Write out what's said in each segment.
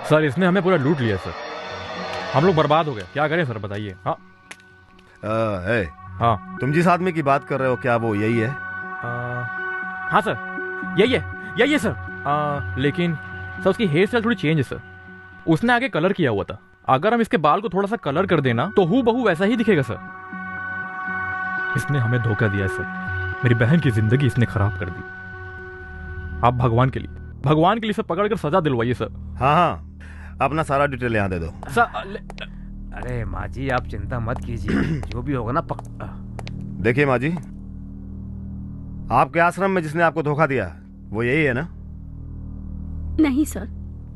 Sir इसने हमें पूरा लूट लिया सर, हम लोग बर्बाद हो गए, क्या करें सर बताइए। हाँ हाँ, तुम जिस आदमी की बात कर रहे हो क्या वो यही है? हाँ सर यही है सर। लेकिन सर उसकी हेयर स्टाइल थोड़ी चेंज है सर, उसने आगे कलर किया हुआ था, अगर हम इसके बाल को थोड़ा सा कलर कर देना तो हूबहू वैसा ही दिखेगा सर। इसने हमें धोखा दिया सर, मेरी बहन की जिंदगी इसने खराब कर दी। आप भगवान के लिए सर पकड़ कर सजा दिलवाइए सर। हाँ, अपना सारा डिटेल यहाँ दे दो सर। अरे माँ जी आप चिंता मत कीजिए, जो भी होगा ना देखिए माँ जी, आपके आश्रम में जिसने आपको धोखा दिया वो यही है ना? नहीं सर,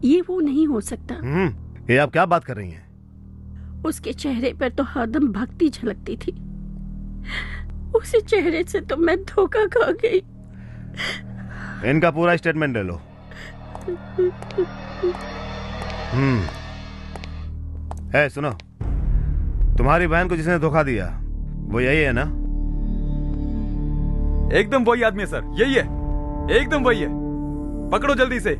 ये वो नहीं हो सकता। ये आप क्या बात कर रही हैं? उसके चेहरे पर तो हरदम भक्ति झलकती थी, उसी चेहरे से तो मैं धोखा खा गई। इनका पूरा स्टेटमेंट ले लो। है सुनो, तुम्हारी बहन को जिसने धोखा दिया वो यही है ना? एकदम वही आदमी है सर, यही है, एकदम वही है, पकड़ो जल्दी से।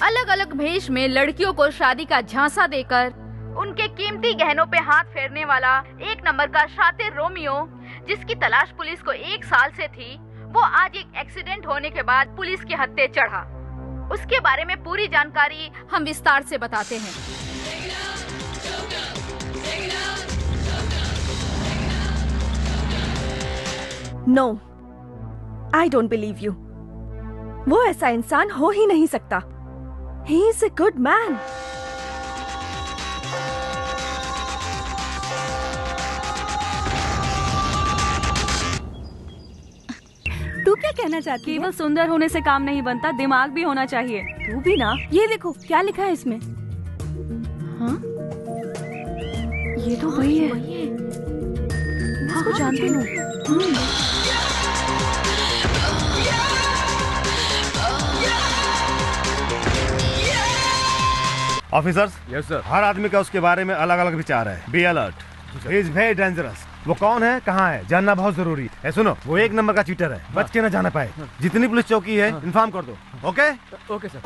अलग अलग भेष में लड़कियों को शादी का झांसा देकर उनके कीमती गहनों पे हाथ फेरने वाला एक नंबर का शातिर रोमियो, जिसकी तलाश पुलिस को 1 साल से थी, वो आज एक एक्सीडेंट होने के बाद पुलिस के हत्थे चढ़ा। उसके बारे में पूरी जानकारी हम विस्तार से बताते हैं। No, I don't believe you. वो ऐसा इंसान हो ही नहीं सकता। He is a good man. तू क्या कहना चाहती है? केवल सुंदर होने से काम नहीं बनता, दिमाग भी होना चाहिए। तू भी ना। ये देखो क्या लिखा है इसमें। हाँ? ये तो वही है। इसको जानती हूँ। Officers, yes sir. हर आदमी का उसके बारे में अलग अलग विचार है। Be alert, he is very dangerous. वो कौन है, कहाँ है, जानना बहुत जरूरी है। सुनो, वो 1 नंबर का चीटर है, बच के न जाना पाए। जितनी पुलिस चौकी है इन्फॉर्म कर दो। Okay okay sir.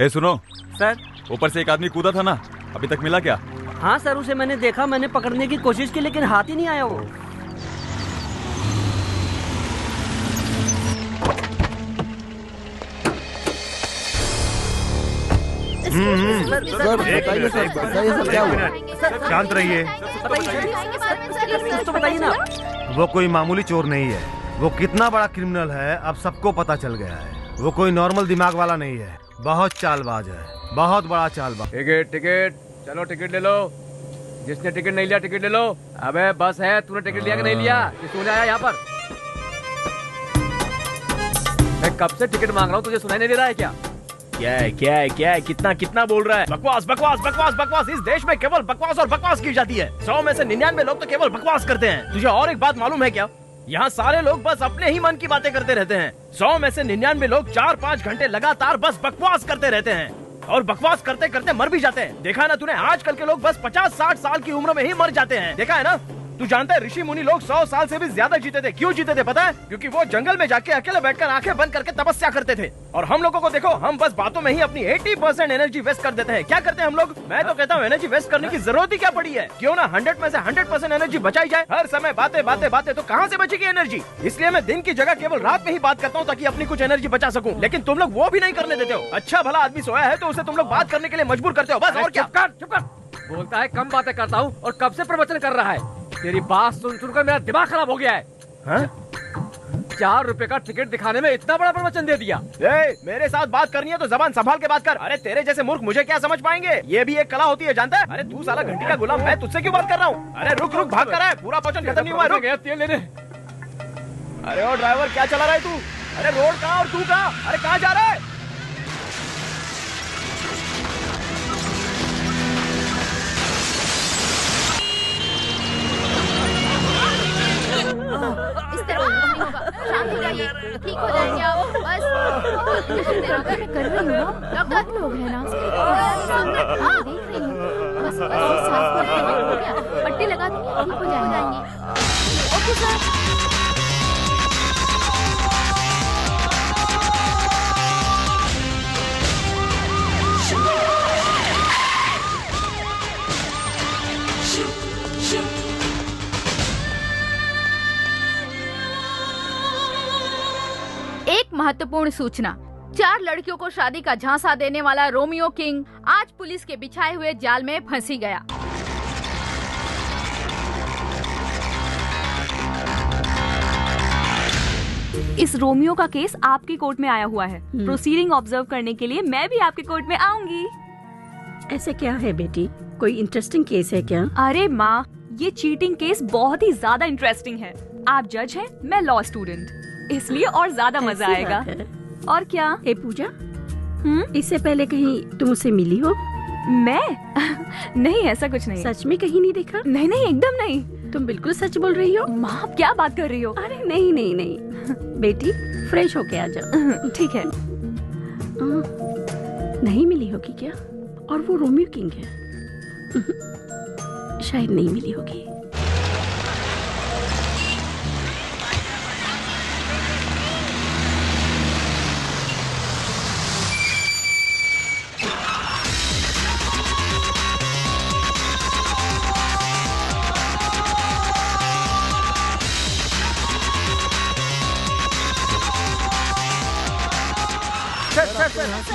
सुनो सर। ऊपर से एक आदमी कूदा था ना, अभी तक मिला क्या? हाँ सर, उसे मैंने देखा, मैंने पकड़ने की कोशिश की लेकिन हाथ ही नहीं आया वो। एक मिनट, शांत रहिए। तो बताइए ना। वो कोई मामूली चोर नहीं है, वो कितना बड़ा क्रिमिनल है अब सबको पता चल गया है। वो कोई नॉर्मल दिमाग वाला नहीं है, बहुत चालबाज है, बहुत बड़ा चालबाज। टिकट चलो टिकट ले लो। जिसने टिकट नहीं लिया टिकट ले लो। अबे बस है, तूने टिकट लिया कि नहीं लिया? किसने आया यहाँ पर? मैं कब से टिकट मांग रहा हूँ, तुझे सुनाई नहीं दे रहा है क्या? क्या है कितना बोल रहा है? बकवास। इस देश में केवल बकवास और बकवास की जाती है। 100 में से 99 लोग तो केवल बकवास करते हैं। तुझे और एक बात मालूम है क्या? यहाँ सारे लोग बस अपने ही मन की बातें करते रहते हैं। 100 में से 99 लोग 4-5 घंटे लगातार बस बकवास करते रहते हैं और बकवास करते करते मर भी जाते हैं। देखा ना तूने, आजकल के लोग बस 50-60 साल की उम्र में ही मर जाते हैं। देखा है ना? तू जानता है ऋषि मुनि लोग 100 साल से भी ज्यादा जीते थे। क्यों जीते थे पता है? क्योंकि वो जंगल में जाके अकेले बैठकर आंखें बंद करके तपस्या करते थे। और हम लोगों को देखो, हम बस बातों में ही अपनी 80% एनर्जी वेस्ट कर देते हैं। क्या करते हैं हम लोग? मैं तो कहता हूँ एनर्जी वेस्ट करने की जरूरत ही क्या पड़ी है? क्यों ना 100 में से 100% एनर्जी बचाई जाए। हर समय बातें तो कहाँ से बचेगी एनर्जी? इसलिए मैं दिन की जगह केवल रात में ही बात करता हूँ ताकि अपनी कुछ एनर्जी बचा सकूं। लेकिन तुम लोग वो भी नहीं करने देते हो। अच्छा भला आदमी सोया है तो उसे तुम लोग बात करने के लिए मजबूर करते हो, बस। और क्या? चुप कर। बोलता है कम बातें करता हूँ और कब से प्रवचन कर रहा है। तेरी बात सुनकर मेरा दिमाग खराब हो गया है। हाँ? 4 रुपए का टिकट दिखाने में इतना बड़ा प्रवचन दे दिया। मेरे साथ बात करनी है तो जबान संभाल के बात कर। अरे तेरे जैसे मूर्ख मुझे क्या समझ पाएंगे? ये भी एक कला होती है, जानता है? अरे तू साला घंटी का गुलाम, मैं तुझसे क्यों बात कर रहा हूँ? अरे रुक भाग कर रहा है, पूरा प्रवचन खत्म नहीं हुआ। रुक गया तेल लेने। अरे ओ ड्राइवर, क्या चला रहा है तू? अरे रोड कहाँ और तू कहाँ? अरे कहाँ जा रहा है? इस तरह नहीं होगा। शांत हो जाइए, ठीक हो जाएंगे आप। बस मैं कर रही हूँ। डॉक्टर लोग हैं ना, देख रही हूँ। बस सांस भरते हैं, हो गया। पट्टी लगा दूंगी, ठीक हो जाएंगे। Okay sir. एक महत्वपूर्ण सूचना। 4 लड़कियों को शादी का झांसा देने वाला रोमियो किंग आज पुलिस के बिछाए हुए जाल में फंसी गया। इस रोमियो का केस आपकी कोर्ट में आया हुआ है। प्रोसीडिंग ऑब्जर्व करने के लिए मैं भी आपके कोर्ट में आऊंगी। ऐसे क्या है बेटी, कोई इंटरेस्टिंग केस है क्या? अरे माँ, ये चीटिंग केस बहुत ही ज्यादा इंटरेस्टिंग है। आप जज हैं, मैं लॉ स्टूडेंट, इसलिए और ज्यादा मजा आएगा। और क्या? ए पूजा, इससे पहले कहीं तुम उसे मिली हो? मैं? नहीं, ऐसा कुछ नहीं। सच में कहीं नहीं देखा? नहीं, एकदम नहीं। तुम बिल्कुल सच बोल रही हो। माँ, आप क्या बात कर रही हो? अरे नहीं बेटी, फ्रेश होके आ जाओ। ठीक है। नहीं मिली होगी क्या? और वो रोमियो किंग है? शायद नहीं मिली होगी।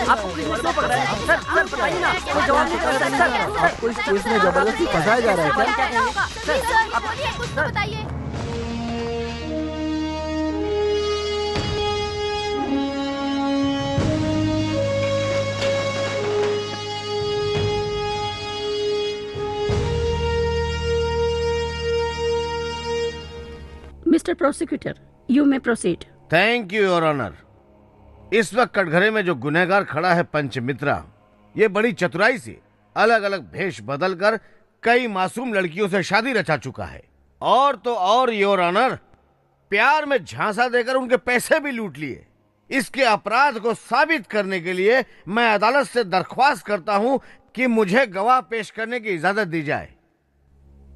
आपको पुलिस ने क्यों पकड़ा है? सर बताइए ना, कोई जवाब नहीं कर रहा है। सर आपको इस केस में जबरदस्ती फंसाया जा रहा है क्या? सर आप बोलिए, कुछ तो बताइए। Mister prosecutor, you may proceed. Thank you your honour. इस वक्त कटघरे में जो गुनहगार खड़ा है पंचमित्रा, ये बड़ी चतुराई से अलग अलग भेष बदलकर कई मासूम लड़कियों से शादी रचा चुका है। और तो और योर ऑनर, प्यार में झांसा देकर उनके पैसे भी लूट लिए। इसके अपराध को साबित करने के लिए मैं अदालत से दरख्वास्त करता हूं कि मुझे गवाह पेश करने की इजाजत दी जाए।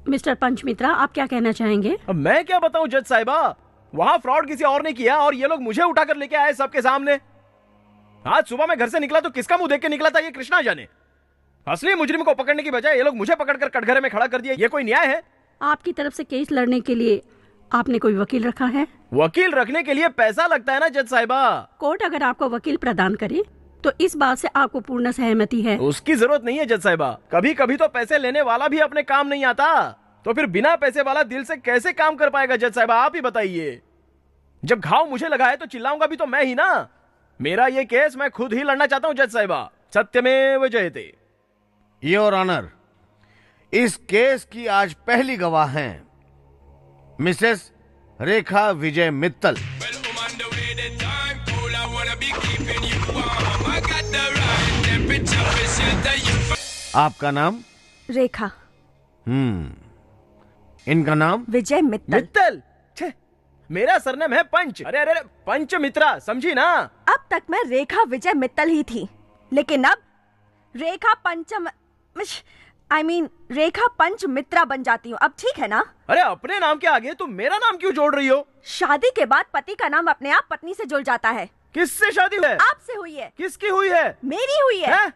मिस्टर पंचमित्रा, आप क्या कहना चाहेंगे? अब मैं क्या बताऊं जज साहिबा, वहां फ्रॉड किसी और ने किया और ये लोग मुझे उठाकर लेके आए सबके सामने। आज सुबह मैं घर से निकला तो किसका मुंह देख के निकला था ये कृष्णा जाने। असली मुजरिम को पकड़ने की बजाय ये लोग मुझे पकड़कर कटघरे में खड़ा कर दिया। ये कोई न्याय है? आपकी तरफ से केस लड़ने के लिए आपने कोई वकील रखा है? वकील रखने के लिए पैसा लगता है ना जज साहिबा। कोर्ट अगर आपको वकील प्रदान करे तो इस बात से आपको पूर्ण सहमति है? उसकी जरूरत नहीं है जज साहिबा। कभी कभी तो पैसे लेने वाला भी अपने काम नहीं आता, तो फिर बिना पैसे वाला दिल से कैसे काम कर पाएगा? जज साहिबा आप ही बताइए। जब घाव मुझे लगा है तो चिल्लाऊंगा भी तो मैं ही ना। मेरा ये केस मैं खुद ही लड़ना चाहता हूँ जज साहिबा। सत्यमेव जयते। योर ऑनर, इस केस की आज पहली गवाह हैं मिसेस रेखा विजय मित्तल। आपका नाम? रेखा। इनका नाम? विजय मित्तल। मित्तल? छे, मेरा सरनेम है पंच। अरे अरे पंच मित्रा, समझी ना? अब तक मैं रेखा विजय मित्तल ही थी, लेकिन अब रेखा रेखा पंच मित्रा बन जाती हूँ। अब ठीक है ना? अरे अपने नाम के आगे तुम मेरा नाम क्यों जोड़ रही हो? शादी के बाद पति का नाम अपने आप पत्नी से जुड़ जाता है। किससे शादी हुई है? आपसे हुई है। किसकी हुई है? मेरी हुई है।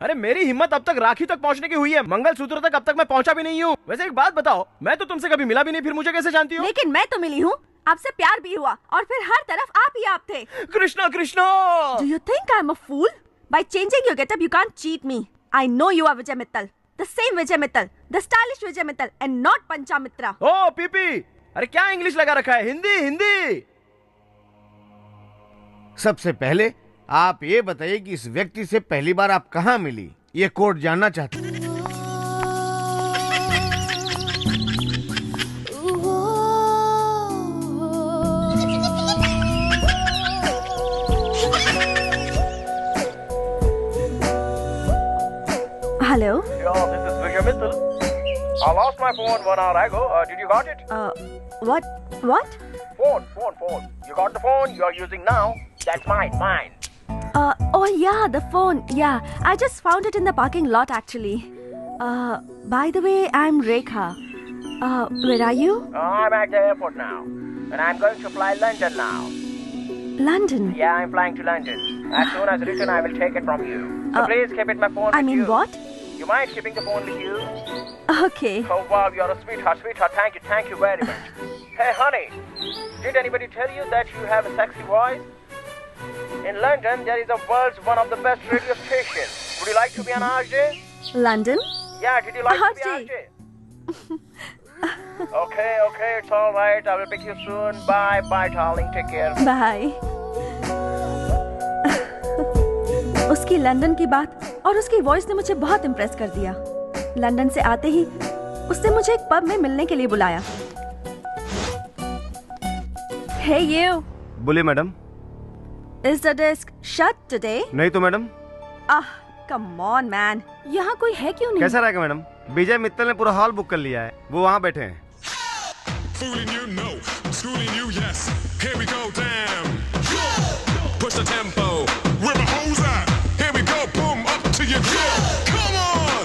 अरे मेरी हिम्मत अब तक राखी तक पहुंचने की हुई है, मंगलसूत्र तक अब तक मैं पहुंचा भी नहीं हूँ। वैसे एक बात बताओ, मैं तो तुमसे कभी मिला भी नहीं, फिर मुझे कैसे जानती हो? लेकिन मैं तो मिली हूँ, आपसे प्यार भी हुआ, और फिर हर तरफ आप ही आप थे। Krishna Krishna! Do you think I'm a fool? By changing your getup, you can't cheat me. I know you are Vijay Mittal, the same Vijay Mittal, the stylish Vijay Mittal, and not Pancha Mitra. ओ PP, अरे क्या English लगा रखा है? हिंदी हिंदी। सबसे पहले आप ये बताइए कि इस व्यक्ति से पहली बार आप कहाँ मिली? ये कोर्ट जानना चाहते हैं। Hello. Yo, this is Vijay Mittal. I lost my phone 1 hour ago. Did you got it? What? Phone. You got the phone you are using now? That's mine. Oh yeah, the phone. Yeah, I just found it in the parking lot actually. By the way, I'm Rekha. Where are you? I'm at the airport now, and I'm going to fly London now. London? Yeah, I'm flying to London. As soon as return, I will take it from you. So please keep it my phone with you. What? You mind keeping the phone with you? Okay. Oh wow, you're a sweetheart. Thank you very much. Hey honey, did anybody tell you that you have a sexy voice? In London, there is a world's one of the best radio stations. Would you like to be an RJ? London? Yeah, did you like to be an RJ? Okay, it's all right. I will pick you soon. Bye, darling. Take care. Bye. उसकी London की बात और उसकी voice ने मुझे बहुत impress कर दिया। लंदन से आते ही उसने मुझे एक पब में मिलने के लिए बुलाया। Hey you. बोलिए madam. Is the desk shut today? नहीं तो मैडम। Come on man. यहाँ कोई है क्यों नहीं? कैसा रहेगा मैडम? विजय मित्तल ने पूरा हॉल बुक कर लिया है, वो वहाँ बैठे हैं। Fooling you, no. Schooling you, yes. Here we go, damn. Push the tempo. Where my hoes at? Here we go, boom, up to your grill. Come on.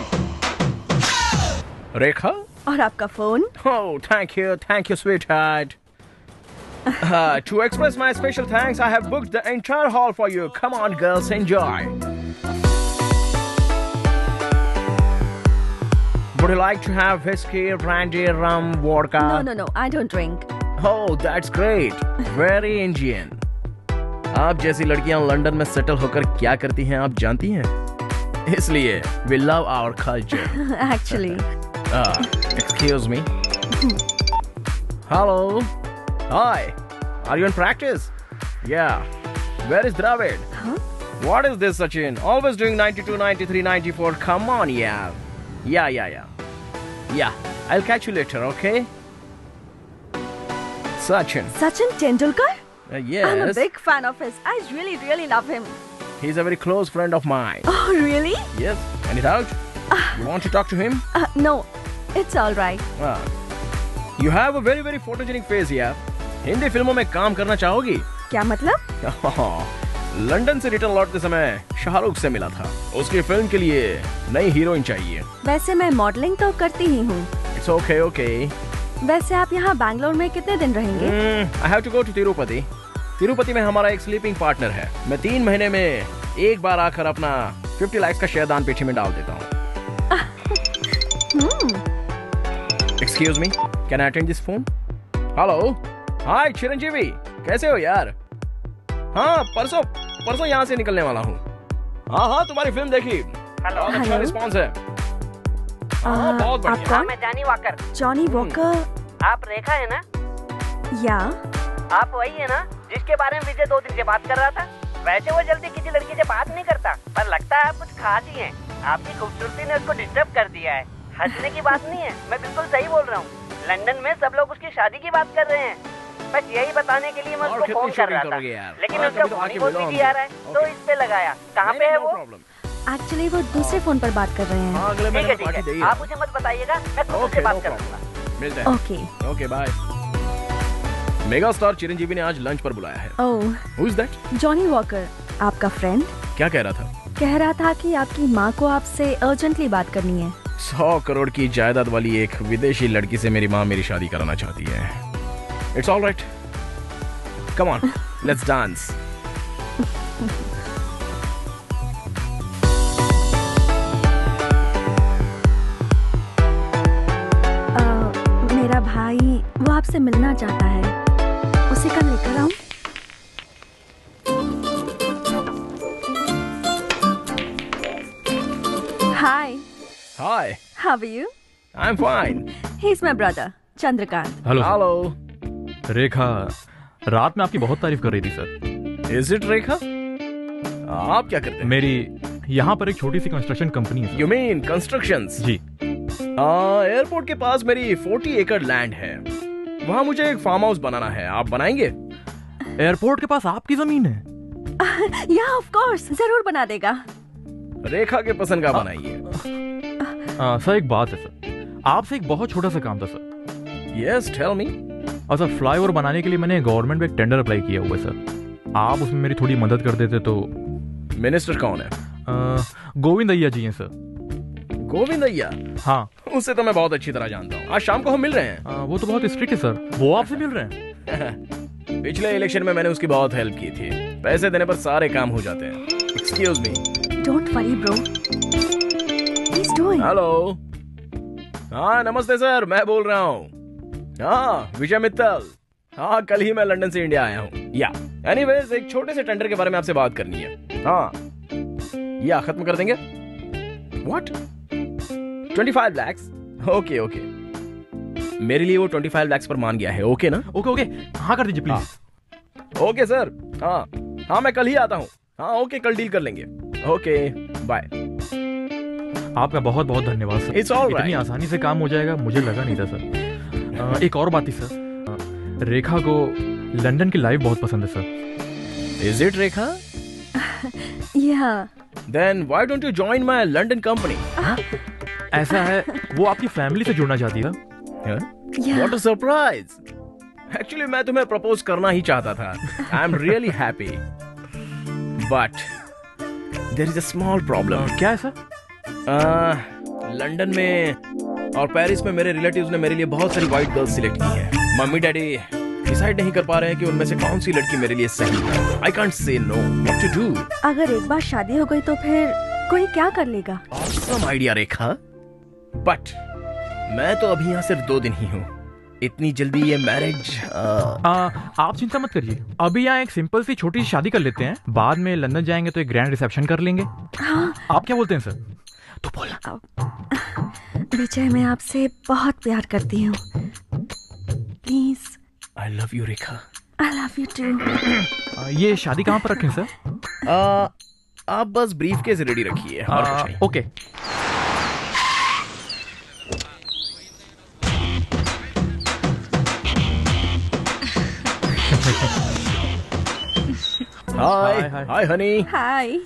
Rekha? और आपका phone? Oh, thank you, sweetheart. To express my special thanks, I have booked the entire hall for you. Come on, girls, enjoy. Would you like to have whiskey, brandy, rum, vodka? No, I don't drink. Oh, that's great. Very Indian. आप जैसी लड़कियां London में settle होकर क्या करती हैं आप जानती हैं? इसलिए we love our culture. Actually. Excuse me. Hello. Hi. Are you in practice? Yeah. Where is Dravid? Huh? What is this, Sachin? Always doing 92, 93, 94. Come on, yeah. Yeah. I'll catch you later, okay? Sachin. Sachin Tendulkar? Yes. I'm a big fan of his. I really love him. He's a very close friend of mine. Oh, really? Yes. Any doubt? You want to talk to him? No. It's all right. You have a very, very photogenic face, yeah. Hindi फिल्मों में काम करना चाहोगी? क्या मतलब? London से return लौटते समय शाहरुख से मिला था। उसकी फिल्म के लिए नई हीरोइन चाहिए। वैसे मैं मॉडलिंग तो करती ही हूँ। It's okay. वैसे आप यहाँ बैंगलोर में कितने दिन रहेंगे? I have to go to Tirupati. Tirupati में हमारा एक स्लीपिंग पार्टनर है। मैं 3 महीने में एक बार आकर अपना 50 लाख का शेयर दान पेटी में डाल देता हूँ। Excuse me, can I attend this phone? Hello, hi Chiranjeevi, कैसे हो यार? हाँ, परसों यहाँ से निकलने वाला हूँ। हाँ, तुम्हारी फिल्म देखी। बहुत अच्छा रिस्पॉन्स है। हाँ, बहुत बढ़िया। मैं जॉनी वॉकर। Johnny walker. आप रेखा है ना? या आप वही है ना जिसके बारे में विजय 2 दिन से बात कर रहा था? वैसे वो जल्दी किसी लड़की से बात नहीं करता, पर लगता है आप कुछ खास ही हैं। आपकी खूबसूरती ने उसको डिस्टर्ब कर दिया है। हंसने की बात नहीं है, मैं बिल्कुल सही बोल रहा हूँ। लंदन में सब लोग उसकी शादी की बात कर रहे हैं। बस यही बताने के लिए मैं उसको फोन कर रहा था, लेकिन उसका फोन ही बिजी आ रहा है, तो इस पे लगाया। कहाँ पे है वो? एक्चुअली वो दूसरे फोन पर बात कर रहे हैं। ठीक है, आप मुझे मत बताइएगा, मैं खुद से बात करूँगा। मिलते हैं। Okay bye. Mega star Chiranjeevi ने आज लंच पर बुलाया है। Who is that? Johnny Walker, आपका फ्रेंड। क्या कह रहा था? कह रहा था कि आपकी माँ को आपसे अर्जेंटली बात करनी है। 100 करोड़ की जायदाद वाली एक विदेशी लड़की से मेरी माँ मेरी शादी कराना चाहती है। It's all right. Come on, let's dance. मेरा भाई वो आपसे मिलना चाहता है, उसे कल लेकर आऊं? Hi. Hi. How are you? I'm fine. He's my brother, Chandrakant. Hello. Rekha रात में आपकी बहुत तारीफ कर रही थी सर। Is it रेखा? आप क्या करते हैं? मेरी यहाँ पर एक छोटी सी कंस्ट्रक्शन कंपनी है। You mean constructions? जी। एयरपोर्ट के पास मेरी 40 एकड़ लैंड है, वहाँ मुझे एक फार्म हाउस बनाना है। आप बनाएंगे? एयरपोर्ट के पास आपकी जमीन है? या ऑफ कोर्स, जरूर बना देगा। रेखा के पसंद का बनाइए। सर एक बात है सर, आपसे एक बहुत छोटा सा काम था sir. Yes tell me. Sir flyover बनाने के लिए मैंने गवर्नमेंट में एक टेंडर अप्लाई किया हुआ है सर, आप उसमें मेरी थोड़ी मदद कर देते तो। मिनिस्टर कौन है? गोविंद अय्या जी हैं सर। गोविंद अय्या? हाँ, उसे तो मैं बहुत अच्छी तरह जानता हूँ। आज शाम को हम मिल रहे हैं। वो तो बहुत स्ट्रिक्ट है सर। वो आपसे मिल रहे हैं? पिछले इलेक्शन में मैंने उसकी बहुत हेल्प की थी। पैसे देने पर सारे काम हो जाते हैं। Excuse me. Don't worry bro, please doing. Hello. हाँ नमस्ते सर, मैं बोल रहा हूँ। हाँ विजय मित्तल। हाँ कल ही मैं लंदन से इंडिया आया हूँ। या एनीवेज एक छोटे से टेंडर के बारे में आपसे बात करनी है। हाँ या खत्म कर देंगे? व्हाट? 25 lakhs? ओके ओके, मेरे लिए वो 25 lakhs पर मान गया है। ओके ना? ओके ओके, हाँ कर दीजिए प्लीज। Okay sir. हाँ हाँ मैं कल ही आता हूँ। हाँ ओके, कल डील कर लेंगे। Okay bye. आपका बहुत बहुत धन्यवाद सर। It's all right. इतनी आसानी से काम हो जाएगा मुझे लगा नहीं था सर। एक और बात थी सर, रेखा को लंदन की लाइफ बहुत पसंद है sir. Is it Rekha? Yeah. Then why don't you join my London company? ऐसा है, वो आपकी फैमिली से जुड़ना चाहती है। Yeah. What a surprise! Actually मैं तुम्हें प्रपोज करना ही चाहता था। I'm really happy. But there is a small problem. क्या है सर? लंदन में और पेरिस में मेरे रिलेटिव्स ने मेरे लिए बहुत सारी वाइट गर्ल्स सिलेक्ट की है। मम्मी डैडी डिसाइड नहीं कर पा रहे हैं कि उनमें से कौन सी लड़की मेरे लिए सही है। I can't say no. What to do? अगर एक बार शादी हो गई तो फिर कोई क्या कर लेगा? Awesome idea Rekha. But मैं तो अभी यहाँ सिर्फ 2 दिन ही हूँ। इतनी जल्दी ये मैरिज? आप चिंता मत करिए, अभी यहाँ एक सिंपल सी छोटी सी शादी कर लेते हैं, बाद में लंदन जाएंगे तो एक ग्रैंड रिसेप्शन कर लेंगे। हाँ। आप क्या बोलते हैं सर? तो बोलना। विजय मैं आपसे बहुत प्यार करती हूँ, please. I love you Rekha. I love you too। ये शादी कहाँ पर रखें सर? आप बस ब्रीफकेस रेडी रखिए और कुछ नहीं। ओके। हाय हाय हनी। हाय।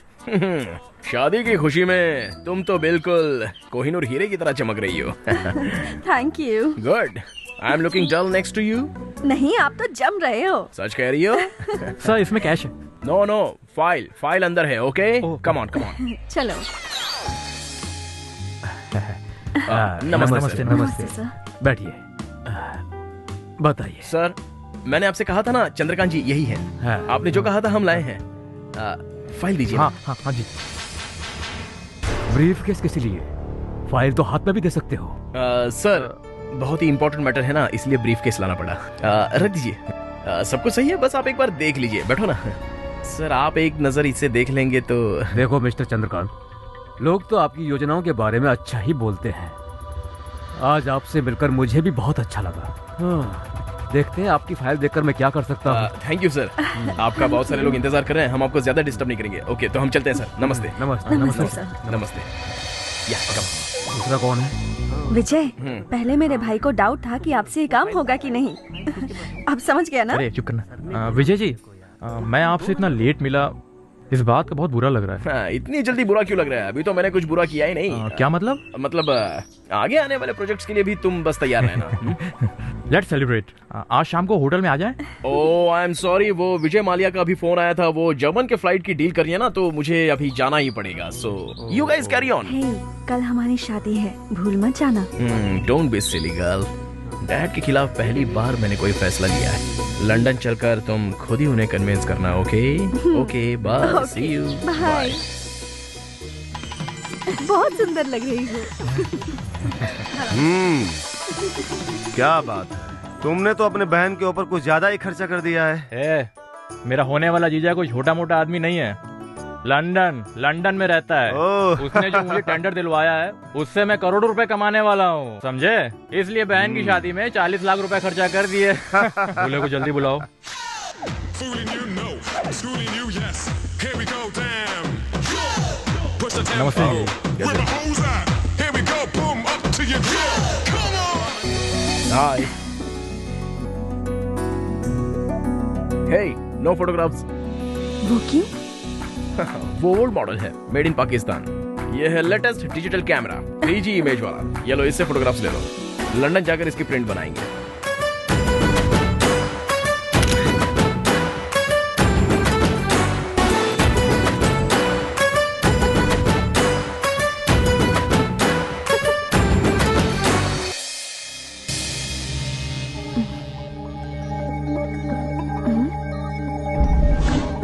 शादी की खुशी में तुम तो बिल्कुल कोहिनूर हीरे की तरह चमक रही हो। Thank you. Good. I am looking dull next to you. नहीं, आप तो जम रहे हो। सच कह रही हो? सर इसमें कैश है। नो नो, फाइल अंदर है। Okay come on come on. चलो। नमस्ते नमस्ते सर। बैठिए। बताइए सर, मैंने आपसे कहा था ना चंद्रकांत जी यही है। हाँ। आपने जो कहा था हम लाए हैं। फाइल दीजिए। हाँ हाँ हाँ जी। ब्रीफकेस किस लिए? फाइल तो हाथ में भी दे सकते हो। सर बहुत ही इंपॉर्टेंट मैटर है ना, इसलिए ब्रीफकेस लाना पड़ा। रख दीजिए। सब कुछ सही है, बस आप एक बार देख लीजिए। बैठो ना। सर आप एक नजर इसे देख लेंगे तो। देखो मिस्टर चंद्रकांत, लोग तो आपकी योजनाओं के बारे में अच्छा ही बोलते हैं। आज आपसे मिलकर मुझे भी बहुत अच्छा लगा। देखते हैं आपकी फाइल देखकर मैं क्या कर सकता हूँ। Thank you sir. आपका बहुत सारे लोग इंतजार कर रहे हैं, हम आपको ज्यादा डिस्टर्ब नहीं करेंगे। ओके तो हम चलते हैं सर। नमस्ते। नमस्ते। नमस्ते नमस्ते। दूसरा कौन है? विजय, पहले मेरे भाई को डाउट था कि आपसे ये काम होगा कि नहीं। आप समझ गया ना? अरे चुप करना। विजय जी, मैं आपसे इतना लेट मिला, इस बात का बहुत बुरा लग रहा है। इतनी जल्दी बुरा क्यों लग रहा है? अभी तो मैंने कुछ बुरा किया ही नहीं। क्या मतलब? मतलब आगे आने वाले प्रोजेक्ट्स के लिए भी तुम बस तैयार रहना। Let's celebrate. आज शाम को होटल में आ जाएं? ओह आई एम सॉरी, वो विजय माल्या का अभी फोन आया था। वो जर्मन के फ्लाइट की डील करी है ना, तो मुझे अभी जाना ही पड़ेगा। So you guys carry on. Hey, कल हमारी शादी है, भूल मत जाना। Don't be silly girl. Dad के खिलाफ पहली बार मैंने कोई फैसला लिया है। लंदन चलकर तुम खुद ही उन्हें कन्विंस करना। Okay okay bye, see you bye. बहुत सुंदर लग रही हो। क्या बात है, तुमने तो अपने बहन के ऊपर कुछ ज्यादा ही खर्चा कर दिया है। मेरा होने वाला जीजा कोई छोटा मोटा आदमी नहीं है। लंदन में रहता है। उसने जो मुझे टेंडर दिलवाया है उससे मैं करोड़ों रुपए कमाने वाला हूँ, समझे? इसलिए बहन की शादी में 40 लाख रुपए खर्चा कर दिए। दूल्हे को जल्दी बुलाओ। नमस्ते। हाय। हे, नो फोटोग्राफ्स। वो क्यों? वो ओल्ड मॉडल है, मेड इन पाकिस्तान। ये है latest digital camera, 3G image वाला। ये लो, इससे फोटोग्राफ्स ले लो। लंदन जाकर इसकी प्रिंट बनाएंगे।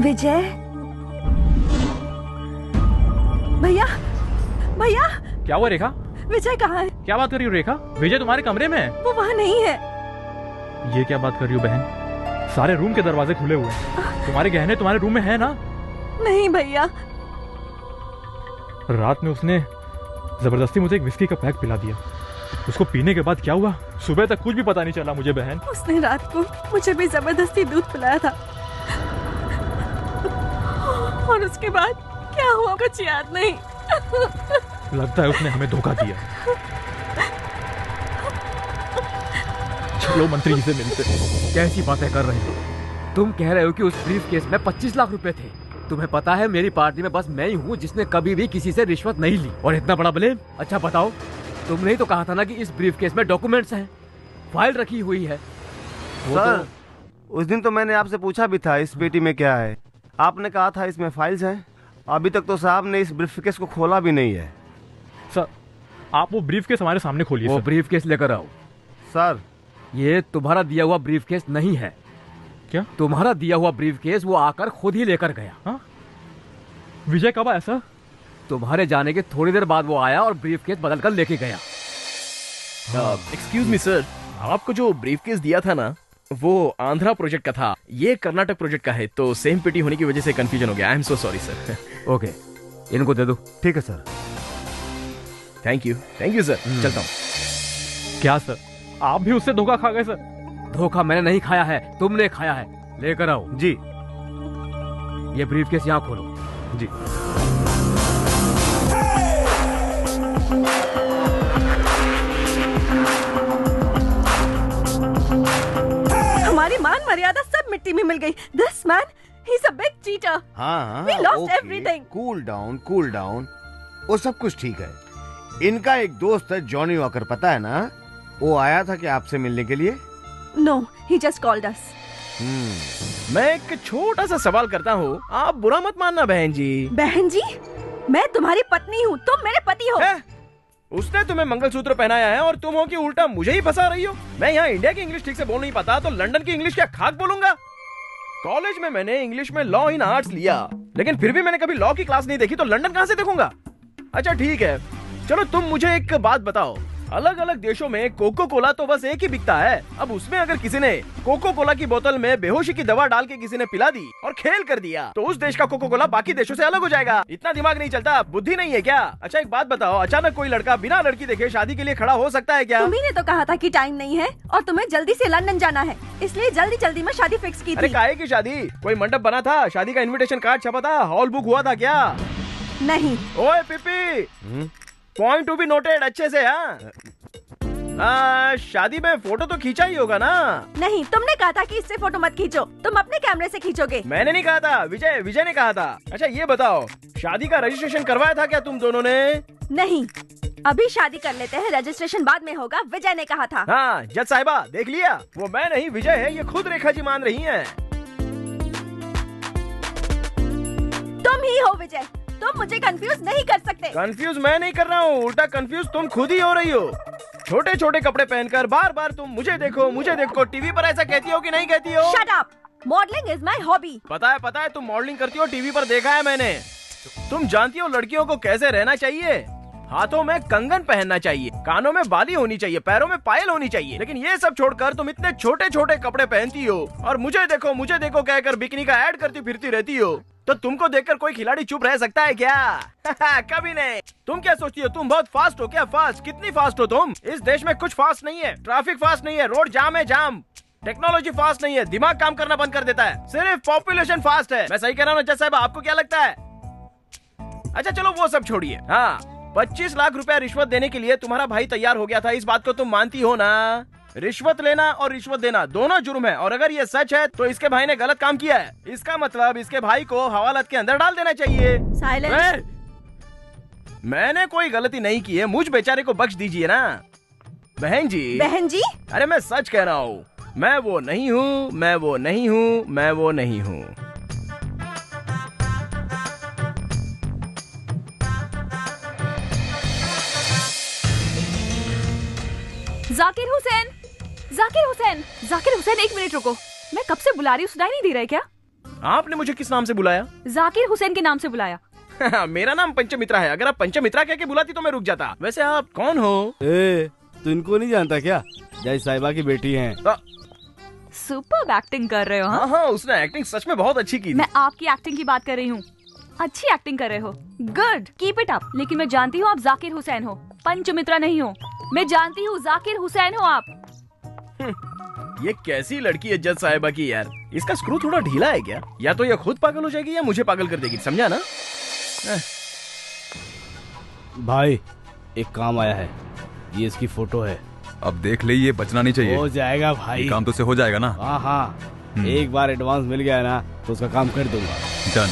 विजय, भैया भैया। क्या हुआ रेखा? विजय कहाँ है? क्या बात कर रही हो रेखा? विजय तुम्हारे कमरे में है। वो वहाँ नहीं है। ये क्या बात कर रही हो बहन? सारे रूम के दरवाजे खुले हुए हैं। तुम्हारे गहने तुम्हारे रूम में है ना? नहीं भैया। रात में उसने जबरदस्ती मुझे एक विस्की का पैक पिला दिया। उसको पीने के बाद क्या हुआ, सुबह तक कुछ भी पता नहीं चला मुझे बहन। उसने रात को मुझे भी जबरदस्ती दूध पिलाया था, और उसके बाद क्या हुआ कुछ याद नहीं। लगता है उसने हमें धोखा दिया। चलो मंत्री जी से मिलते। कैसी बातें कर रहे हो? तुम कह रहे हो कि उस ब्रीफ केस में 25 लाख रुपए थे। तुम्हें पता है मेरी पार्टी में बस मैं ही हूँ जिसने कभी भी किसी से रिश्वत नहीं ली, और इतना बड़ा ब्लेम। अच्छा बताओ, तुमने ही तो कहा था ना कि इस ब्रीफ केस में डॉक्यूमेंट्स हैं, फाइल रखी हुई है। सर, उस दिन तो मैंने आपसे पूछा भी था इस पेटी में क्या है। आपने कहा था इसमें फाइल्स हैं। अभी तक तो साहब ने इस ब्रीफकेस को खोला भी नहीं है। सर, आप वो ब्रीफकेस हमारे सामने खोलिए। वो ब्रीफकेस लेकर आओ। सर, ये तुम्हारा दिया हुआ ब्रीफकेस नहीं है। क्या? तुम्हारा दिया हुआ ब्रीफकेस वो आकर खुद ही लेकर गया। हाँ? विजय कब आया सर? तुम्हारे जाने के थोड़ी देर बाद वो आया और ब्रीफकेस बदल कर लेके गया। एक्सक्यूज मी सर, आपको जो ब्रीफकेस दिया था ना, वो आंध्रा प्रोजेक्ट का था, ये कर्नाटक प्रोजेक्ट का है, तो सेम पेटी होने की वजह से कंफ्यूजन हो गया। I am so sorry sir. Okay, इनको दे दो। ठीक है सर। Thank you sir. चलता हूँ। क्या सर, आप भी उससे धोखा खा गए सर? धोखा मैंने नहीं खाया है, तुमने खाया है। लेकर आओ। जी। ये ब्रीफकेस यहाँ खोलो। जी। हमारी मान मर्यादा सब मिट्टी में मिल गई। This man, he's a big cheater. हाँ, We lost everything. Cool down. वो सब कुछ ठीक है। इनका एक दोस्त है जॉनी वॉकर, पता है ना? वो आया था कि आपसे मिलने के लिए? No, he just called us. मैं एक छोटा सा सवाल करता हूँ, आप बुरा मत मानना बहन जी। बहन जी? मैं तुम्हारी पत्नी हूँ, तुम मेरे पति हो। उसने तुम्हें मंगलसूत्र पहनाया है और तुम हो कि उल्टा मुझे ही फंसा रही हो। मैं यहाँ इंडिया की इंग्लिश ठीक से बोल नहीं पाता तो लंदन की इंग्लिश क्या खाक बोलूंगा? कॉलेज में मैंने इंग्लिश में लॉ इन आर्ट्स लिया, लेकिन फिर भी मैंने कभी लॉ की क्लास नहीं देखी, तो लंदन कहाँ से देखूंगा? अच्छा ठीक है, चलो तुम मुझे एक बात बताओ, अलग अलग देशों में कोको कोला तो बस एक ही बिकता है। अब उसमें अगर किसी ने कोको कोला की बोतल में बेहोशी की दवा डाल के किसी ने पिला दी और खेल कर दिया तो उस देश का कोको कोला बाकी देशों से अलग हो जाएगा। इतना दिमाग नहीं चलता, बुद्धि नहीं है क्या? अच्छा एक बात बताओ, अचानक कोई लड़का बिना लड़की देखे शादी के लिए खड़ा हो सकता है क्या? तुम्ही ने तो कहा था कि टाइम नहीं है और तुम्हें जल्दी से लंदन जाना है, इसलिए जल्दी जल्दी में शादी फिक्स की अरे थी। काहे की शादी? कोई मंडप बना था? शादी का इनविटेशन कार्ड छपा था? हॉल बुक हुआ था क्या? नहीं। ओए पिपी, पॉइंट टू बी नोटेड अच्छे से। शादी में फोटो तो खींचा ही होगा ना? नहीं, तुमने कहा था कि इससे फोटो मत खींचो, तुम अपने कैमरे से खींचोगे। मैंने नहीं कहा था, विजय ने कहा था। अच्छा ये बताओ, शादी का रजिस्ट्रेशन करवाया था क्या तुम दोनों ने? नहीं, अभी शादी कर लेते हैं, रजिस्ट्रेशन बाद में होगा, विजय ने कहा था। हाँ जज साहिबा देख लिया, वो मैं नहीं विजय है, ये खुद रेखा जी मान रही हैं। तुम ही हो विजय, तुम मुझे कंफ्यूज नहीं कर सकते। कंफ्यूज मैं नहीं कर रहा हूँ, उल्टा कंफ्यूज तुम खुद ही हो रही हो। छोटे छोटे कपड़े पहनकर बार बार तुम मुझे देखो टीवी पर ऐसा कहती हो कि नहीं कहती हो? Shut up! Modelling is my hobby. पता है तुम मॉडलिंग करती हो, टीवी पर देखा है मैंने। तुम जानती हो लड़कियों को कैसे रहना चाहिए? हाथों में कंगन पहनना चाहिए, कानों में बाली होनी चाहिए, पैरों में पायल होनी चाहिए, लेकिन ये सब छोड़कर तुम इतने छोटे छोटे कपड़े पहनती हो और मुझे देखो कहकर बिकनी का ऐड करती फिरती रहती हो। तो तुमको देखकर कोई खिलाड़ी चुप रह सकता है क्या? कभी नहीं। तुम क्या सोचती हो, तुम बहुत फास्ट हो क्या? फास्ट? कितनी फास्ट हो तुम? इस देश में कुछ फास्ट नहीं है, ट्रैफिक फास्ट नहीं है, रोड जाम है जाम, टेक्नोलॉजी फास्ट नहीं है, दिमाग काम करना बंद कर देता है, सिर्फ पॉपुलेशन फास्ट है। मैं सही कह रहा हूँ जज साहब, आपको क्या लगता है? अच्छा चलो वो सब छोड़िए। हाँ 25 लाख रुपया रिश्वत देने के लिए तुम्हारा भाई तैयार हो गया था, इस बात को तुम मानती हो ना? रिश्वत लेना और रिश्वत देना दोनों जुर्म है, और अगर ये सच है तो इसके भाई ने गलत काम किया है। इसका मतलब इसके भाई को हवालात के अंदर डाल देना चाहिए। साइलेंस। मैंने कोई गलती नहीं की है, मुझ बेचारे को बख्श दीजिए ना। बहन जी। बहन जी? अरे मैं सच कह रहा हूँ, मैं वो नहीं हूँ, मैं वो नहीं हूँ, मैं वो नहीं हूँ। जाकिर हुसैन, जाकिर हुसैन, जाकिर हुसैन, एक मिनट रुको, मैं कब से बुला रही हूँ, सुनाई नहीं दे रहा है क्या? आपने मुझे किस नाम से बुलाया? जाकिर हुसैन के नाम से बुलाया। मेरा नाम पंचमित्रा है, अगर आप पंचमित्रा कह के बुलाती तो मैं रुक जाता। वैसे आप कौन हो? तू इनको नहीं जानता क्या? जय साहिबा की बेटी हैं। सुपर एक्टिंग कर रहे हो। हाँ, उसने एक्टिंग सच में बहुत अच्छी की थी। मैं आपकी एक्टिंग की बात कर रही हूँ, अच्छी एक्टिंग कर रहे हो, गुड, कीप इट अप। लेकिन मैं जानती हूँ आप जाकिर हुसैन हो, पंचमित्रा नहीं हो। मैं जानती हूँ जाकिर हुसैन हो आप। ये कैसी लड़की है जज साहिबा की यार, इसका स्क्रू थोड़ा ढीला है क्या? या तो ये खुद पागल हो जाएगी या मुझे पागल कर देगी, समझा ना? भाई एक काम आया है, ये इसकी फोटो है। अब देख ले, ये बचना नहीं चाहिए। हो जाएगा भाई, ये काम तो से हो जाएगा ना? हाँ, एक बार एडवांस मिल गया ना तो उसका काम कर दूंगा। डन।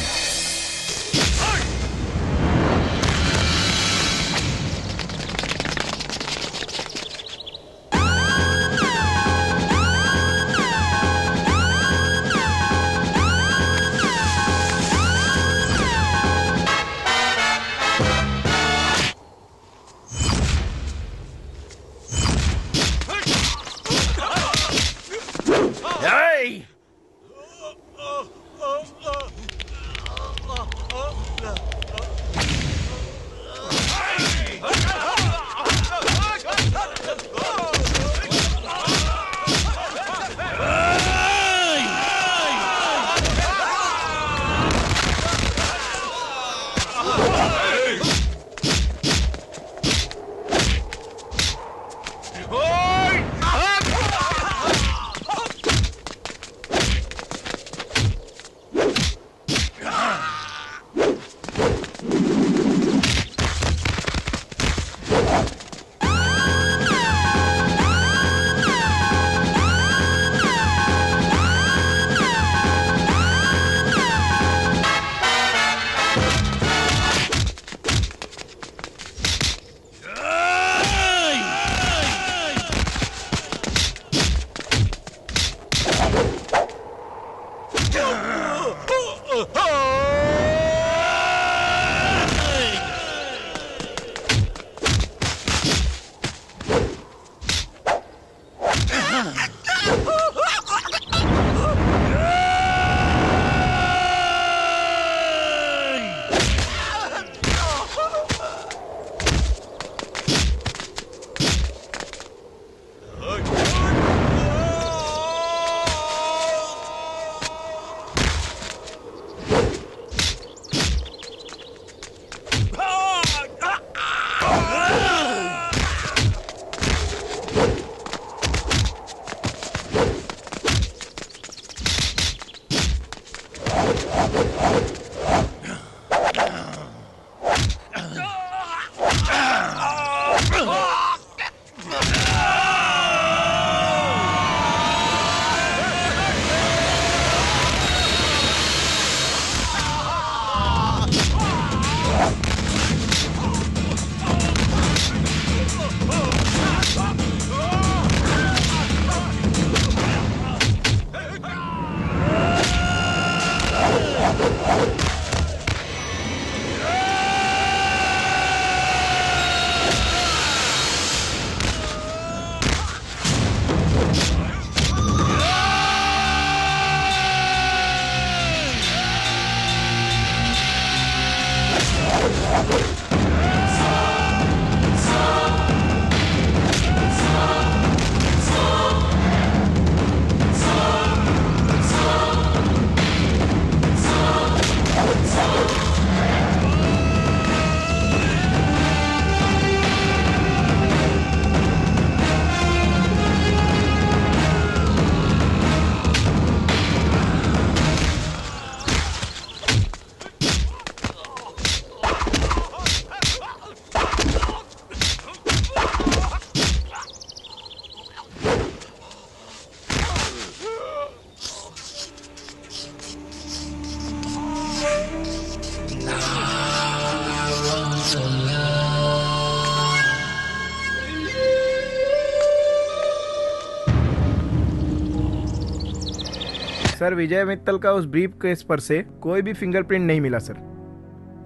सर विजय मित्तल का उस ब्रीफ केस पर से कोई भी फिंगरप्रिंट नहीं मिला सर।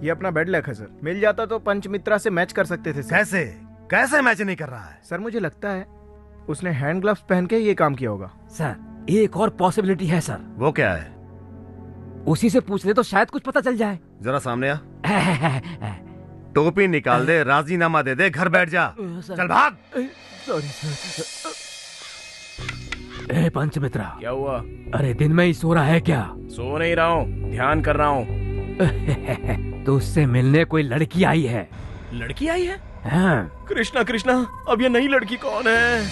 ये अपना बेड लक है सर। मिल जाता तो पंचमित्रा से मैच कर सकते थे सर। कैसे कैसे मैच नहीं कर रहा है? सर मुझे लगता है उसने हैंड ग्लव्स पहन के ये काम किया होगा। सर एक और पॉसिबिलिटी है सर। वो क्या है? उसी से पूछ ले तो शायद कुछ पता चल जाए। जरा सामने आ। टोपी निकाल दे, राजीनामा दे दे, घर बैठ जा। चल भाग। Sorry sir. ए पंचमित्रा, क्या हुआ? अरे दिन में ही सो रहा है क्या? सो नहीं रहा हूँ, ध्यान कर रहा हूँ। तो उससे मिलने कोई लड़की आई है। लड़की आई है? हाँ। कृष्णा कृष्णा, अब ये नई लड़की कौन है?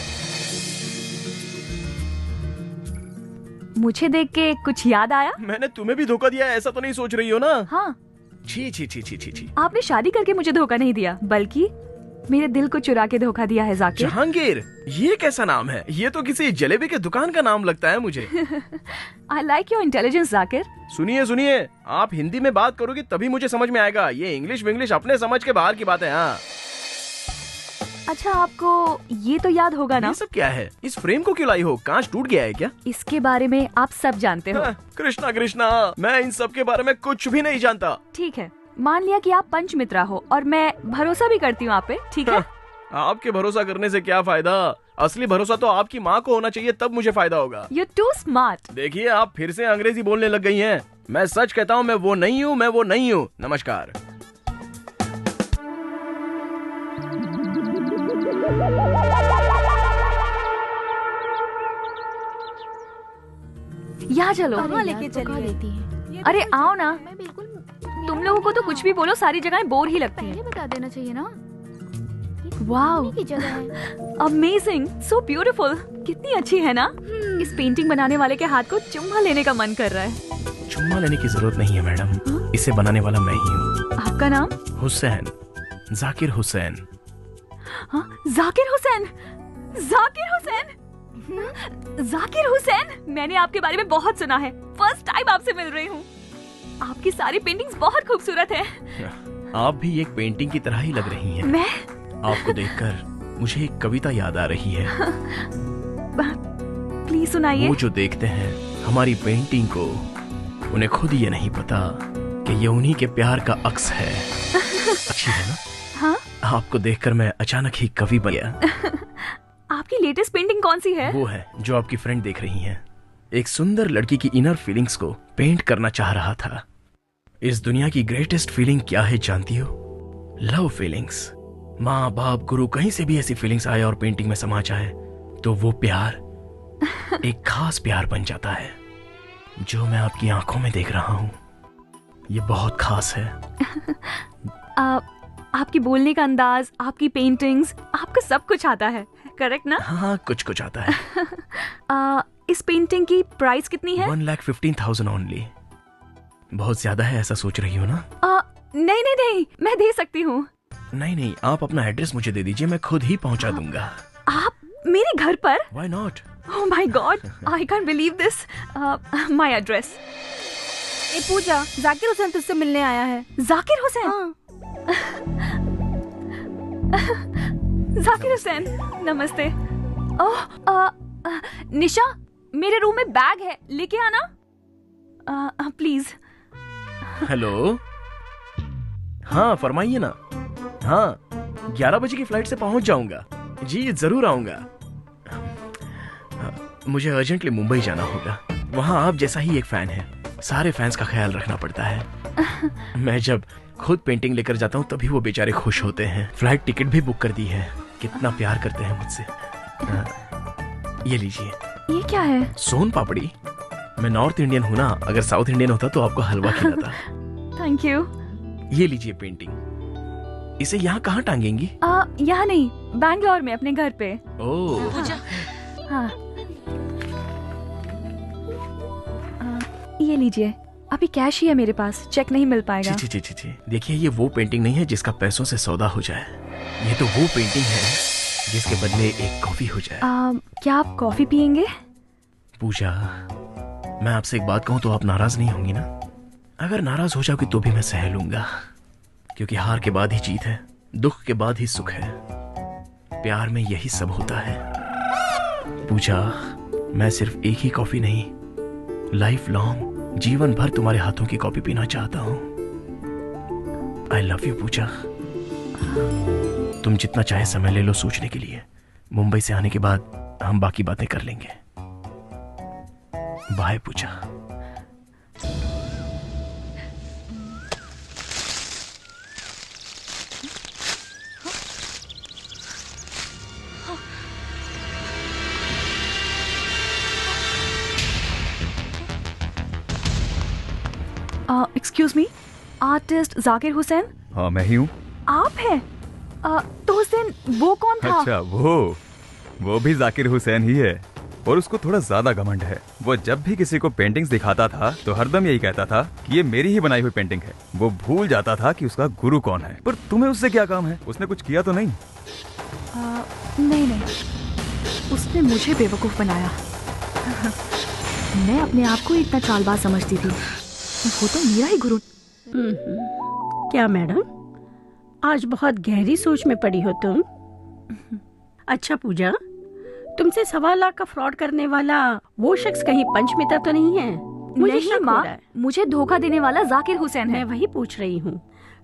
मुझे देख के कुछ याद आया? मैंने तुम्हें भी धोखा दिया, ऐसा तो नहीं सोच रही हो ना? हाँ। छी छी छी छी छी छी। आपने शादी करके मुझे धोखा नहीं दिया, बल्कि मेरे दिल को चुरा के धोखा दिया है जाकिर। जहांगीर, ये कैसा नाम है? ये तो किसी जलेबी के दुकान का नाम लगता है मुझे। I like your intelligence, Zakir. सुनिए सुनिए, आप हिंदी में बात करोगे तभी मुझे समझ में आएगा। ये इंग्लिश विंग्लिश अपने समझ के बाहर की बात है। हाँ। अच्छा, आपको ये तो याद होगा ना? ये सब क्या है? इस फ्रेम को क्यों लाई हो? कांच टूट गया है क्या? इसके बारे में आप सब जानते हो। कृष्णा कृष्णा, मैं इन सब के बारे में कुछ भी नहीं जानता। ठीक है, मान लिया कि आप पंचमित्रा हो और मैं भरोसा भी करती हूँ आप पे, ठीक है? आपके भरोसा करने से क्या फायदा? असली भरोसा तो आपकी माँ को होना चाहिए, तब मुझे फायदा होगा। You're too smart। देखिए, आप फिर से अंग्रेजी बोलने लग गई हैं। मैं सच कहता हूँ, मैं वो नहीं हूँ, मैं वो नहीं हूँ। नमस्कार। यहाँ चलो। कहाँ लेके चली? अरे आओ ना। तुम लोगों को तो कुछ भी बोलो, सारी जगहें बोर ही लगती हैं। बता देना चाहिए ना। वाओ, की जगह है। Amazing, so beautiful. कितनी अच्छी है ना? इस पेंटिंग बनाने वाले के हाथ को चुम्मा लेने का मन कर रहा है। चुम्मा लेने की जरूरत नहीं है मैडम, इसे बनाने वाला मैं ही हूँ। आपका नाम? हुसैन, जाकिर हुसैन। हाँ, जाकिर हुसैन। जाकिर हुसैन। जाकिर हुसैन, मैंने आपके बारे में बहुत सुना है। फर्स्ट टाइम आपसे मिल रही हूँ। आपकी सारी पेंटिंग्स बहुत खूबसूरत है। आप भी एक पेंटिंग की तरह ही लग रही हैं। मैं? आपको देखकर मुझे एक कविता याद आ रही है। प्लीज सुनाइए। वो जो देखते हैं हमारी पेंटिंग को, उन्हें खुद ये नहीं पता कि ये उन्हीं के प्यार का अक्स है। अच्छी है ना? हाँ? आपको देखकर मैं अचानक ही कवि बन गया। आपकी लेटेस्ट पेंटिंग कौन सी है? वो है जो आपकी फ्रेंड देख रही हैं। एक सुंदर लड़की की इनर फीलिंग्स को पेंट करना चाह रहा था। इस दुनिया की ग्रेटेस्ट फीलिंग क्या है जानती हो? Love feelings. माँ बाप गुरु कहीं से भी ऐसी फीलिंग्स आए और पेंटिंग में समा जाए तो वो प्यार एक खास प्यार बन जाता है। जो मैं आपकी आंखों में देख रहा हूँ ये बहुत खास है। आपकी बोलने का अंदाज, आपकी पेंटिंग्स, आपको सब कुछ आता है, करेक्ट ना? हाँ, कुछ कुछ आता है। इस पेंटिंग की प्राइस कितनी है? 1,15,000 ओनली। बहुत ज्यादा है ऐसा सोच रही हो ना? नहीं नहीं नहीं, मैं दे सकती हूँ। नहीं नहीं, आप अपना एड्रेस मुझे दे दीजिए, मैं खुद ही पहुंचा दूंगा। आप मेरे घर पर? Why not? Oh my God, I can't believe this. My address. ए पूजा, जाकिर हुसैन तुझसे मिलने आया है। जाकिर हुसैन? हाँ। जाकिर हुसैन, नमस्ते। ओह, निशा, मेरे रूम में बैग है, लेके आना प्लीज। हेलो, हाँ फरमाइए ना। हाँ, 11 बजे की फ्लाइट से पहुंच जाऊंगा। जी जरूर आऊंगा। मुझे अर्जेंटली मुंबई जाना होगा। वहाँ आप जैसा ही एक फैन है, सारे फैंस का ख्याल रखना पड़ता है। मैं जब खुद पेंटिंग लेकर जाता हूँ तभी वो बेचारे खुश होते हैं। फ्लाइट टिकट भी बुक कर दी है। कितना प्यार करते हैं मुझसे। ये लीजिए। ये क्या है? सोन पापड़ी। मैं नॉर्थ इंडियन हूँ ना, अगर साउथ इंडियन होता तो आपको हलवा खिलाता। Thank you. ये लीजिए पेंटिंग। इसे यहाँ कहाँ टांगेंगी? यहाँ नहीं, बैंगलोर में अपने घर पे। ओह। हाँ। ये लीजिए, अभी कैश ही है मेरे पास, चेक नहीं मिल पाएगा। ची ची ची ची। देखिए, ये वो पेंटिंग नहीं है जिसका पैसों से सौदा हो जाए। ये तो वो पेंटिंग है जिसके बदले एक कॉफी हो जाए। क्या आप कॉफी पियेंगे? पूजा, मैं आपसे एक बात कहूँ तो आप नाराज नहीं होंगी ना? अगर नाराज हो जाओगी तो भी मैं सह लूंगा, क्योंकि हार के बाद ही जीत है, दुख के बाद ही सुख है। प्यार में यही सब होता है। पूजा, मैं सिर्फ एक ही कॉफी नहीं लाइफ लॉन्ग जीवन भर तुम्हारे हाथों की कॉफी पीना चाहता हूँ। आई लव यू पूजा। तुम जितना चाहे समय ले लो सोचने के लिए। मुंबई से आने के बाद हम बाकी बातें कर लेंगे। Bye Pooja. Excuse me, artist Zakir Hussain? हाँ मैं ही हूँ। आप हैं? तो हुसैन वो कौन था? अच्छा वो भी जाकिर हुसैन ही है, और उसको थोड़ा ज्यादा घमंड है। वो जब भी किसी को पेंटिंग्स दिखाता था तो हरदम यही कहता था कि ये मेरी ही बनाई हुई पेंटिंग है। वो भूल जाता था कि उसका गुरु कौन है। पर तुम्हें उससे क्या काम है? उसने कुछ किया तो नहीं? नहीं, उसने मुझे बेवकूफ बनाया। मैं अपने आप को इतना चालबाज समझती थी, वो तो मेरा ही गुरु। क्या मैडम, आज बहुत गहरी सोच में पड़ी हो तुम। अच्छा पूजा, तुमसे 1.25 लाख का फ्रॉड करने वाला वो शख्स कहीं पंचमित्र तो नहीं है? मुझे नहीं शक हो माँ, रहा है। मुझे धोखा देने वाला जाकिर हुसैन है। मैं वही पूछ रही हूँ,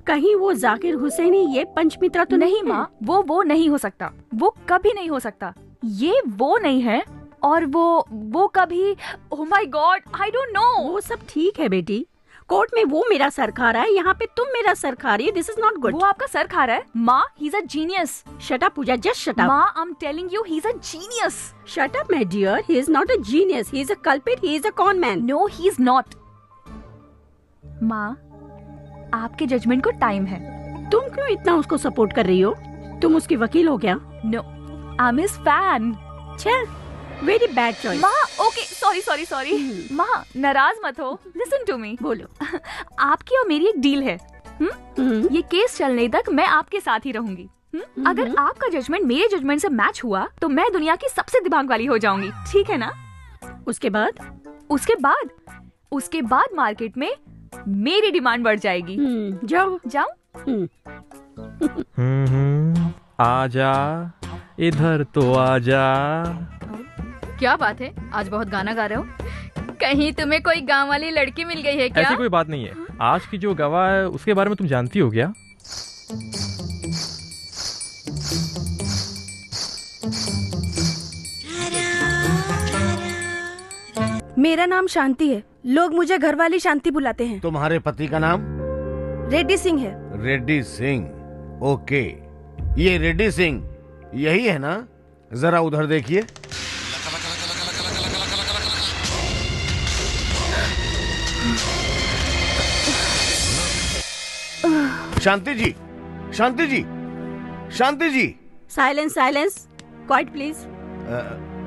कहीं वो जाकिर हुसैन ही ये पंचमित्रा तो नहीं माँ, वो नहीं हो सकता, वो कभी नहीं हो सकता। ये वो नहीं है, और वो कभी, oh my God, I don't know. वो सब ठीक है बेटी, कोर्ट में वो मेरा सर खा रहा है, यहाँ पे तुम मेरा सर खा रही है। This is not good. वो आपका सर खा रहा है? माँ, he is a genius. Shut up Pooja, just shut up. माँ, I am telling you, he is a genius. Shut up my dear, he is not a genius, he is a culprit, he is a con man. No, he is not. माँ, आपके judgement को time है। तुम क्यों इतना उसको support कर रही हो? तुम उसकी वकील हो क्या? No, I am his fan. छे, वेरी बैड चॉइस। माँ, ओके, सॉरी। माँ, नाराज मत हो, लिसन टू मी। बोलो। आपकी और मेरी एक डील है। ये केस चलने तक मैं आपके साथ ही रहूंगी। अगर आपका जजमेंट मेरे जजमेंट से मैच हुआ तो मैं दुनिया की सबसे दिमाग वाली हो जाऊंगी, ठीक है ना? उसके बाद मार्केट में मेरी डिमांड बढ़ जाएगी। जाओ। आजा इधर तो आजा। क्या बात है, आज बहुत गाना गा रहे हो। कहीं तुम्हें कोई गांव वाली लड़की मिल गई है क्या? ऐसी कोई बात नहीं है। आज की जो गवाह है उसके बारे में तुम जानती हो क्या? मेरा नाम शांति है, लोग मुझे घरवाली शांति बुलाते हैं। तुम्हारे पति का नाम? रेड्डी सिंह है। रेड्डी सिंह, ओके। ये रेड्डी सिंह यही है ना? जरा उधर देखिए। Shanti ji. Silence, quiet please.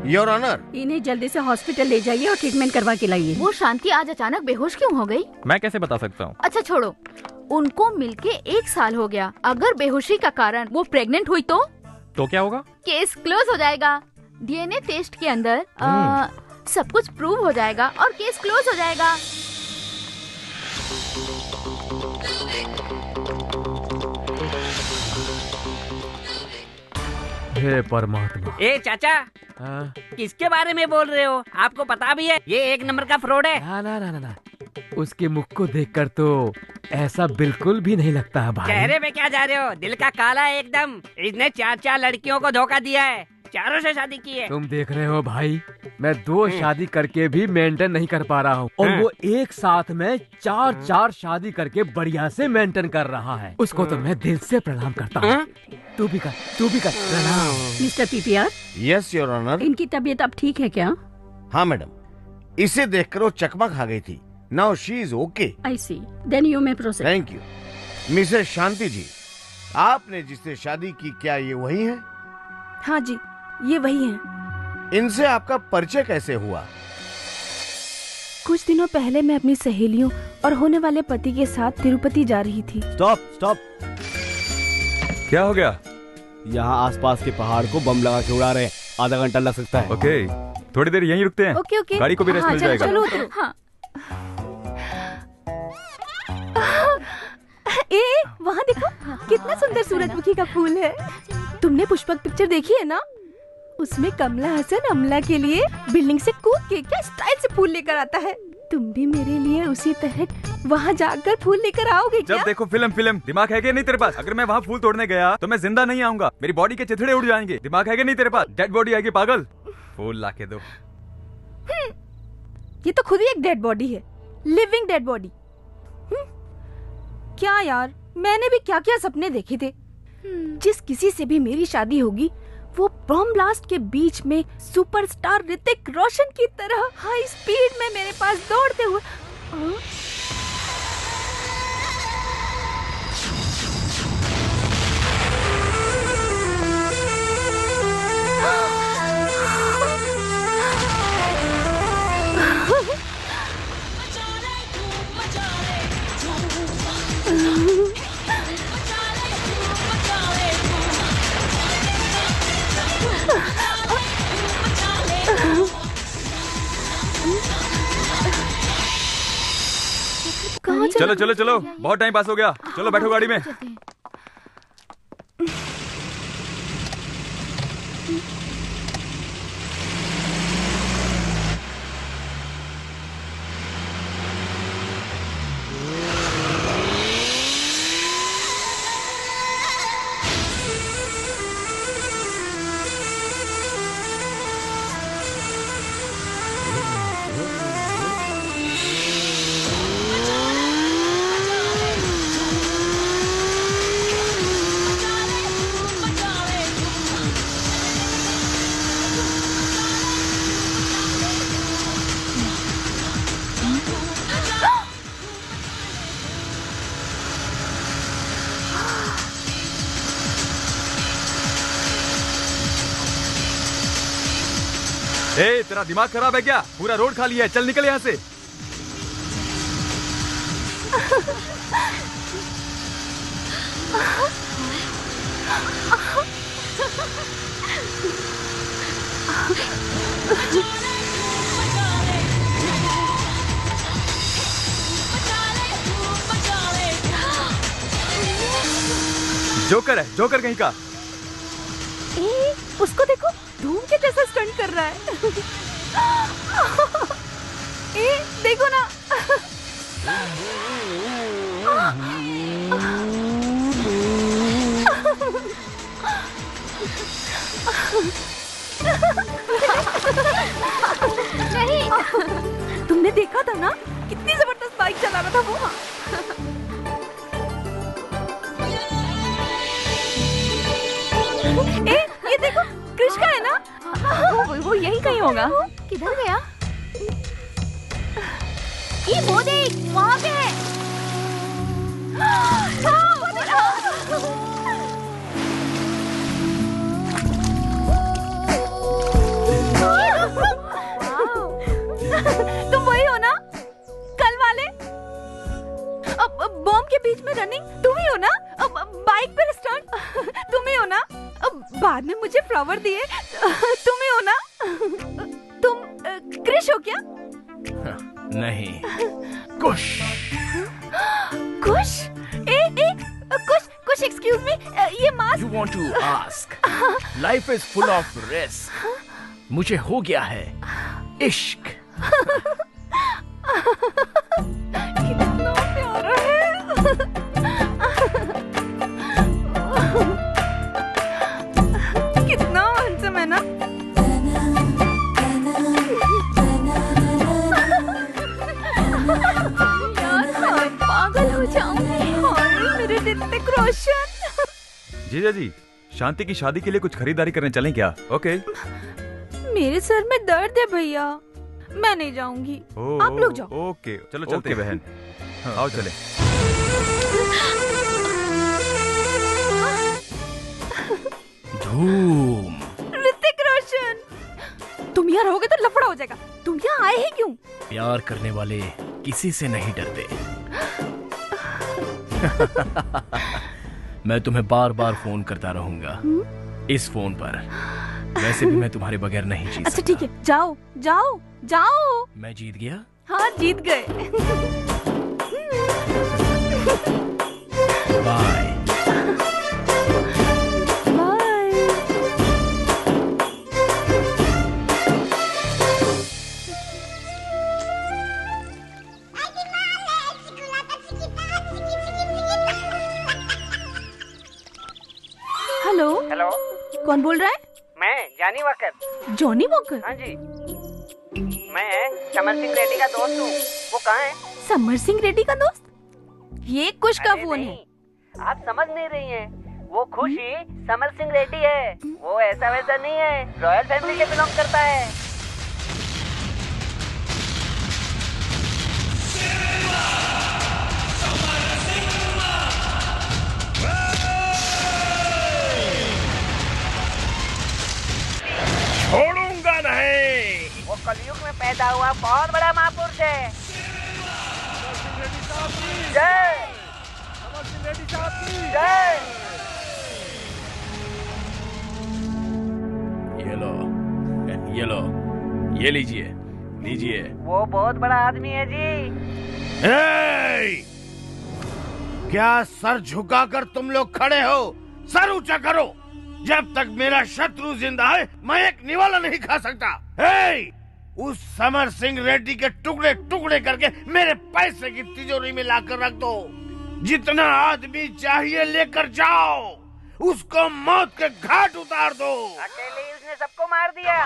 Your honour, इन्हें जल्दी से हॉस्पिटल ले जाइए और ट्रीटमेंट करवा के लाइए। वो शांति आज अचानक बेहोश क्यों हो गई? मैं कैसे बता सकता हूँ? अच्छा छोड़ो, उनको मिलके 1 साल हो गया। अगर बेहोशी का कारण वो प्रेग्नेंट हुई तो क्या होगा? केस क्लोज हो जाएगा। डीएनए टेस्ट के अंदर सब कुछ प्रूव हो जाएगा और केस क्लोज हो जाएगा। हे परमात्मा। ए चाचा, किसके बारे में बोल रहे हो? आपको पता भी है ये 1 नंबर का फ्रॉड है। ना, उसके मुख को देखकर तो ऐसा बिल्कुल भी नहीं लगता है भाई। चेहरे पे क्या जा रहे हो? दिल का काला है एकदम। इसने 4 लड़कियों को धोखा दिया है, 4 से शादी की है। तुम देख रहे हो भाई, मैं 2 शादी करके भी मेंटेन नहीं कर पा रहा हूँ, और वो एक साथ में 4 शादी करके बढ़िया से मेंटेन कर रहा है। उसको तो मैं दिल से प्रणाम करता हूँ। तू भी कर प्रणाम। Mister PPR. Yes your honour. इनकी तबीयत अब ठीक है क्या? हाँ मैडम, इसे देखकर वो चकमा खा गई थी। Now she is okay. I see, then you may proceed. Thank you. Mrs Shanti ji, आपने जिससे शादी की, क्या ये वही है? हाँ जी, ये वही है। इनसे आपका परिचय कैसे हुआ? कुछ दिनों पहले मैं अपनी सहेलियों और होने वाले पति के साथ तिरुपति जा रही थी। स्टॉप। क्या हो गया? यहाँ आसपास के पहाड़ को बम लगा के उड़ा रहे हैं, आधा घंटा लग सकता है। ओके, थोड़ी देर यहीं रुकते हैं। ओके। गाड़ी को भी रेस्ट मिल जाएगा। चलो। वहाँ देखो, कितना सुंदर सूरजमुखी का फूल है। तुमने पुष्पक पिक्चर देखी है ना? उसमें कमला हसन अमला के लिए बिल्डिंग से कूद के क्या स्टाइल से फूल लेकर आता है। तुम भी मेरे लिए उसी तरह वहाँ जाकर फूल लेकर आओगे क्या? जब देखो फिल्म फिल्म, दिमाग है क्या नहीं तेरे पास? अगर मैं वहाँ फूल तोड़ने गया तो मैं जिंदा नहीं आऊंगा, मेरी बॉडी के चिथड़े उड़ जाएंगे। दिमाग है क्या नहीं तेरे पास? डेड बॉडी आएगी पागल। फूल ला के दो। ये तो खुद ही एक डेड बॉडी है, लिविंग डेड बॉडी। क्या यार, मैंने भी क्या क्या सपने देखे थे। जिस किसी से भी मेरी शादी होगी वो बम ब्लास्ट के बीच में सुपरस्टार ऋतिक रोशन की तरह हाई स्पीड में मेरे पास दौड़ते हुए। चलो चलो चलो, बहुत टाइम पास हो गया। चलो बैठो गाड़ी में। ए, तेरा दिमाग खराब है क्या? पूरा रोड खाली है, चल निकल यहाँ से। जोकर है, जोकर कहीं का। उसको देखो, धूम के जैसा स्टंट कर रहा है। देखो ना। नहीं, तुमने देखा था ना कितनी जबरदस्त बाइक चला रहा था वो। ये देखो, कृष का है ना? वो यही कहीं होगा। किधर गया? ये वो देख, वहाँ पे है। तुम वही हो ना, कल वाले? बॉम्ब के बीच में रनिंग तुम ही हो ना? बाइक पर स्टंट तुम ही हो ना? बाद में मुझे फ्लावर दिए तुम ही हो ना? तुम कृष हो क्या? नहीं, कुश। कुश? कुश एक्सक्यूज मी, ये mask. You want to ask? Life is full of risk. मुझे हो गया है इश्क। कितना प्यारा है। कितना हैंडसम है ना? यार मैं पागल हो जाऊंगी। मेरे ऋतिक रोशन। जीजा जी, शांति की शादी के लिए कुछ खरीदारी करने चलें क्या? ओके। मेरे सर में दर्द है भैया, मैं नहीं जाऊंगी। आप लोग जाओ। ओके, चलो चलते हैं बहन। आओ चले। धूम। ऋतिक रोशन, तुम यहाँ रहोगे तो लफड़ा हो जाएगा। तुम यहाँ आए हैं क्यों? प्यार करने वाले किसी से नहीं डरते। मैं तुम्हें बार बार फोन करता रहूंगा इस फोन पर। वैसे भी मैं तुम्हारे बगैर नहीं जी सकता। अच्छा ठीक है, जाओ जाओ जाओ। मैं जीत गया? हाँ जीत गए। बाय। कौन बोल रहा है? मैं जानी वॉकर। Johnny walker? हाँ जी, मैं समर सिंह रेड्डी का दोस्त हूँ। वो कहाँ है? समर सिंह रेड्डी का दोस्त? ये कुश का फोन है। आप समझ नहीं रही हैं। वो खुशी समर सिंह रेड्डी है। वो ऐसा वैसा नहीं है, रॉयल फैमिली से बिलोंग करता है। छोड़ूंगा नहीं। वो कलयुग में पैदा हुआ बहुत बड़ा महापुरुष है। जय जय। ये लीजिए लीजिए। वो बहुत बड़ा आदमी है जी। क्या सर झुकाकर तुम लोग खड़े हो? सर ऊंचा करो। जब तक मेरा शत्रु जिंदा है मैं एक निवाला नहीं खा सकता। उस समर सिंह रेड्डी के टुकड़े टुकड़े करके मेरे पैसे की तिजोरी में लाकर रख दो। जितना आदमी चाहिए लेकर जाओ। उसको मौत के घाट उतार दो। अकेले ही उसने सबको मार दिया।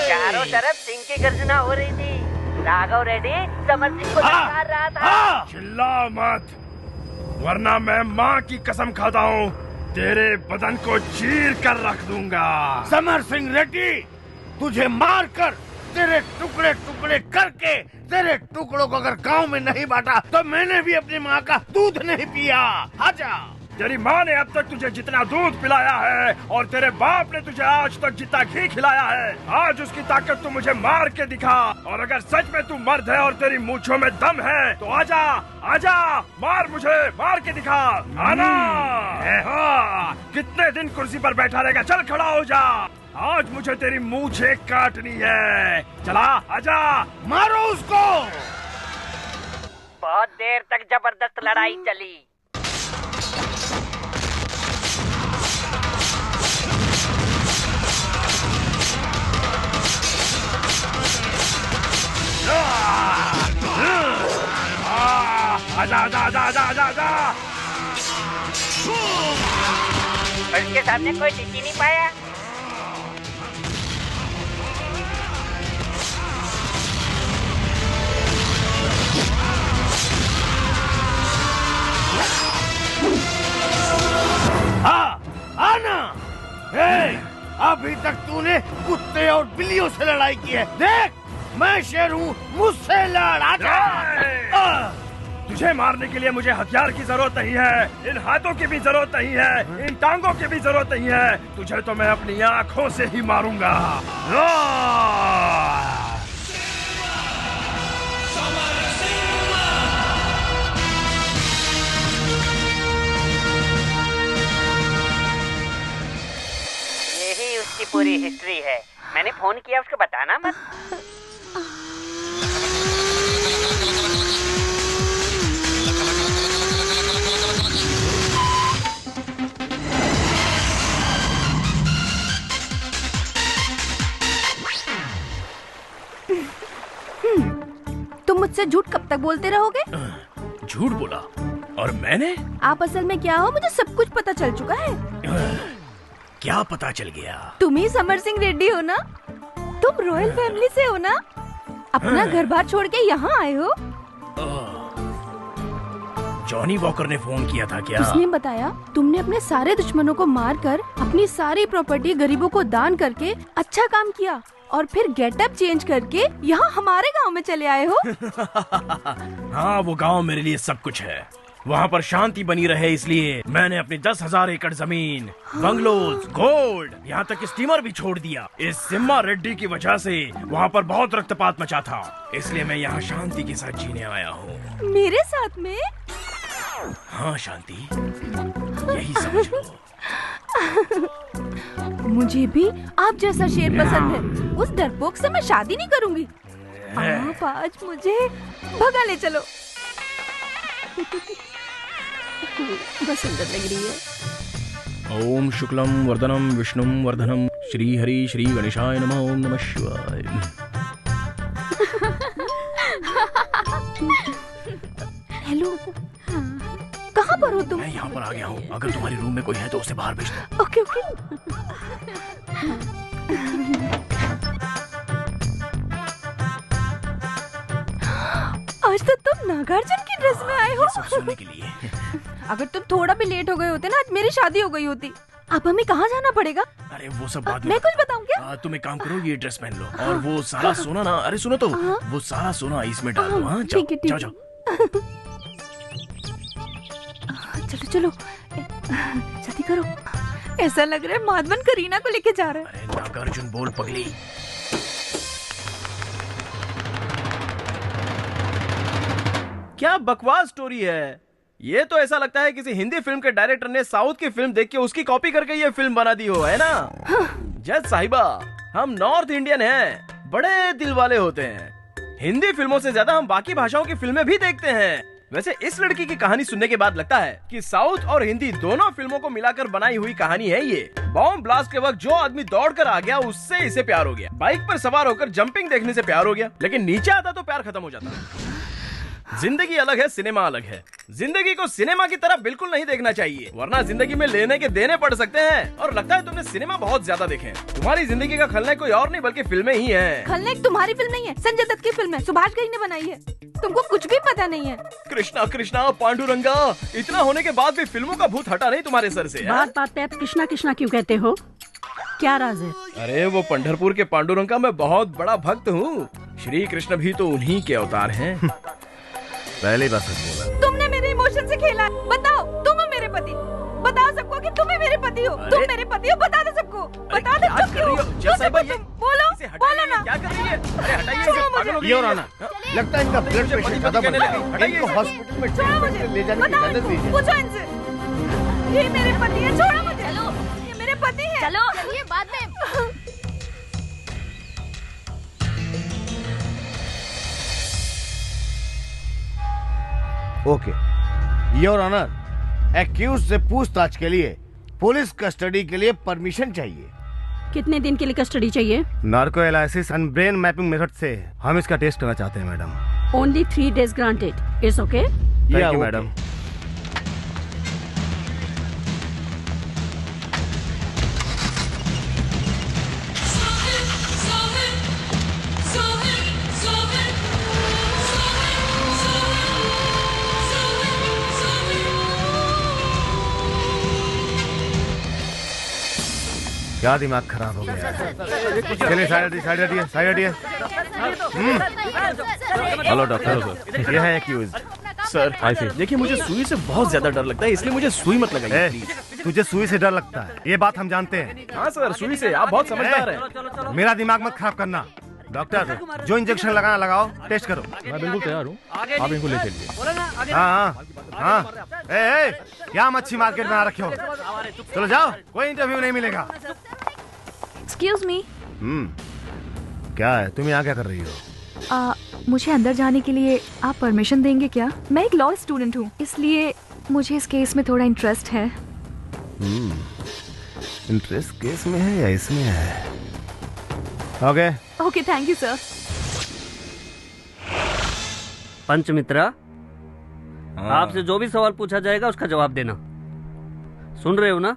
चारों तरफ सिंह की गर्जना हो रही थी। राघव रेड्डी समर सिंह को ललकार रहा था। चिल्ला मत, वरना मैं माँ की कसम खाता हूँ तेरे बदन को चीर कर रख दूंगा। समर सिंह रेड्डी, तुझे मारकर तेरे टुकड़े टुकड़े करके तेरे टुकड़ों को अगर गांव में नहीं बांटा तो मैंने भी अपनी माँ का दूध नहीं पिया। आजा। तेरी माँ ने अब तक तुझे जितना दूध पिलाया है और तेरे बाप ने तुझे आज तक जितना घी खिलाया है, आज उसकी ताकत तू मुझे मार के दिखा। और अगर सच में तू मर्द है और तेरी मूंछों में दम है तो आजा आजा, मार मुझे, मार के दिखा। आना। कितने दिन कुर्सी पर बैठा रहेगा? चल खड़ा हो जा। आज मुझे तेरी मूंछें काटनी है। चला आजा, मारो उसको। बहुत देर तक जबरदस्त लड़ाई चली। आजा आजा आजा आजा आजा आजा। उसके सामने कोई टिक ही नहीं पाया। आना। अभी तक तूने कुत्ते और बिल्लियों से लड़ाई की है। देख, मैं शेर हूँ, मुझसे लड़। आजा। तुझे मारने के लिए मुझे हथियार की जरूरत नहीं है, इन हाथों की भी जरूरत नहीं है, इन टांगों की भी जरूरत नहीं है। तुझे तो मैं अपनी आंखों से ही मारूंगा। यही उसकी पूरी हिस्ट्री है। मैंने फोन किया, उसको बताना मत। तुम मुझसे झूठ कब तक बोलते रहोगे? झूठ बोला? और मैंने? आप असल में क्या हो मुझे सब कुछ पता चल चुका है। क्या पता चल गया? तुम ही समर सिंह रेड्डी हो ना? तुम रॉयल फैमिली से हो ना? अपना घर बार छोड़ के यहाँ आए हो? जॉनी वॉकर ने फोन किया था क्या? उसने बताया तुमने अपने सारे दुश्मनों को मारकर अपनी सारी प्रॉपर्टी गरीबों को दान करके अच्छा काम किया और फिर गेटअप चेंज करके यहाँ हमारे गांव में चले आए हो। हाँ, वो गांव मेरे लिए सब कुछ है। वहाँ पर शांति बनी रहे इसलिए मैंने अपनी 10,000 एकड़ जमीन, बंगलोज, गोल्ड, यहाँ तक स्टीमर भी छोड़ दिया। इस सिम्मा रेड्डी की वजह से वहाँ पर बहुत रक्तपात मचा था, इसलिए मैं यहाँ शांति के साथ जीने आया हूँ। मेरे साथ में? हाँ शांति, यही समझ लो। मुझे भी आप जैसा शेर पसंद है। उस डरपोक से मैं शादी नहीं करूंगी। आप आज मुझे भगा ले चलो। बस सुंदर लग रही है। ओम शुक्लम वर्धनम विष्णुम वर्धनम श्री हरि श्री गणेशाय नमः। ओम नमः शिवाय। हेलो, कहाँ पर हो तुम? मैं यहाँ पर आ गया हूँ। अगर तुम्हारी रूम में कोई है तो उसे बाहर भेज दो। Okay okay. आज तो तुम नागार्जुन की ड्रेस में आए हो। सब सोने के लिए। अगर तुम थोड़ा भी लेट हो गए होते ना, आज मेरी शादी हो गई होती। अब हमें कहाँ जाना पड़ेगा? अरे वो सब बाद में। मैं कुछ बताऊँ क्या? तुम एक काम करो, ये ड्रेस पहन लो और वो सारा सोना ना, अरे सुनो तो, वो सारा सोना इसमें डाल दो। हाँ जाओ जाओ जाओ। चलो चलो जल्दी करो। ऐसा लग रहा है माधवन करीना को लेके जा रहा है। अरे नागार्जुन बोल पगली। क्या बकवास स्टोरी है ये। तो ऐसा लगता है किसी हिंदी फिल्म के डायरेक्टर ने साउथ की फिल्म देख के उसकी कॉपी करके ये फिल्म बना दी हो, है ना? जज साहिबा, हम नॉर्थ इंडियन हैं, बड़े दिल वाले होते हैं। हिंदी फिल्मों से ज्यादा हम बाकी भाषाओं की फिल्में भी देखते हैं। वैसे इस लड़की की कहानी सुनने के बाद लगता है कि साउथ और हिंदी दोनों फिल्मों को मिलाकर बनाई हुई कहानी है ये। बॉम्ब ब्लास्ट के वक्त जो आदमी दौड़कर आ गया उससे इसे प्यार हो गया। बाइक पर सवार होकर जंपिंग देखने से प्यार हो गया, लेकिन नीचे आता तो प्यार खत्म हो जाता। जिंदगी अलग है, सिनेमा अलग है। जिंदगी को सिनेमा की तरह बिल्कुल नहीं देखना चाहिए, वरना जिंदगी में लेने के देने पड़ सकते हैं। और लगता है तुमने सिनेमा बहुत ज्यादा देखे। तुम्हारी जिंदगी का खलनायक कोई और नहीं बल्कि फिल्में ही हैं। खलनायक तुम्हारी फिल्म नहीं है, संजय दत्त की फिल्म है, सुभाष घई ने बनाई है। तुमको कुछ भी पता नहीं है। कृष्णा कृष्णा पांडुरंगा, इतना होने के बाद भी फिल्मों का भूत हटा नहीं तुम्हारे सर से। बात पे आप कृष्णा कृष्णा क्यों कहते हो? क्या राज है? अरे वो पंढरपुर के पांडुरंग का मैं बहुत बड़ा भक्त हूँ। श्री कृष्ण भी तो उन्हीं के अवतार हैं। पहली बार सच बोला। तुमने मेरे इमोशन से खेला। बताओ, तुम हो मेरे पति। बताओ सबको कि तुम ही मेरे पति हो। तुम मेरे पति हो, बता दो सबको। बता दो तुम क्यों? बोलो बोलो ना। क्या कर रही है? अरे हटाइए। ये और आना, लगता है इनका ब्लड प्रेशर ज्यादा बढ़ गया है। इनको हॉस्पिटल में ट्रीटमेंट ले जाने की इजाजत दीजिए। पूछो इनसे। ये मेरे पति है, छोड़ो मुझे। चलो, ये मेरे पति है। चलो चलिए बाद में। ओके योर ऑनर, एक्यूज से पूछताछ के लिए पुलिस कस्टडी के लिए परमिशन चाहिए। कितने दिन के लिए कस्टडी चाहिए? Narco analysis and brain mapping method से हम इसका टेस्ट करना चाहते हैं madam. Only 3 days granted. It's okay? Thank you madam. क्या दिमाग खराब हो गया? चलिए साइड हटिए। हेलो डॉक्टर, ये है एक्यूज। सर देखिए, मुझे सुई से बहुत ज्यादा डर लगता है, इसलिए मुझे सुई मत लगाइए। तुझे सुई से डर लगता है, ये बात हम जानते हैं। हाँ सर, सुई से आप बहुत समझदार हैं। मेरा दिमाग मत खराब करना। डॉक्टर, जो इंजेक्शन लगाना लगाओ, टेस्ट करो। मैं बिल्कुल तैयार हूँ, आप इनको ले चलिए। हाँ। ए, क्या मच्छी मार्केट में आ रखे हो? चलो जाओ, कोई इंटरव्यू नहीं मिलेगा। Excuse me. क्या है, तुम यहाँ क्या कर रही हो? मुझे अंदर जाने के लिए आप परमिशन देंगे क्या? मैं एक लॉ स्टूडेंट हूँ, इसलिए मुझे इस केस में थोड़ा इंटरेस्ट है। इंटरेस्ट केस में है या इसमें है? Okay, thank you sir. Panchmitra, आपसे जो भी सवाल पूछा जाएगा उसका जवाब देना। सुन रहे हो ना?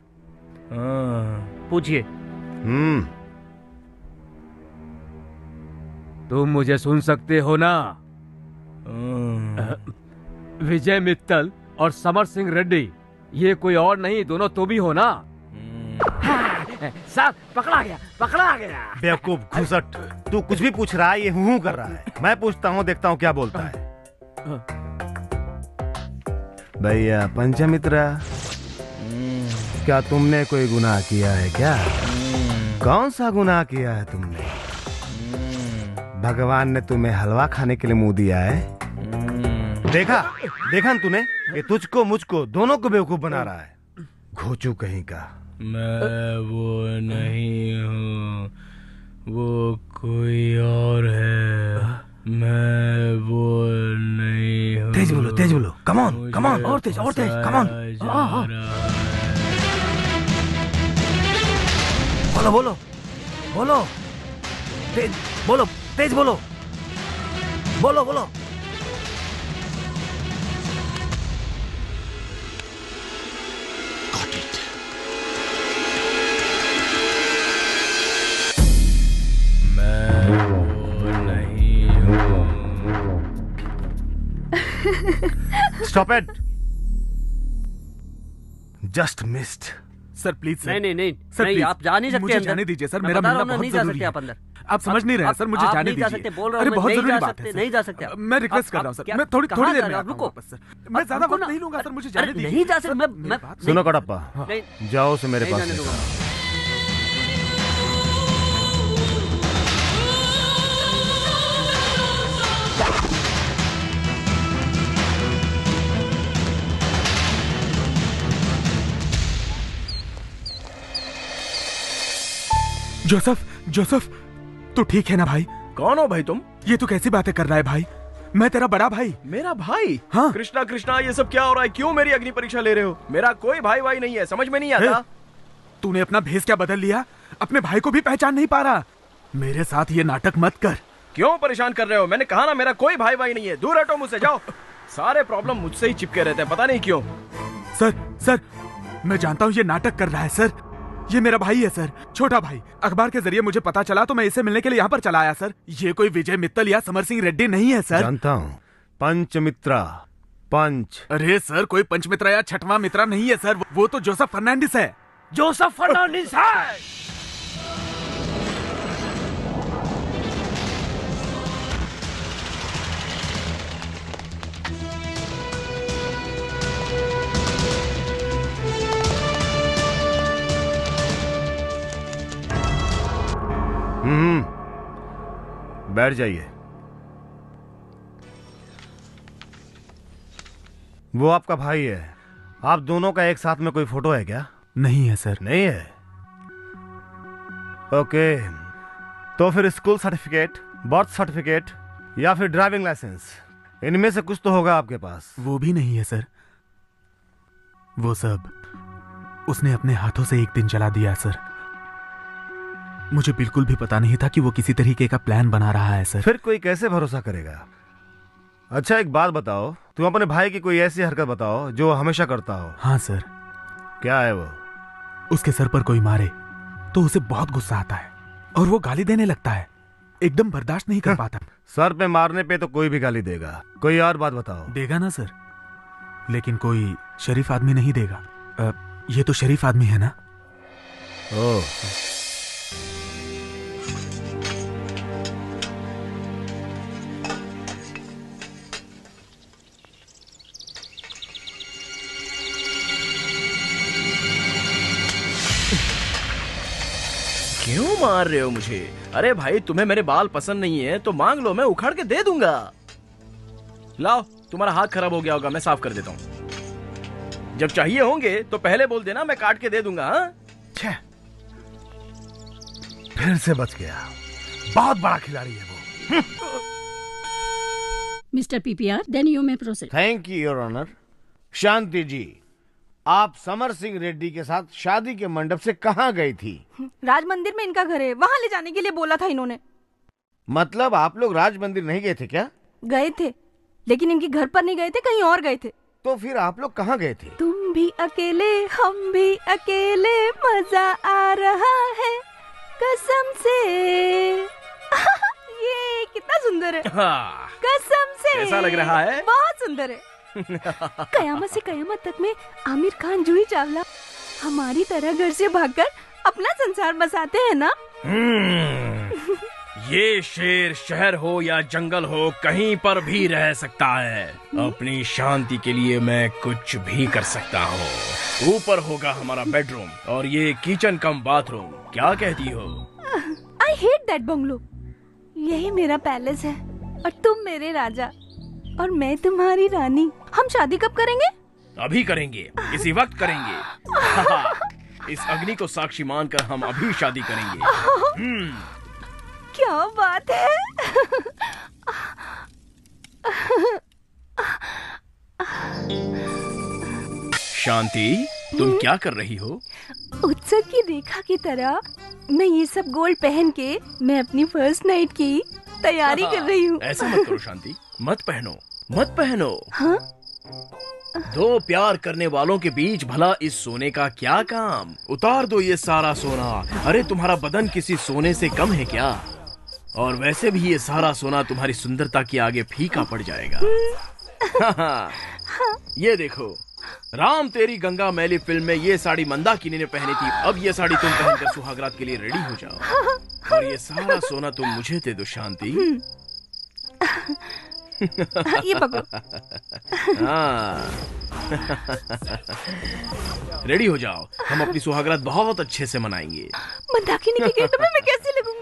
पूछिए। तुम मुझे सुन सकते हो ना? विजय मित्तल और समर सिंह रेड्डी, ये कोई और नहीं, दोनों तो भी हो ना? सर पकड़ा गया। बेवकूफ घुसट, तू कुछ भी पूछ रहा है, ये हूँ कर रहा है। मैं पूछता हूँ, देखता हूँ क्या बोलता है। भैया पंचमित्रा, क्या तुमने कोई गुनाह किया है क्या? कौन सा गुनाह किया है तुमने? भगवान ने तुम्हें हलवा खाने के लिए मुंह दिया है? देखा ना तूने, ये तुझको मुझको दोनों को बेवकूफ बना रहा है। घोचू कहीं का। मैं वो नहीं हूँ, वो कोई और है। मैं वो नहीं हूँ। तेज बोलो। कम ऑन और तेज कम ऑन। बोलो तेज बोलो। Stop it, just missed. Sir please sir. नहीं सर नहीं, please, आप जा नहीं सकते मुझे अंदर। जाने दीजिए सर, मैं मेरा बता रहा मिलना हूं ना, बहुत नहीं जा जरूरी सकते है। आप अंदर। आप समझ नहीं रहे हैं सर, मुझे आप जाने नहीं जा दीजिए। सकते, बोल रहा हूं अरे मैं, बहुत नहीं जरूरी जा बात सकते, है नहीं जा सकते आप। मैं रिक्वेस्ट कर आप रहा हूँ सर, क्या- मैं थोड़ी कहाँ देर जा में रहे हो? आता हूँ रुको। वापस सर। मैं ज्यादा रुको वक्त ना। नहीं लूंगा सर, मुझे अरे जाने दीजिए। नहीं जा सकते, मैं सुनो कटप्पा, नहीं, जाओ से मेरे नहीं पास जाने से। दूंगा। जोसेफ तू ठीक है ना भाई? कौन हो भाई तुम? ये तू कैसी बातें कर रहा है भाई? मैं तेरा बड़ा भाई। मेरा भाई? हाँ। कृष्णा ये सब क्या हो रहा है? क्यों मेरी अग्नि परीक्षा ले रहे हो? मेरा कोई भाई नहीं है, समझ में नहीं आता। तूने अपना भेष क्या बदल लिया? अपने भाई को भी पहचान नहीं पा रहा। मेरे साथ ये नाटक मत कर। क्यों परेशान कर रहे हो? मैंने कहा ना, मेरा कोई भाई नहीं है। दूर हटो मुझसे, जाओ। सारे प्रॉब्लम मुझसे ही चिपके रहते हैं, पता नहीं क्यों। सर मैं जानता हूँ ये नाटक कर रहा है सर। ये मेरा भाई है सर, छोटा भाई। अखबार के जरिए मुझे पता चला तो मैं इसे मिलने के लिए यहाँ पर चला आया सर। ये कोई विजय मित्तल या समर सिंह रेड्डी नहीं है सर। जानता हूँ, पंचमित्रा। पंच। अरे सर, कोई पंचमित्रा या छठवां मित्रा नहीं है सर, वो तो जोसेफ फर्नांडिस है। जोसेफ फर्नांडिस है। बैठ जाइए। वो आपका भाई है। आप दोनों का एक साथ में कोई फोटो है क्या? नहीं है सर। नहीं है? ओके, तो फिर स्कूल सर्टिफिकेट, बर्थ सर्टिफिकेट या फिर ड्राइविंग लाइसेंस, इनमें से कुछ तो होगा आपके पास। वो भी नहीं है सर। वो सब उसने अपने हाथों से एक दिन जला दिया सर। मुझे बिल्कुल भी पता नहीं था कि वो किसी तरीके का प्लान बना रहा है सर। फिर कोई कैसे भरोसा करेगा? अच्छा एक बात बताओ, तुम अपने भाई की कोई ऐसी हरकत बताओ जो वो हमेशा करता हो। हाँ सर। क्या है वो? उसके सर पर कोई मारे तो उसे बहुत गुस्सा आता है और वो गाली देने लगता है। एकदम बर्दाश्त नहीं कर पाता। सर पे मारने पे तो कोई भी गाली देगा। कोई और बात बताओ। देगा ना सर, लेकिन कोई शरीफ आदमी नहीं देगा। ये तो शरीफ आदमी है ना। ओह, क्यों मार रहे हो मुझे? अरे भाई, तुम्हें मेरे बाल पसंद नहीं है तो मांग लो, मैं उखाड़ के दे दूंगा। लाओ, तुम्हारा हाथ खराब हो गया होगा, मैं साफ कर देता हूँ। जब चाहिए होंगे तो पहले बोल देना, मैं काट के दे दूंगा। हाँ? फिर से बच गया। बहुत बड़ा खिलाड़ी है वो। Mister PPR, then you may proceed. Thank you your honour. Shanti ji, आप समर सिंह रेड्डी के साथ शादी के मंडप से कहाँ गई थी? राज मंदिर में इनका घर है, वहाँ ले जाने के लिए बोला था इन्होंने। मतलब आप लोग राज मंदिर नहीं गए थे क्या? गए थे, लेकिन इनके घर पर नहीं गए थे, कहीं और गए थे। तो फिर आप लोग कहाँ गए थे? तुम भी अकेले, हम भी अकेले, मजा आ रहा है कसम से। ये कितना सुंदर है। हाँ। कसम से। कैसा लग रहा है? बहुत सुंदर है। कयामत से कयामत तक में आमिर खान, जूही चावला हमारी तरह घर से भागकर अपना संसार बसाते हैं ना। ये शेर शहर हो या जंगल हो, कहीं पर भी रह सकता है। अपनी शांति के लिए मैं कुछ भी कर सकता हूँ। ऊपर होगा हमारा बेडरूम और ये किचन कम बाथरूम। क्या कहती हो? I hate that bungalow. यही मेरा पैलेस है और तुम मेरे राजा और मैं तुम्हारी रानी। हम शादी कब करेंगे? अभी करेंगे, इसी वक्त करेंगे। इस अग्नि को साक्षी मानकर हम अभी शादी करेंगे। क्या बात है। शांति, तुम क्या कर रही हो? उत्सव की रेखा की तरह मैं ये सब गोल्ड पहन के मैं अपनी फर्स्ट नाइट की तैयारी कर रही हूँ। ऐसा मत करो शांति, मत पहनो, मत पहनो। हाँ? दो प्यार करने वालों के बीच भला इस सोने का क्या काम? उतार दो ये सारा सोना। अरे तुम्हारा बदन किसी सोने से कम है क्या? और वैसे भी ये सारा सोना तुम्हारी सुंदरता के आगे फीका पड़ जाएगा। ये देखो, राम तेरी गंगा मैली फिल्म में ये साड़ी मंदाकिनी ने पहनी थी। अब ये साड़ी तुम पहनकर सुहागरात के लिए रेडी हो जाओ और ये सारा सोना तुम मुझे दे दो शांति। ये पकड़ो। हाँ। रेडी हो जाओ, हम अपनी सुहागरात बहुत अच्छे से मनाएंगे। मंदाकिनी के गेटअप में मैं कैसे लगूंगी?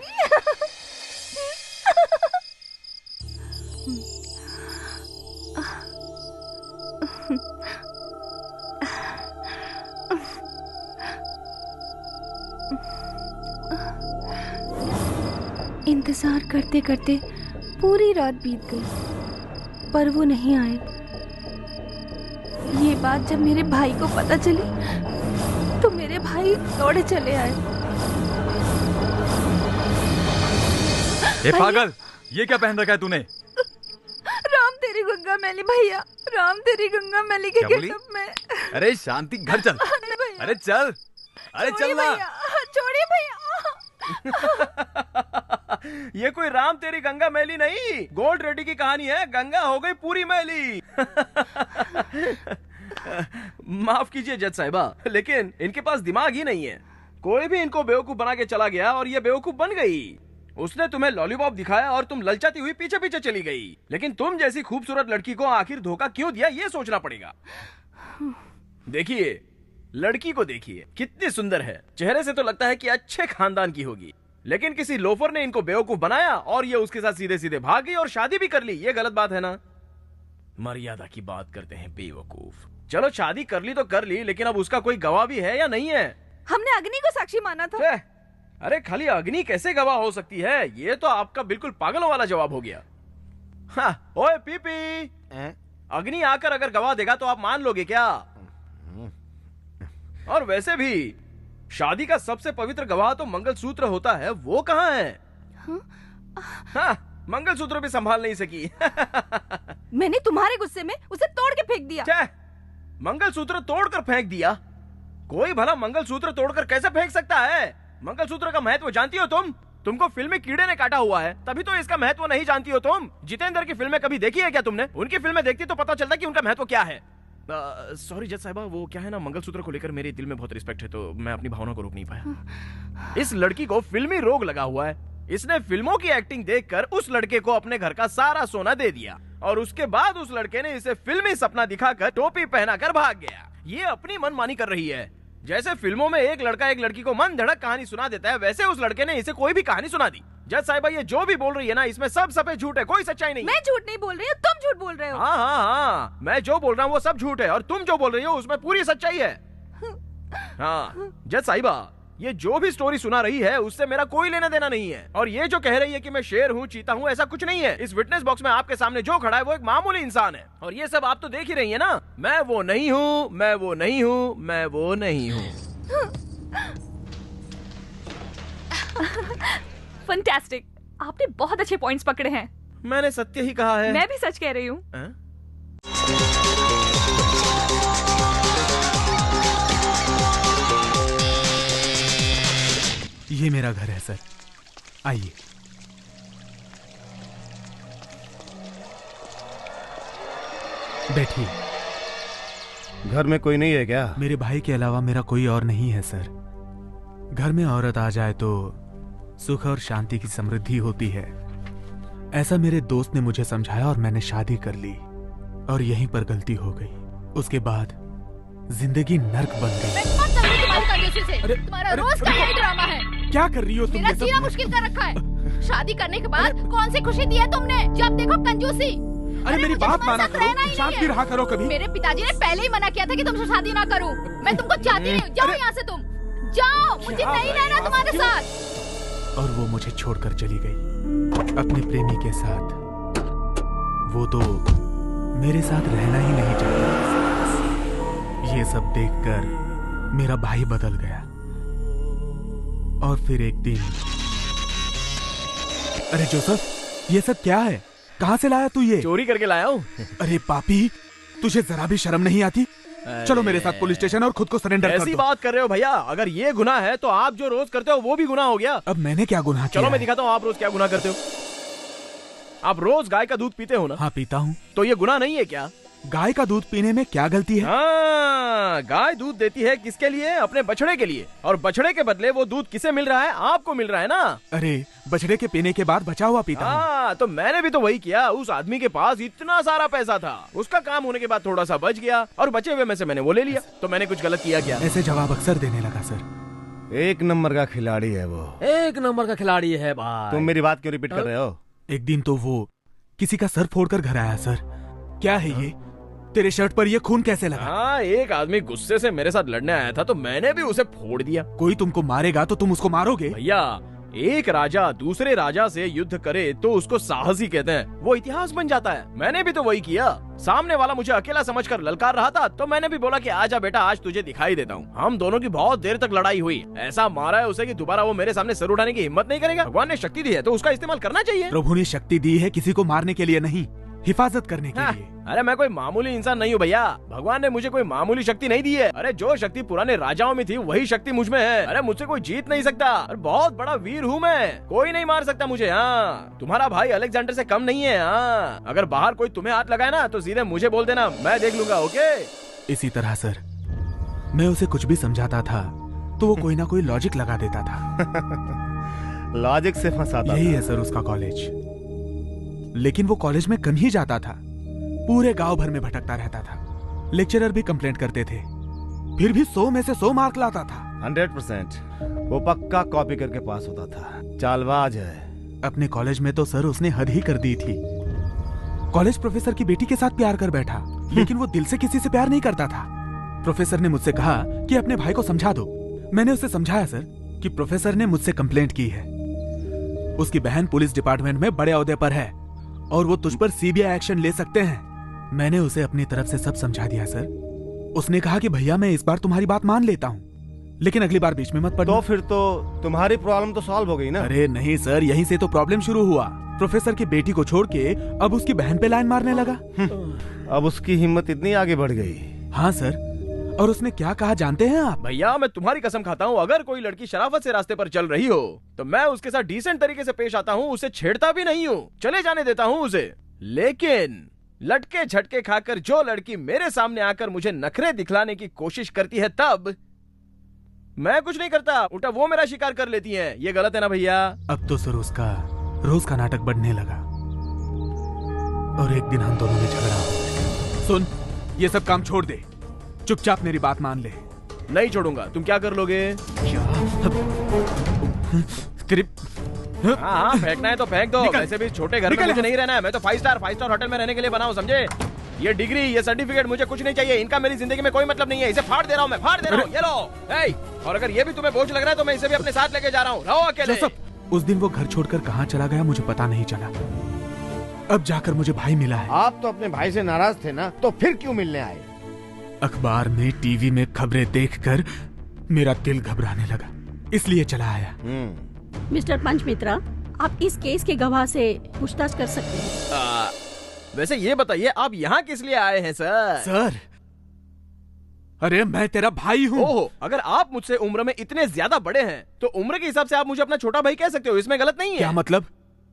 इंतजार करते करते पूरी रात बीत गई पर वो नहीं आए। ये बात जब मेरे भाई को पता चली तो मेरे भाई दौड़े चले आए। ए पागल, ये क्या पहन रखा है तूने? राम तेरी गंगा मैली भैया, राम तेरी गंगा मैली के गेटअप में। अरे शांति, घर चल। अरे चल, अरे चल ना। छोड़िए भैया। ये कोई राम तेरी गंगा मैली नहीं, गोल्ड रेडी की कहानी है। गंगा हो गई पूरी मैली। माफ कीजिए जज साहिबा, लेकिन इनके पास दिमाग ही नहीं है। कोई भी इनको बेवकूफ बना के चला गया और ये बेवकूफ बन गई। उसने तुम्हें लॉलीपॉप दिखाया और तुम ललचाती हुई पीछे पीछे चली गई। लेकिन तुम जैसी खूबसूरत लड़की को आखिर धोखा क्यों दिया, ये सोचना पड़ेगा। देखिए, लड़की को देखिए, कितनी सुंदर है। चेहरे से तो लगता है कि अच्छे खानदान की होगी, लेकिन किसी लोफर ने इनको बेवकूफ बनाया और ये उसके साथ सीधे सीधे भाग गई और शादी भी कर ली। ये गलत बात है ना? मर्यादा की बात करते हैं बेवकूफ। चलो शादी कर ली तो कर ली, लेकिन अब उसका कोई गवाह भी है या नहीं है? हमने अग्नि को साक्षी माना था। अरे खाली अग्नि कैसे गवाह हो सकती है? ये तो आपका बिल्कुल पागलों वाला जवाब हो गया। हाँ, ओए पीपी, अग्नि आकर अगर गवाह देगा तो आप मान लोगे क्या? और वैसे भी शादी का सबसे पवित्र गवाह तो मंगलसूत्र होता है, वो कहाँ है? हाँ, मंगलसूत्र भी संभाल नहीं सकी। मैंने तुम्हारे गुस्से में उसे तोड़ के फेंक दिया। मंगलसूत्र तोड़कर फेंक दिया? कोई भला मंगलसूत्र तोड़कर कैसे फेंक सकता है? मंगलसूत्र का महत्व जानती हो तुम? तुमको फिल्मी कीड़े ने काटा हुआ है, तभी तो इसका महत्व नहीं जानती हो तुम। जितेंद्र की फिल्में कभी देखी है क्या तुमने? उनकी फिल्में देखती तो पता चलता कि उनका महत्व क्या है। सॉरी जज साहिबा, वो क्या है ना, मंगलसूत्र को लेकर मेरे दिल में बहुत रिस्पेक्ट है, तो मैं अपनी भावना को रोक नहीं पाया। इस लड़की को फिल्मी रोग लगा हुआ है। इसने फिल्मों की एक्टिंग देखकर उस लड़के को अपने घर का सारा सोना दे दिया और उसके बाद उस लड़के ने इसे फिल्मी सपना दिखाकर टोपी पहनाकर भाग गया। ये अपनी मनमानी कर रही है। जैसे फिल्मों में एक लड़का एक लड़की को मन धड़क कहानी सुना देता है, वैसे उस लड़के ने इसे कोई भी कहानी सुना दी। जज साहिबा, ये जो भी बोल रही है ना, इसमें सब सफेद झूठ है, कोई सच्चाई नहीं। मैं झूठ नहीं बोल रही हूँ, तुम झूठ बोल रहे हो। हाँ हाँ हाँ, मैं जो बोल रहा हूँ वो सब झूठ है और तुम जो बोल रही हो उसमें पूरी सच्चाई है। हाँ जज साहिबा, ये जो भी स्टोरी सुना रही है उससे मेरा कोई लेना देना नहीं है। और ये जो कह रही है कि मैं शेर हूँ, चीता हूँ, ऐसा कुछ नहीं है। इस विटनेस बॉक्स में आपके सामने जो खड़ा है वो एक मामूली इंसान है। और ये सब आप तो देख ही रही है ना। मैं वो नहीं हूँ, मैं वो नहीं हूँ, मैं वो नहीं हूँ। फैंटास्टिक, आपने बहुत अच्छे पॉइंट्स पकड़े हैं। मैंने सत्य ही कहा है। मैं भी सच कह रही हूँ। ये मेरा घर है सर, आइए। बैठिए। घर में कोई नहीं है क्या? मेरे भाई के अलावा मेरा कोई और नहीं है सर। घर में औरत आ जाए तो सुख और शांति की समृद्धि होती है, ऐसा मेरे दोस्त ने मुझे समझाया और मैंने शादी कर ली और यहीं पर गलती हो गई। उसके बाद जिंदगी नर्क बन गई। तुम्हारा रोज का यही ड्रामा है। क्या कर रही हो तुम? मेरा जीना मुश्किल कर रखा है। शादी करने के बाद कौन सी खुशी दी है तुमने? जब देखो कंजूसी। अरे मेरी बात माना करो, शांत भी रहा करो कभी। मेरे पिताजी ने पहले ही मना किया था कि तुमसे शादी ना करूं। मैं तुमको चाहती नहीं हूँ। जाओ यहाँ से तुम, जाओ, मुझे नहीं रहना तुम्हारे साथ। और वो मुझे छोड़कर चली गई अपने प्रेमी के साथ। वो तो मेरे साथ रहना ही नहीं चाहती। ये सब देखकर मेरा भाई बदल गया। और फिर एक दिन, अरे जोसेफ, ये सब क्या है? कहाँ से लाया तू ये? चोरी करके लाया हूँ। अरे पापी, तुझे जरा भी शर्म नहीं आती? चलो मेरे साथ पुलिस स्टेशन और खुद को सरेंडर कर दो। ऐसी बात कर रहे हो भैया? अगर ये गुनाह है तो आप जो रोज करते हो वो भी गुनाह हो गया। अब मैंने क्या गुनाह किया? चलो मैं दिखाता हूँ आप रोज क्या गुनाह करते हो। आप रोज गाय का दूध पीते हो ना? हाँ पीता हूँ। तो ये गुनाह नहीं है क्या? गाय का दूध पीने में क्या गलती है? हाँ, गाय दूध देती है किसके लिए? अपने बछड़े के लिए। और बछड़े के बदले वो दूध किसे मिल रहा है? आपको मिल रहा है ना। अरे बछड़े के पीने के बाद बचा हुआ पीता हूँ। हाँ, तो मैंने भी तो वही किया। उस आदमी के पास इतना सारा पैसा था, उसका काम होने के बाद थोड़ा सा बच गया और बचे हुए में से मैंने वो ले लिया। तो मैंने कुछ गलत किया क्या? ऐसे जवाब अक्सर देने लगा सर। एक नंबर का खिलाड़ी है वो। एक नंबर का खिलाड़ी है भाई। तुम मेरी बात क्यों रिपीट कर रहे हो? एक दिन तो वो किसी का सर फोड़कर घर आया सर। क्या है ये? तेरे शर्ट पर ये खून कैसे लगा? हाँ, एक आदमी गुस्से से मेरे साथ लड़ने आया था तो मैंने भी उसे फोड़ दिया। कोई तुमको मारेगा तो तुम उसको मारोगे? भैया, एक राजा दूसरे राजा से युद्ध करे तो उसको साहसी कहते हैं, वो इतिहास बन जाता है। मैंने भी तो वही किया। सामने वाला मुझे अकेला समझकर ललकार रहा था तो मैंने भी बोला कि आजा बेटा, आज तुझे दिखाई देता हूँ। हम दोनों की बहुत देर तक लड़ाई हुई। ऐसा मारा है उसे कि दोबारा वो मेरे सामने सर उठाने की हिम्मत नहीं करेगा। भगवान ने शक्ति दी है तो उसका इस्तेमाल करना चाहिए। प्रभु ने शक्ति दी है किसी को मारने के लिए नहीं, हिफाजत करने के लिए। अरे मैं कोई मामूली इंसान नहीं हूँ भैया। भगवान ने मुझे कोई मामूली शक्ति नहीं दी है। अरे जो शक्ति पुराने राजाओं में थी वही शक्ति मुझ में है। अरे मुझसे कोई जीत नहीं सकता। अरे बहुत बड़ा वीर हूँ मैं, कोई नहीं मार सकता मुझे। हाँ, तुम्हारा भाई अलेक्जेंडर से कम नहीं है। हाँ, अगर बाहर कोई तुम्हें हाथ लगाए ना तो सीधे मुझे बोल देना, मैं देख लूंगा। ओके? इसी तरह सर, मैं उसे कुछ भी समझाता था तो वो कोई ना कोई लॉजिक लगा देता था। लॉजिक से फंसाता। यही है सर उसका कॉलेज। लेकिन वो कॉलेज में कम ही जाता था, पूरे गांव भर में भटकता रहता था। लेक्चरर भी कंप्लेंट करते थे, फिर भी 100 में से 100 मार्क लाता था। 100%। वो पक्का कॉपी करके पास होता था। चालबाज है। अपने कॉलेज में तो सर उसने हद ही कर दी थी। कॉलेज प्रोफेसर की बेटी के साथ प्यार कर बैठा, लेकिन वो दिल से किसी से प्यार नहीं करता था। प्रोफेसर ने मुझसे कहा कि अपने भाई को समझा दो। मैंने उसे समझाया सर कि प्रोफेसर ने मुझसे कंप्लेंट की है, उसकी बहन पुलिस डिपार्टमेंट में बड़े ओहदे पर है और वो तुझ पर सीबीआई एक्शन ले सकते हैं। मैंने उसे अपनी तरफ से सब समझा दिया सर। उसने कहा कि भैया मैं इस बार तुम्हारी बात मान लेता हूँ, लेकिन अगली बार बीच में मत पड़ना। तो फिर तो तुम्हारी प्रॉब्लम तो सॉल्व हो गई ना? अरे नहीं सर, यहीं से तो प्रॉब्लम शुरू हुआ। प्रोफेसर की बेटी को छोड़ के अब उसकी बहन पे लाइन मारने लगा। अब उसकी हिम्मत इतनी आगे बढ़ गई। हाँ सर, और उसने क्या कहा जानते हैं आप? भैया मैं तुम्हारी कसम खाता हूँ, अगर कोई लड़की शराफत से रास्ते पर चल रही हो तो मैं उसके साथ डिसेंट तरीके से पेश आता हूँ, उसे छेड़ता भी नहीं हूँ, चले जाने देता हूँ उसे। लेकिन लटके झटके खाकर जो लड़की मेरे सामने आकर मुझे नखरे दिखलाने की कोशिश करती है तब मैं कुछ नहीं करता, उल्टा वो मेरा शिकार कर लेती है। ये गलत है ना भैया? अब तो सर उसका रोज का नाटक बढ़ने लगा और एक दिन हम दोनों में झगड़ा हो गया। सुन, ये सब काम छोड़ दे, चुपचाप मेरी बात मान ले। नहीं छोड़ूंगा। तुम क्या कर लोगे? हाँ, फेंकना है तो फेंक दो। वैसे भी छोटे घर में मुझे नहीं रहना है। मैं तो 5 स्टार होटल में रहने के लिए बना हूँ, समझे? ये डिग्री, ये सर्टिफिकेट मुझे कुछ नहीं चाहिए। इनका मेरी जिंदगी में कोई मतलब नहीं है। इसे फाड़ दे रहा हूँ मैं, फाड़ दे रहा हूँ। ये लो। और अगर ये भी तुम्हें बोझ लग रहा है तो मैं इसे भी अपने साथ लेके जा रहा हूँ। रहो अकेले। उस दिन वो घर छोड़कर कहाँ चला गया मुझे पता नहीं चला। अब जाकर मुझे भाई मिला है। आप तो अपने भाई से नाराज थे ना, तो फिर क्यों मिलने आए? अखबार में, टीवी में खबरें देखकर मेरा दिल घबराने लगा, इसलिए चला आया। मिस्टर पंचमित्रा, आप इस केस के गवाह से पूछताछ कर सकते हैं। वैसे ये बताइए, आप यहाँ किस लिए आए हैं सर? सर, अरे मैं तेरा भाई हूँ। ओहो, अगर आप मुझसे उम्र में इतने ज्यादा बड़े हैं तो उम्र के हिसाब से आप मुझे अपना छोटा भाई कह सकते हो, इसमें गलत नहीं है। क्या मतलब?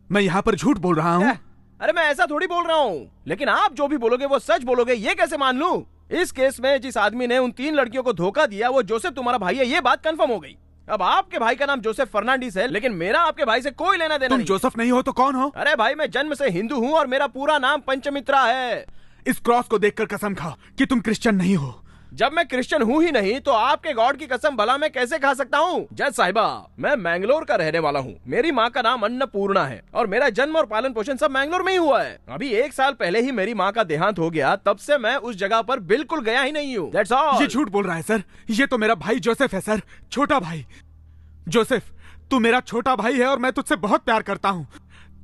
मैं यहाँ पर झूठ बोल रहा हूँ? अरे मैं ऐसा थोड़ी बोल रहा हूँ, लेकिन आप जो भी बोलोगे वो सच बोलोगे, ये कैसे मान लूं? इस केस में जिस आदमी ने उन 3 लड़कियों को धोखा दिया वो जोसेफ तुम्हारा भाई है, ये बात कंफर्म हो गई। अब आपके भाई का नाम जोसेफ फर्नांडिस है, लेकिन मेरा आपके भाई से कोई लेना देना नहीं। तुम जोसेफ नहीं हो तो कौन हो? अरे भाई, मैं जन्म से हिंदू हूँ और मेरा पूरा नाम पंचमित्रा है। इस क्रॉस को देखकर कसम खाओ कि तुम क्रिश्चियन नहीं हो। जब मैं क्रिश्चियन हूँ ही नहीं तो आपके गॉड की कसम भला मैं कैसे खा सकता हूँ? जज साहिबा, मैं मैंगलोर का रहने वाला हूँ। मेरी माँ का नाम अन्नपूर्णा है और मेरा जन्म और पालन पोषण सब मैंगलोर में ही हुआ है। अभी 1 साल पहले ही मेरी माँ का देहांत हो गया, तब से मैं उस जगह पर बिल्कुल गया ही नहीं हूँ। That's all। ये झूठ बोल रहा है सर। ये तो मेरा भाई जोसेफ है सर, छोटा भाई। जोसेफ, तू मेरा छोटा भाई है और मैं तुझसे बहुत प्यार करता हूँ।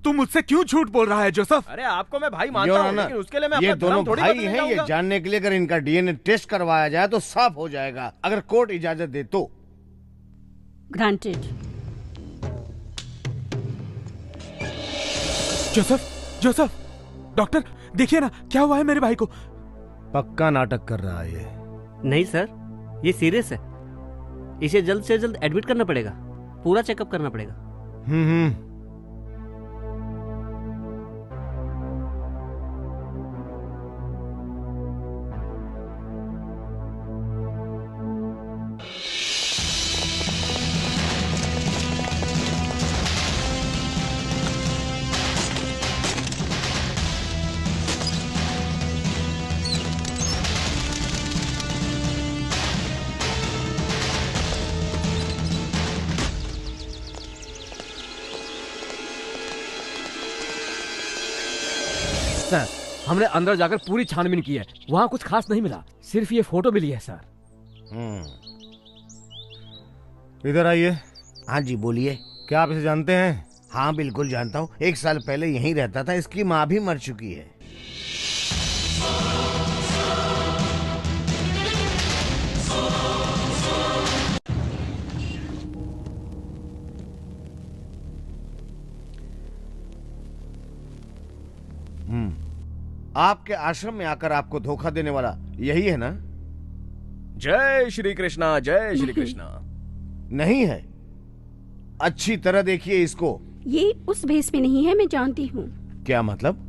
तू मुझसे क्यों झूठ बोल रहा है जोसेफ? अरे आपको मैं भाई मानता योर हूँ, ऑनर, लेकिन उसके लिए मैं ये अपना दोनों धर्म थोड़ी भाई बदलने हैं, ये जाऊंगा। जानने के लिए अगर इनका डीएनए टेस्ट करवाया जाए तो साफ हो जाएगा, अगर कोर्ट इजाजत दे तो। ग्रांटेड। जोसेफ, जोसेफ, डॉक्टर देखिए ना क्या हुआ है मेरे भाई को। पक्का नाटक कर रहा है ये। नहीं सर, ये सीरियस है। इसे जल्द से जल्द एडमिट करना पड़ेगा, पूरा चेकअप करना पड़ेगा। सर, हमने अंदर जाकर पूरी छानबीन की है, वहाँ कुछ खास नहीं मिला, सिर्फ ये फोटो मिली है सर। इधर आइए। हाँ जी बोलिए। क्या आप इसे जानते हैं? हाँ बिल्कुल जानता हूँ, 1 साल पहले यहीं रहता था, इसकी माँ भी मर चुकी है। आपके आश्रम में आकर आपको धोखा देने वाला यही है ना? जय श्री कृष्णा, जय श्री कृष्णा। नहीं है, अच्छी तरह देखिए इसको। ये उस भेस में नहीं है, मैं जानती हूँ। क्या मतलब?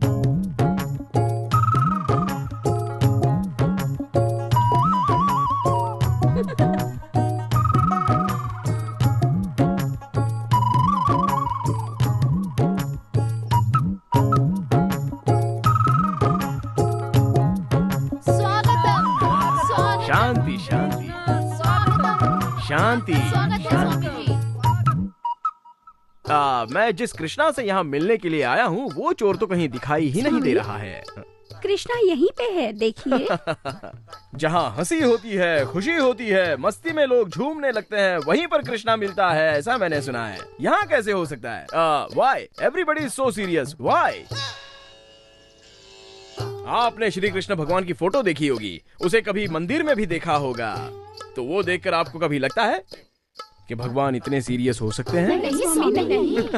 शांति शांति शांति शांति। मैं जिस कृष्णा से यहाँ मिलने के लिए आया हूँ वो चोर तो कहीं दिखाई ही नहीं दे रहा है। कृष्णा यहीं पे है, देखिए। जहाँ हंसी होती है, खुशी होती है, मस्ती में लोग झूमने लगते हैं, वहीं पर कृष्णा मिलता है, ऐसा मैंने सुना है। यहाँ कैसे हो सकता है? Why everybody is so serious, why? आपने श्री कृष्ण भगवान की फोटो देखी होगी, उसे कभी मंदिर में भी देखा होगा, तो वो देखकर आपको कभी लगता है कि भगवान इतने सीरियस हो सकते हैं? नहीं।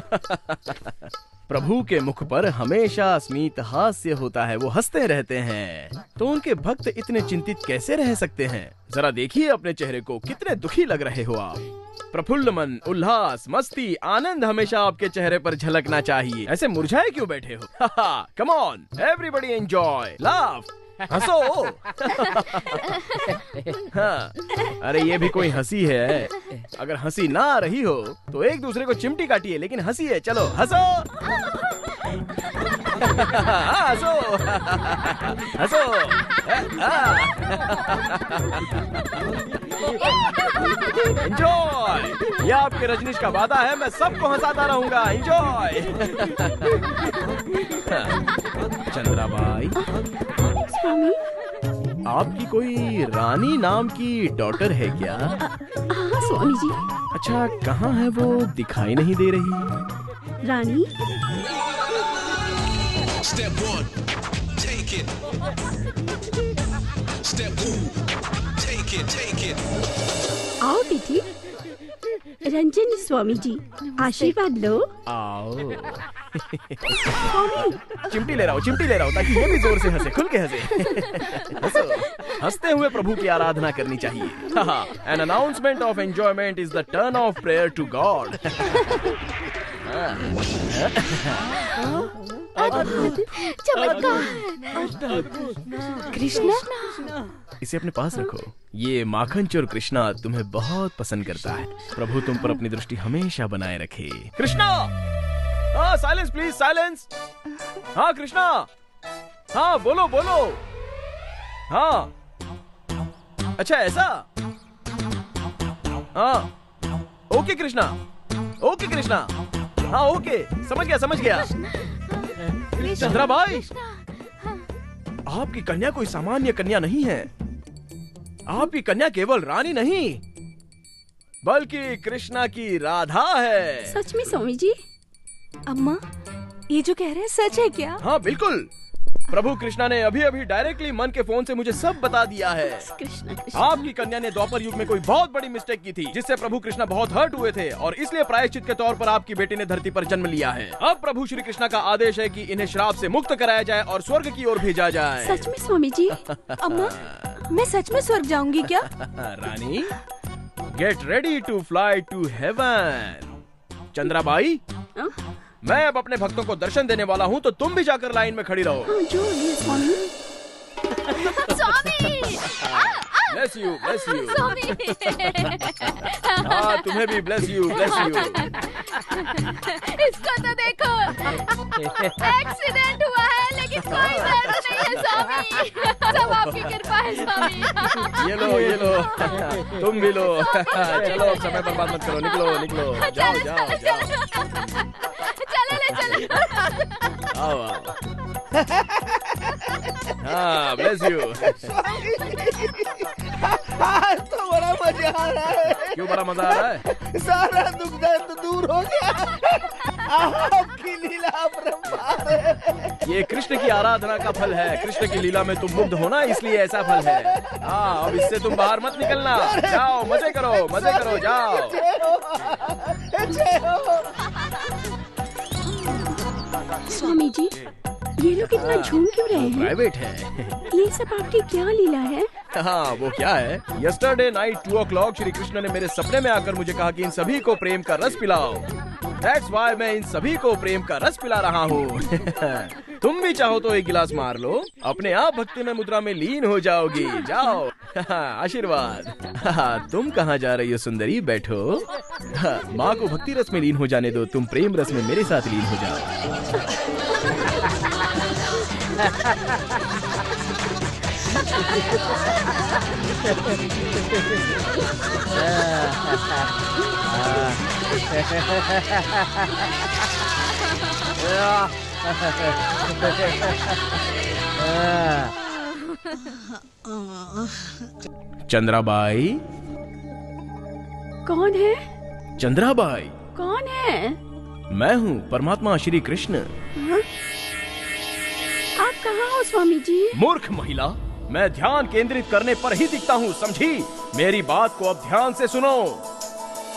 प्रभु के मुख पर हमेशा स्मित हास्य होता है, वो हंसते रहते हैं, तो उनके भक्त इतने चिंतित कैसे रह सकते हैं? जरा देखिए अपने चेहरे को, कितने दुखी लग रहे हो आप। प्रफुल्ल मन, उल्लास, मस्ती, आनंद हमेशा आपके चेहरे पर झलकना चाहिए। ऐसे मुरझाए क्यों बैठे हो? Come on everybody enjoy, laugh, हंसो। हाँ, अरे ये भी कोई हंसी है? अगर हंसी ना आ रही हो तो एक दूसरे को चिमटी काटिए, लेकिन हंसी है, चलो हंसो। हंसो हंसो। एंजॉय, ये आपके रजनीश का वादा है, मैं सबको हंसाता रहूंगा। एंजॉय। चंद्राबाई, आपकी कोई रानी नाम की डॉटर है क्या? हाँ स्वामी जी। अच्छा, कहाँ है वो? दिखाई नहीं दे रही। रानी? Step 1, take it. Step 2, take it, take it. आओ बेटी। रंजनी स्वामी जी, आशीर्वाद लो। आओ। चिमटी ले रहा हूँ, चिमटी ले रहा हूँ, ताकि ये भी जोर से हंसे, खुल के हंसे। हंसो। हंसते हुए प्रभु की आराधना करनी चाहिए। An announcement of enjoyment is the turn of prayer to God. Krishna, इसे अपने पास रखो। ये माखन चोर कृष्णा तुम्हें बहुत पसंद करता है। प्रभु तुम पर अपनी दृष्टि हमेशा बनाए रखे। कृष्णा, हाँ साइलेंस प्लीज, साइलेंस। हाँ कृष्णा, हाँ बोलो बोलो। हाँ अच्छा ऐसा? हाँ ओके कृष्णा, ओके कृष्णा, हाँ ओके, समझ गया समझ गया। चंद्रा भाई, आपकी कन्या कोई सामान्य कन्या नहीं है। आपकी कन्या केवल रानी नहीं, बल्कि कृष्णा की राधा है। सच में स्वामी जी? अम्मा, ये जो कह रहे हैं सच है क्या? हाँ बिल्कुल। प्रभु कृष्णा ने अभी अभी डायरेक्टली मन के फोन से मुझे सब बता दिया है। कृष्णा कृष्णा। आपकी कन्या ने द्वापर युग में कोई बहुत बड़ी मिस्टेक की थी, जिससे प्रभु कृष्णा बहुत हर्ट हुए थे और इसलिए प्रायश्चित के तौर पर आपकी बेटी ने धरती पर जन्म लिया है। अब प्रभु श्री कृष्णा का आदेश है कि इन्हें श्राप से मुक्त कराया जाए और स्वर्ग की ओर भेजा जाए। सच में स्वामी जी? अम्मा, मैं सच में स्वर्ग जाऊंगी क्या? Rani, get ready to fly to heaven. Chandrabai, मैं अब अपने भक्तों को दर्शन देने वाला हूँ, तो तुम भी जाकर लाइन में खड़ी रहो। Swami. Bless you, bless you. हाँ, तुम्हें भी ब्लेस यू, ब्लेस यू। इसको तो देखो, एक्सीडेंट हुआ है लेकिन कोई दर्द नहीं है स्वामी। सब आपकी कृपा है स्वामी। ये लो, तुम भी लो। चलो, अब समय बर्बाद मत करो, निकलो, निकलो, जाओ, जाओ, जाओ। चलो। आओ। हाँ, ब्लेस यू। आज तो बड़ा मजा आ रहा है। क्यों बड़ा मजा आ रहा है? सारा दुख दर्द दूर हो गया। आपकी लीला अपरंपार है। ये कृष्ण की आराधना का फल है। कृष्ण की लीला में तुम मुग्ध होना, इसलिए ऐसा फल है। हाँ, अब इससे तुम बाहर मत निकलना। जाओ, मजे करो, जाओ। स्वामी जी, ये लोग इतना झूम क्यों रहे हैं? प्राइवेट है। ये सब आपकी क्या लीला है? हाँ, वो क्या है? Yesterday night 2 o'clock Shri Krishna ने मेरे सपने में आकर मुझे कहा कि इन सभी को प्रेम का रस पिलाओ। That's why मैं इन सभी को प्रेम का रस पिला रहा हूँ। तुम भी चाहो तो एक गिलास मार लो, अपने आप भक्ति में मुद्रा में लीन हो जाओगी। जाओ। आशीर्वाद। तुम कहाँ जा रही हो सुंदरी? बैठो। माँ को भक्ति रस में लीन हो जाने दो, तुम प्रेम रस में मेरे साथ लीन हो जाओ। चंद्राबाई। कौन है? चंद्राबाई। कौन है? मैं हूँ परमात्मा श्री कृष्ण। हाँ? आप कहाँ हो स्वामी जी? मूर्ख महिला, मैं ध्यान केंद्रित करने पर ही दिखता हूँ, समझी? मेरी बात को अब ध्यान से सुनो।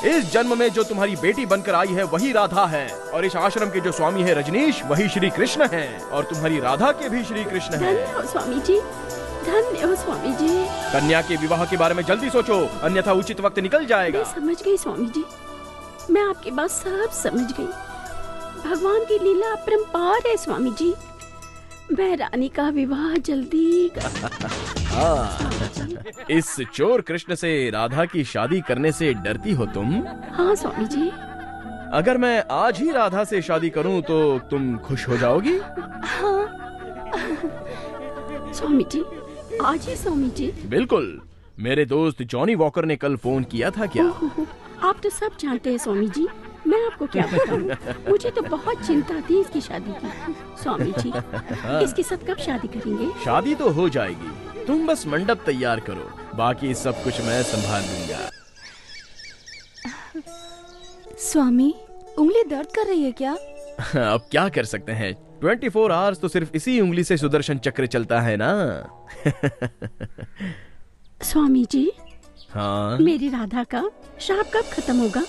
इस जन्म में जो तुम्हारी बेटी बनकर आई है वही राधा है, और इस आश्रम के जो स्वामी है रजनीश, वही श्री कृष्ण है, और तुम्हारी राधा के भी श्री कृष्ण है। धन्य हो स्वामी जी, धन्य हो स्वामी जी। कन्या के विवाह के बारे में जल्दी सोचो, अन्यथा उचित वक्त निकल जाएगा। मैं समझ गई स्वामी जी, मैं आपकी बात सब समझ गई। भगवान की लीला अपरंपार है स्वामी जी। मैं रानी का विवाह जल्दी इस चोर कृष्ण से राधा की शादी करने से डरती हो तुम? हाँ स्वामी जी। अगर मैं आज ही राधा से शादी करूं तो तुम खुश हो जाओगी? हाँ स्वामी जी, आज ही स्वामी जी। बिल्कुल। मेरे दोस्त जॉनी वॉकर ने कल फोन किया था क्या? आप तो सब जानते हैं स्वामी जी, मैं आपको क्या बताऊं। मुझे तो बहुत चिंता थी इसकी शादी की। स्वामी जी, इसके साथ कब शादी करेंगे? शादी तो हो जाएगी, तुम बस मंडप तैयार करो, बाकी सब कुछ मैं संभाल लूंगा। स्वामी, उंगली दर्द कर रही है क्या? अब क्या कर सकते हैं, 24 आवर्स तो सिर्फ इसी उंगली से सुदर्शन चक्र चलता है ना। स्वामी जी, हाँ? मेरी राधा का श्राप कब खत्म होगा?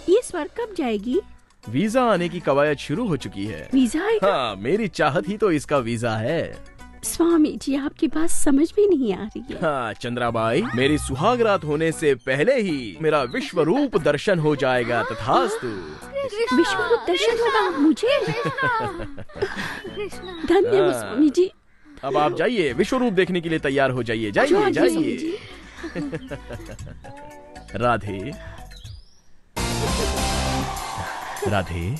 ये स्वर्ग कब जाएगी? वीजा आने की कवायद शुरू हो चुकी है। वीजा आएगा? हाँ, मेरी चाहत ही तो इसका वीजा है। स्वामी जी, आपकी बात समझ में नहीं आ रही है। हाँ चंद्राबाई, मेरी सुहागरात होने से पहले ही मेरा विश्व रूप दर्शन हो जाएगा। तथास्तु। विश्व रूप दर्शन होगा मुझे? धन्य हो स्वामी जी। अब आप जाइए, विश्व रूप देखने के लिए तैयार हो जाइए। जाइए जाइए। राधे राधे,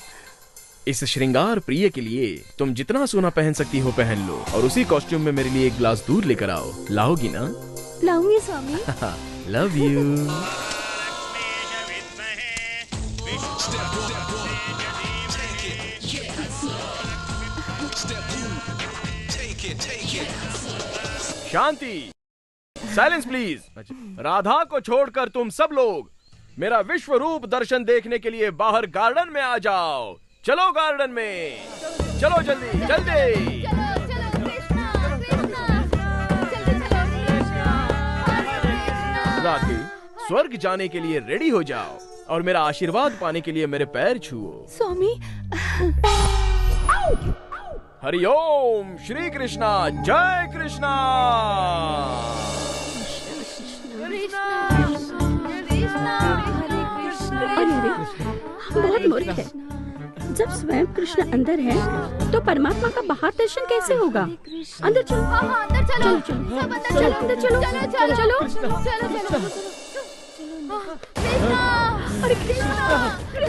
इस श्रृंगार प्रिय के लिए तुम जितना सोना पहन सकती हो पहन लो, और उसी कॉस्ट्यूम में मेरे लिए एक ग्लास दूध लेकर आओ। लाओगी ना? लाऊंगी Swami. Love you. Shanti, silence please. Radha को छोड़कर तुम सब लोग मेरा विश्व रूप दर्शन देखने के लिए बाहर गार्डन में आ जाओ। चलो गार्डन में। चलो जल्दी जल्दी। राखी, स्वर्ग जाने के लिए रेडी हो जाओ और मेरा आशीर्वाद पाने के लिए मेरे पैर छुओ। स्वामी। हरिओम श्री कृष्णा, जय कृष्णा। बहुत मूर्ख है। जब स्वयं कृष्ण अंदर है तो परमात्मा का बाहर दर्शन कैसे होगा? अंदर चलो। अंदर चलो। चलो सब अंदर चलो, चलो। अंदर चलो। चलो चलो। कृष्णा, अरे कृष्णा,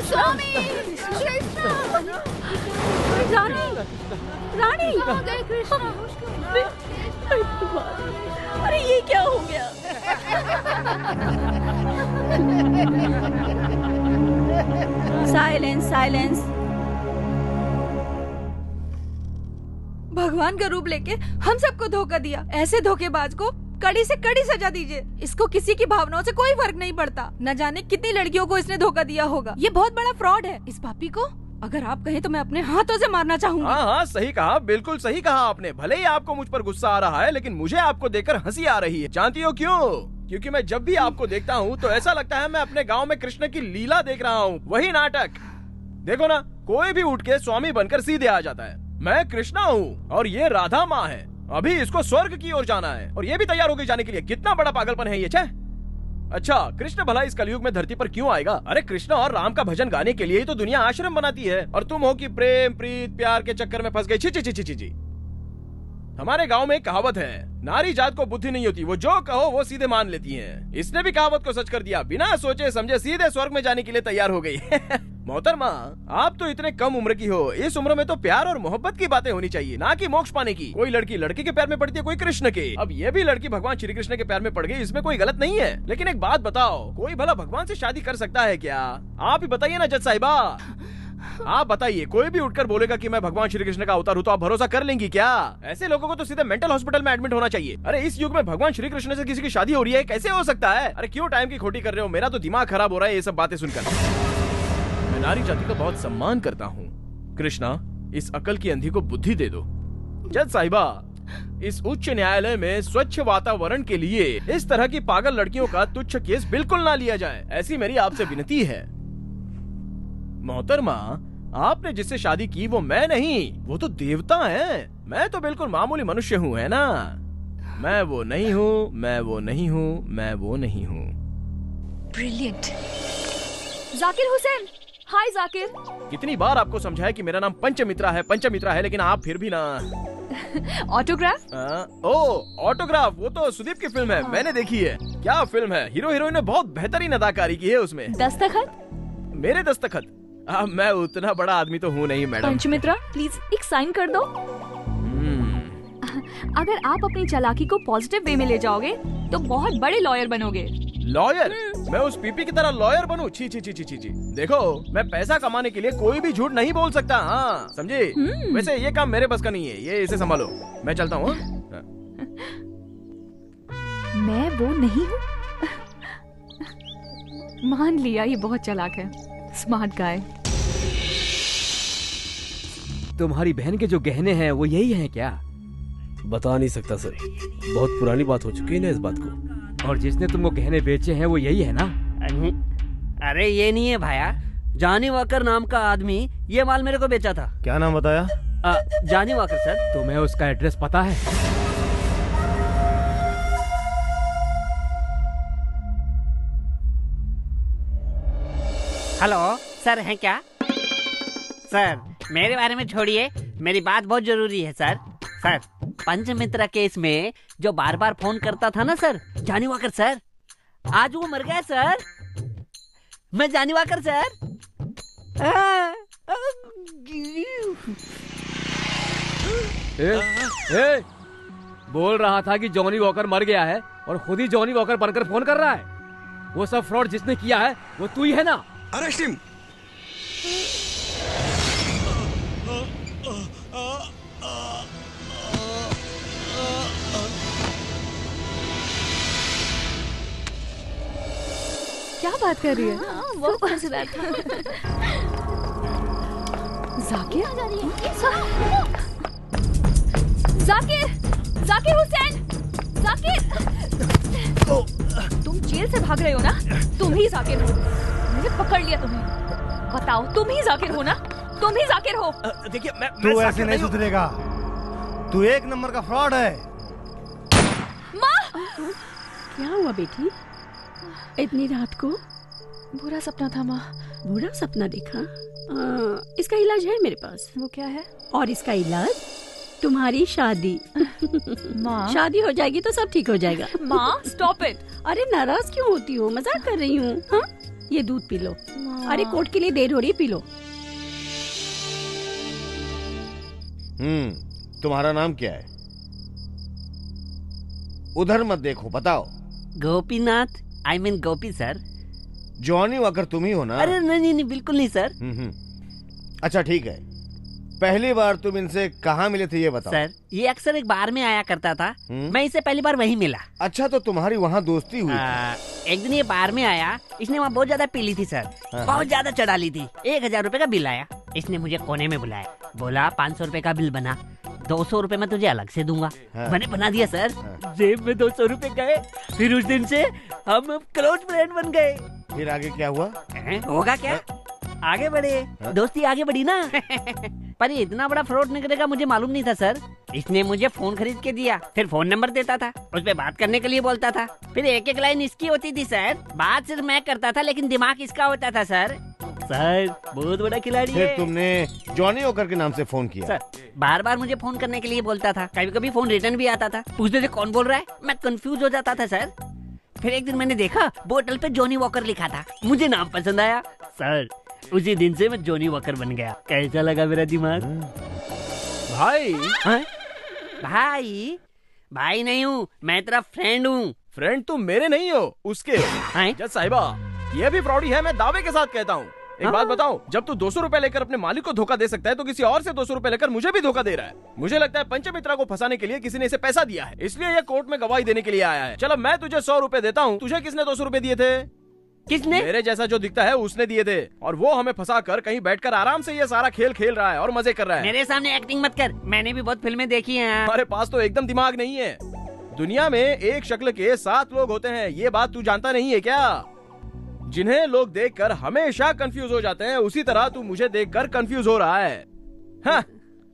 स्वामी, कृष्णा, रानी, रानी, कहाँ गए कृष्णा? अरे ये क्या हो गया? Silence, silence. भगवान का रूप लेके हम सबको धोखा दिया। ऐसे धोखेबाज को कड़ी से कड़ी सजा दीजिए। इसको किसी की भावनाओं से कोई फर्क नहीं पड़ता। न जाने कितनी लड़कियों को इसने धोखा दिया होगा। ये बहुत बड़ा फ्रॉड है। इस पापी को अगर आप कहें तो मैं अपने हाथों से मारना चाहूंगा। हाँ हाँ, सही कहा, बिल्कुल सही कहा आपने। भले ही आपको मुझ पर गुस्सा आ रहा है, लेकिन मुझे आपको देखकर हंसी आ रही है। जानती हो क्यों? क्योंकि मैं जब भी आपको देखता हूँ तो ऐसा लगता है मैं अपने गांव में कृष्ण की लीला देख रहा हूँ। वही नाटक। देखो ना, कोई भी उठ के स्वामी बनकर सीधे आ जाता है। मैं कृष्णा हूँ और ये राधा माँ है। अभी इसको स्वर्ग की ओर जाना है और ये भी तैयार हो गई जाने के लिए। कितना बड़ा पागलपन है ये। छे। अच्छा, कृष्ण भला इस कलयुग में धरती पर क्यों आएगा? अरे कृष्ण और राम का भजन गाने के लिए ही तो दुनिया आश्रम बनाती है। और तुम हो कि प्रेम प्रीत प्यार के चक्कर में फंस गई। छी छी छी छी छी। हमारे गांव में एक कहावत है, नारी जात को बुद्धि नहीं होती, वो जो कहो वो सीधे मान लेती हैं। इसने भी कहावत को सच कर दिया। बिना सोचे समझे सीधे स्वर्ग में जाने के लिए तैयार हो गई। मोहतरमा, आप तो इतने कम उम्र की हो। इस उम्र में तो प्यार और मोहब्बत की बातें होनी चाहिए, ना कि मोक्ष पाने की। कोई लड़की लड़के के पैर में पड़ती है, कोई कृष्ण के। अब ये भी लड़की भगवान श्री कृष्ण के पैर में पड़ गई, इसमें कोई गलत नहीं है। लेकिन एक बात बताओ, कोई भला भगवान से शादी कर सकता है क्या? आप ही बताइए ना जज साहिबा। आप बताइए, कोई भी उठकर बोलेगा कि मैं भगवान श्री कृष्ण का अवतार हूँ तो आप भरोसा कर लेंगी क्या? ऐसे लोगों को तो सीधे मेंटल हॉस्पिटल में एडमिट होना चाहिए। अरे इस युग में भगवान श्री कृष्ण से किसी की शादी हो रही है, कैसे हो सकता है? अरे क्यों टाइम की खोटी कर रहे हो? मेरा तो दिमाग खराब हो रहा है ये सब बातें सुनकर। मैं नारी जाति का बहुत सम्मान करता हूँ। कृष्णा, इस अकल की अंधी को बुद्धि दे दो। जज साहिबा, इस उच्च न्यायालय में स्वच्छ वातावरण के लिए इस तरह की पागल लड़कियों का तुच्छ केस बिल्कुल ना लिया जाए, ऐसी मेरी आपसे विनती है। मोहतरमा, आपने जिससे शादी की वो मैं नहीं, वो तो देवता है। मैं तो बिल्कुल मामूली मनुष्य हूँ, है ना? मैं वो नहीं हूँ, मैं वो नहीं हूँ, मैं वो नहीं हूँ। ब्रिलियंट। जाकिर हुसैन। हाय जाकिर। कितनी बार आपको समझाया कि मेरा नाम पंचमित्रा है, लेकिन आप फिर भी ना। ऑटोग्राफ? ओ ऑटोग्राफ, वो तो सुदीप की फिल्म है। मैंने देखी है। क्या फिल्म है? हीरो हीरोइन ने बहुत बेहतरीन अदाकारी की है उसमें। दस्तखत? मेरे दस्तखत? मैं उतना बड़ा आदमी तो हूँ नहीं मैडम। पंचमित्रा, प्लीज एक साइन कर दो। अगर आप अपनी चालाकी को पॉजिटिव वे में ले जाओगे तो बहुत बड़े लॉयर बनोगे। लॉयर? मैं उस पीपी की तरह लॉयर बनूं? छी छी छी छी छी। देखो, मैं पैसा कमाने के लिए कोई भी झूठ नहीं बोल सकता। हाँ समझे? वैसे ये काम मेरे बस का नहीं है, ये इसे संभालो। मैं चलता हूँ। मैं वो नहीं हूँ। मान लिया, ये बहुत चालाक है। Smart guy. तुम्हारी बहन के जो गहने हैं वो यही हैं क्या? बता नहीं सकता सर, बहुत पुरानी बात हो चुकी है ना इस बात को। और जिसने तुमको गहने बेचे हैं वो यही है ना? अरे ये नहीं है भाया, जॉनी वॉकर नाम का आदमी ये माल मेरे को बेचा था। क्या नाम बताया? Johnny walker sir. तुम्हें उसका एड्रेस पता है? हेलो सर, हैं क्या? सर मेरे बारे में छोड़िए, मेरी बात बहुत जरूरी है सर। सर, पंचमित्रा केस में जो बार बार फोन करता था ना सर, जॉनी वॉकर सर, आज वो मर गया सर। मैं जॉनी वॉकर सर। बोल रहा था कि जॉनी वॉकर मर गया है और खुद ही जॉनी वॉकर बनकर फोन कर रहा है। वो सब फ्रॉड जिसने किया है वो तू ही है ना? Arrest him. क्या बात कर रही है? बहुत मजेदार था। जाकिर जाकिर जाकिर हुसैन, जाकिर तुम जेल से भाग रहे हो ना? तुम ही जाकिर हो, मैंने पकड़ लिया तुम्हें। बताओ तुम ही जाकिर हो ना? तुम ही जाकिर हो। देखिए मैं तू ऐसे नहीं सुधरेगा, तू एक नंबर का फ्रॉड है। माँ! क्या हुआ बेटी? इतनी रात को? बुरा सपना था माँ। बुरा सपना देखा? इसका इलाज है मेरे पास। वो क्या है? और इसका इलाज तुम्हारी शादी। माँ शादी हो जाएगी तो सब ठीक हो जाएगा। माँ स्टॉप इट। अरे नाराज क्यों होती हो? मजाक कर रही हूँ। हाँ, ये दूध पी लो। अरे कोर्ट के लिए देर हो रही, पी लो। तुम्हारा नाम क्या है? उधर मत देखो, बताओ। Gopinath, I mean Gopi sir. Johnny walker तुम ही हो ना? अरे नहीं बिल्कुल नहीं सर। अच्छा ठीक है, पहली बार तुम इनसे कहाँ मिले थे ये बताओ। सर ये अक्सर एक बार में आया करता था, मैं इसे पहली बार वहीं मिला। अच्छा तो तुम्हारी वहाँ दोस्ती हुई? एक दिन ये बार में आया, इसने वहाँ बहुत ज्यादा पी ली थी सर, बहुत ज्यादा चढ़ा ली थी। 1000 रुपए का बिल आया, इसने मुझे कोने में बुलाया, बोला 500 रुपए का बिल बना, 200 रुपए मैं तुझे अलग से दूंगा। मैंने बना दिया सर, जेब में 200 रुपए गए। फिर उस दिन से हम क्लोज फ्रेंड बन गए। फिर आगे क्या हुआ? होगा क्या, आगे बढ़े, दोस्ती आगे बढ़ी ना। पर ये इतना बड़ा फ्रॉड निकलेगा मुझे मालूम नहीं था सर। इसने मुझे फोन खरीद के दिया, फिर फोन नंबर देता था, उस पे बात करने के लिए बोलता था। फिर एक एक लाइन इसकी होती थी सर, बात सिर्फ मैं करता था लेकिन दिमाग इसका होता था सर। सर बहुत बड़ा खिलाड़ी है। फिर तुमने जॉनी वॉकर के नाम से फोन किया? सर बार बार मुझे फोन करने के लिए बोलता था, कभी कभी फोन रिटर्न भी आता था। पूछते थे कौन बोल रहा है, मैं कंफ्यूज हो जाता था सर। फिर एक दिन मैंने देखा बोतल पे जॉनी वॉकर लिखा था, मुझे नाम पसंद आया सर। उसी दिन से मैं जॉनी वॉकर बन गया। कैसा लगा मेरा दिमाग? भाई भाई भाई नहीं हूँ, मैं तेरा फ्रेंड हूँ। फ्रेंड तुम मेरे नहीं हो, उसके हो। जज साहिबा ये भी फ्रॉडी है, मैं दावे के साथ कहता हूँ। एक बात बताओ, जब तू 200 रुपए लेकर अपने मालिक को धोखा दे सकता है तो किसी और से 200 रुपए लेकर मुझे भी धोखा दे रहा है। मुझे लगता है पंचमित्रा को फंसाने के लिए किसी ने इसे पैसा दिया है, इसलिए ये कोर्ट में गवाही देने के लिए आया है। चलो मैं तुझे 100 रुपए देता हूँ, तुझे किसने 200 रुपए दिए थे? किसने? मेरे जैसा जो दिखता है उसने दिए थे, और वो हमें फंसा कर कहीं बैठकर आराम से ये सारा खेल खेल रहा है और मजे कर रहा है। मेरे सामने एक्टिंग मत कर, मैंने भी बहुत फिल्में देखी हैं। हमारे पास तो एकदम दिमाग नहीं है। दुनिया में एक शक्ल के 7 लोग होते हैं, ये बात तू जानता नहीं है क्या? जिन्हें लोग देखकर हमेशा कंफ्यूज हो जाते हैं, उसी तरह तू मुझे देखकर कंफ्यूज हो रहा है। हाँ,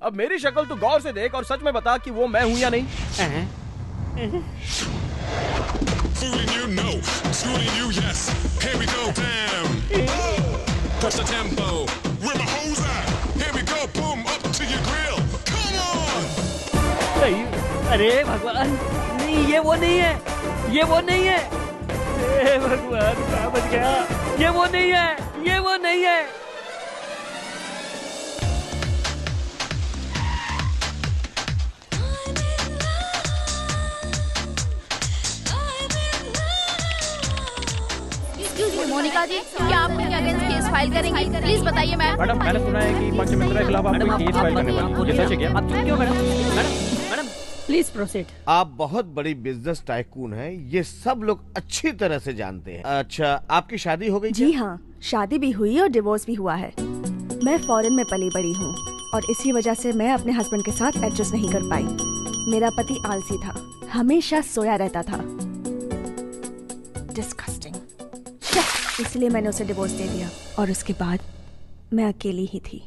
अब मेरी शक्ल तू गौर से देख और सच में बता कि वो मैं हूँ या नहीं। Fooling you, no. Schooling you, yes. Here we go, damn. Push the tempo. Where my hoes at? Here we go, boom, up to your grill. Come on. अरे भगवान, नहीं ये वो नहीं है, ये वो नहीं है। अरे भगवान क्या बच गया? ये वो नहीं है, ये वो नहीं है। मोनिका जी, क्या आप उनके अगेंस्ट केस फाइल करेंगी? प्लीज बताइए मैम। मैडम मैंने सुना है कि पंचमित्रा के खिलाफ आप कोई केस फाइल करने वाली हैं, ये सच है क्या? आप क्यों मैडम? Please proceed. आप बहुत बड़ी बिजनेस टाइकून हैं, ये सब लोग अच्छी तरह से जानते हैं। अच्छा, आपकी शादी हो गई? जी हाँ, शादी भी हुई और डिवोर्स भी हुआ है। मैं फॉरेन में पली बड़ी हूँ और इसी वजह से मैं अपने हस्बैंड के साथ एडजस्ट नहीं कर पाई। मेरा पति आलसी था, हमेशा सोया रहता था। डिस्गस्टिंग। इसलिए मैंने उसे डिवोर्स दे दिया और उसके बाद मैं अकेली ही थी।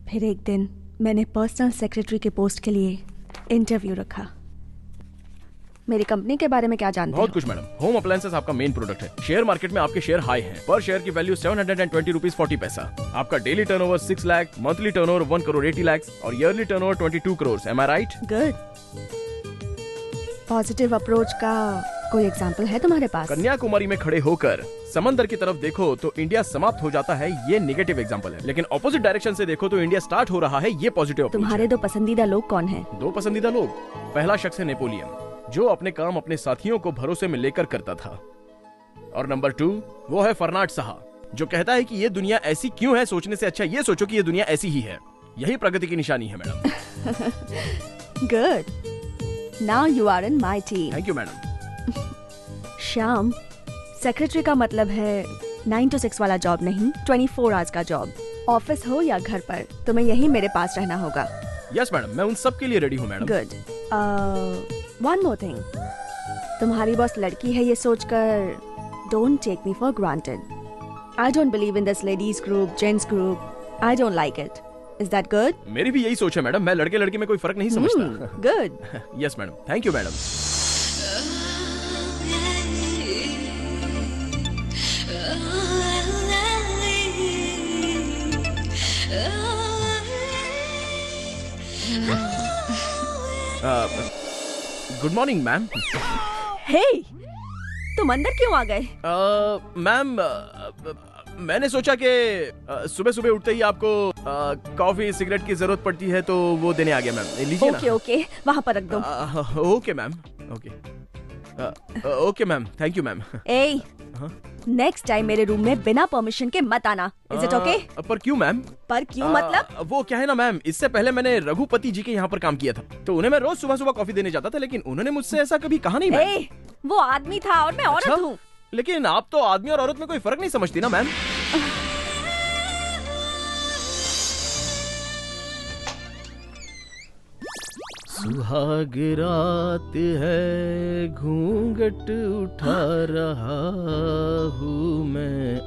फिर एक दिन मैंने पर्सनल सेक्रेटरी के पोस्ट के लिए इंटरव्यू रखा। मेरी कंपनी के बारे में क्या जानते बहुत कुछ मैडम। होम अप्लायंसेस आपका मेन प्रोडक्ट है। शेयर मार्केट में आपके शेयर हाई हैं। पर शेयर की वैल्यू 720 रुपीज 40 पैसा। आपका daily turnover 6 lakh, monthly turnover 1 crore 80 lakh और ईयरली टर्नओवर 22 करोड़। एम आई राइट? गुड। पॉजिटिव अप्रोच का कोई एग्जाम्पल है तुम्हारे पास? कन्याकुमारी में खड़े होकर समंदर की तरफ देखो तो इंडिया समाप्त हो जाता है, ये नेगेटिव एग्जांपल है। लेकिन ऑपोजिट डायरेक्शन से देखो तो इंडिया स्टार्ट हो रहा है, ये पॉजिटिव। तुम्हारे 2 पसंदीदा लोग कौन हैं? 2 पसंदीदा लोग, पहला शख्स है नेपोलियन, जो अपने काम अपने साथियों को भरोसे में लेकर करता था। और नंबर 2 वो है फर्नाड साहा, जो कहता है कि ये दुनिया ऐसी क्यों है, सोचने से अच्छा ये सोचो कि ये दुनिया ऐसी ही है। यही प्रगति की निशानी है madam. Good. Now you are in my team. Thank you madam. Shyam, secretary का मतलब है 9 to 6 वाला जॉब नहीं, 24 आवर्स का जॉब। ऑफिस हो या घर पर, तुम्हें यही मेरे पास रहना होगा। यस मैडम, मैं उन सब के लिए रेडी हूँ madam. Good. One more thing, तुम्हारी बॉस लड़की है ये सोचकर don't take me for granted. I don't believe in this ladies group, gents group. I don't like it. Is that good? मेरी भी यही सोच है मैडम, मैं लड़के लड़की में कोई फर्क नहीं समझता। Good. Yes madam, thank you madam. Good morning ma'am. Hey, तुम अंदर क्यों आ गए? मैम, मैंने सोचा कि सुबह सुबह उठते ही आपको कॉफी सिगरेट की जरूरत पड़ती है तो वो देने आ गया मैम। लीजिए ना। ओके ओके, वहाँ पर रख दो। Okay ma'am, okay okay ma'am, thank you ma'am. A, next time मेरे रूम में बिना परमिशन के मत आना। Is it okay? पर क्यों मैम? पर क्यों मतलब? वो क्या है ना मैम, इससे पहले मैंने रघुपति जी के यहाँ पर काम किया था, तो उन्हें मैं रोज सुबह सुबह कॉफी देने जाता था, लेकिन उन्होंने मुझसे ऐसा कभी कहा नहीं मैम। वो आदमी था और मैं औरत हूँ। लेकिन आप तो आदमी और औरत में कोई फर्क नहीं समझती ना मैम। सुहाग रात है, घूंघट उठा रहा हूँ मैं।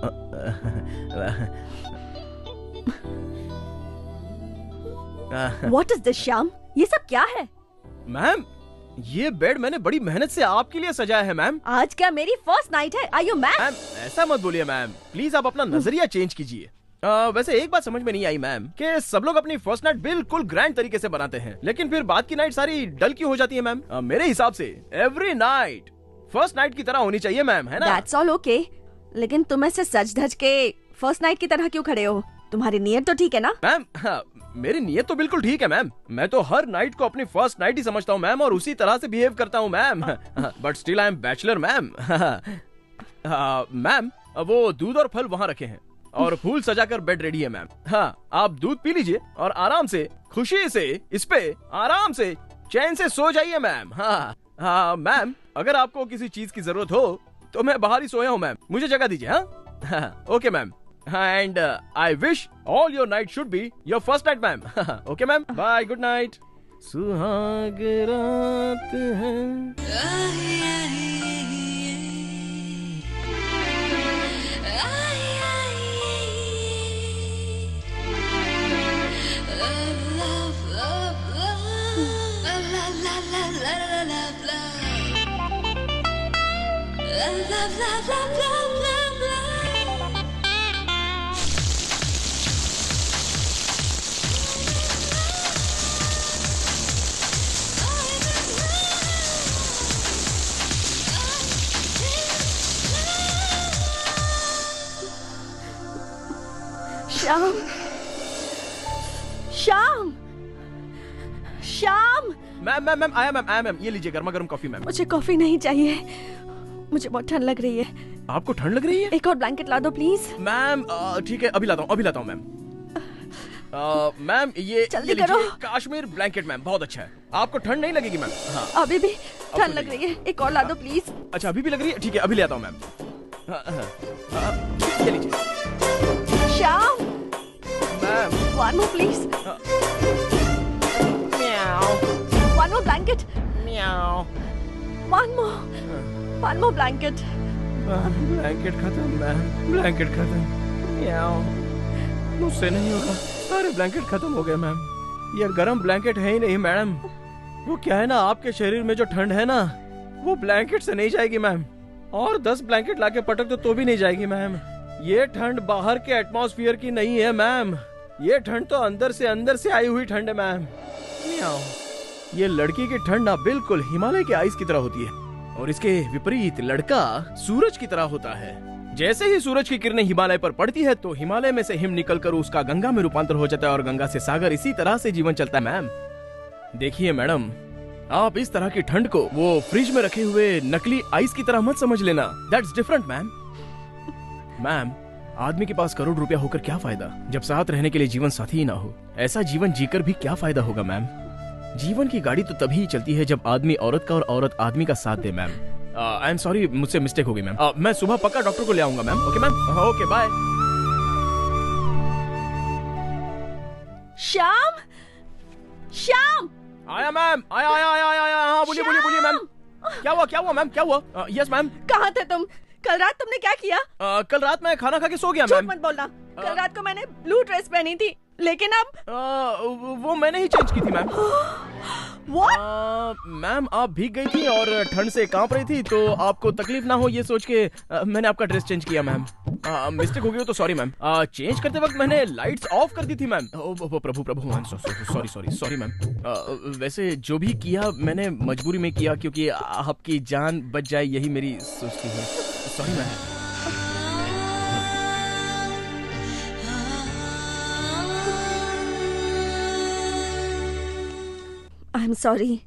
What is this, Shyam? ये सब क्या है? मैम, ये बेड मैंने बड़ी मेहनत से आपके लिए सजाया है मैम। आज क्या मेरी फर्स्ट नाइट है? Are you mad? मैम, ऐसा मत बोलिए मैम, प्लीज आप अपना नजरिया चेंज कीजिए। वैसे एक बात समझ में नहीं आई मैम कि सब लोग अपनी फर्स्ट नाइट बिल्कुल ग्रैंड तरीके से बनाते हैं, लेकिन फिर बाद की नाइट सारी डल क्यों हो जाती है मैम? मेरे हिसाब से एवरी नाइट फर्स्ट नाइट की तरह होनी चाहिए मैम, है ना? That's all okay. लेकिन तुम ऐसे सज धज के फर्स्ट नाइट की तरह क्यों खड़े हो? तुम्हारी नीयत तो ठीक है ना? मैम, मेरी नीयत तो बिल्कुल ठीक है मैम। मैं तो हर नाइट को अपनी फर्स्ट नाइट ही समझता हूँ मैम, और उसी तरह से बिहेव करता हूँ ma'am. But still I am bachelor ma'am. Ma'am, वो दूध और फल वहाँ रखे हैं और फूल सजाकर बेड रेडी है मैम। हाँ, आप दूध पी लीजिए और आराम से, खुशी से इस पे आराम से चैन से सो जाइए मैम। हाँ मैम, अगर आपको किसी चीज की जरूरत हो तो मैं बाहर ही सोया हूँ मैम, मुझे जगह दीजिए। हाँ okay ma'am, and I wish all your night should be your first night ma'am. Okay ma'am, bye, good night. सुहाग रात है। श्याम, श्याम, श्याम। मैम आया मैम, ये लीजिए गर्मा गर्म कॉफी मैम। मुझे कॉफी नहीं चाहिए, मुझे बहुत ठंड लग रही है। आपको ठंड लग रही है? एक और ब्लैंकेट ला दो प्लीज। मैम ठीक है, अभी लाता हूँ मैम। मैम ये जल्दी करो। काश्मीर ब्लैंकेट मैम, बहुत अच्छा है। आपको ठंड नहीं लगेगी मैम? हाँ, अभी भी ठंड लग रही है, एक और ला दो प्लीज। अच्छा, अभी भी लग रही है? ठीक है, अभी ले आता हूँ मैम। ये लीजिए। Shyam, ma'am, one more please. One more blanket. One more blanket. Blanket खत्म मैम, ब्लैंकेट खत्म। मुझसे नहीं होगा, सारे ब्लैंकेट खत्म हो गए मैम। ये गर्म ब्लैंकेट है ही नहीं मैडम। वो क्या है ना, आपके शरीर में जो ठंड है ना, वो ब्लैंकेट से नहीं जाएगी मैम। और 10 ब्लैंकेट लाके पटक दो तो भी नहीं जाएगी मैम। ये ठंड बाहर के एटमॉस्फेयर की नहीं है मैम, ये ठंड तो अंदर से आई हुई ठंड है मैम। ये लड़की की ठंड ना बिल्कुल हिमालय के आइस की तरह होती है, और इसके विपरीत लड़का सूरज की तरह होता है। जैसे ही सूरज की किरणें हिमालय पर पड़ती है तो हिमालय में से हिम निकलकर उसका गंगा में रूपांतर हो जाता है, और गंगा से सागर। इसी तरह से जीवन चलता है मैम। देखिए मैडम, आप इस तरह की ठंड को वो फ्रिज में रखे हुए नकली आइस की तरह मत समझ लेना। That's different ma'am. मैम, आदमी के पास करोड़ रुपया होकर क्या फायदा जब साथ रहने के लिए जीवन साथी ही ना हो। ऐसा जीवन जीकर भी क्या फायदा होगा मैम। जीवन की गाड़ी तो तभी चलती है जब आदमी औरत का और औरत आदमी का साथ दे मैम। आई एम सॉरी, मुझसे मिस्टेक हो गई मैम। मैं सुबह पक्का डॉक्टर को ले आऊंगा ma'am. Okay ma'am, okay bye. Shyam, Shyam. आया मैम, आया आया आया आया। हाँ बोलिए बोलिए बोलिए मैम। क्या हुआ मैम, क्या हुआ? Yes ma'am. कहाँ थे तुम? कल रात तुमने क्या किया? कल रात मैं खाना खा के सो गया झूठ मैम। मत बोलना। कल रात को मैंने ब्लू ड्रेस पहनी थी, लेकिन अब वो मैंने ही चेंज की थी मैम। मैम आप भीग गई थी और ठंड से कांप रही थी, तो आपको तकलीफ ना हो ये सोच के मैंने आपका ड्रेस चेंज किया मैम। मिस्टेक हो गई हो तो सॉरी मैम। चेंज करते वक्त मैंने लाइट्स ऑफ कर दी थी ma'am. Prabhu Prabhu ma'am, sorry sorry sorry ma'am. वैसे जो भी किया मैंने मजबूरी में किया, क्योंकि आपकी जान बच जाए यही मेरी सोच थी। Sorry ma'am. I am sorry,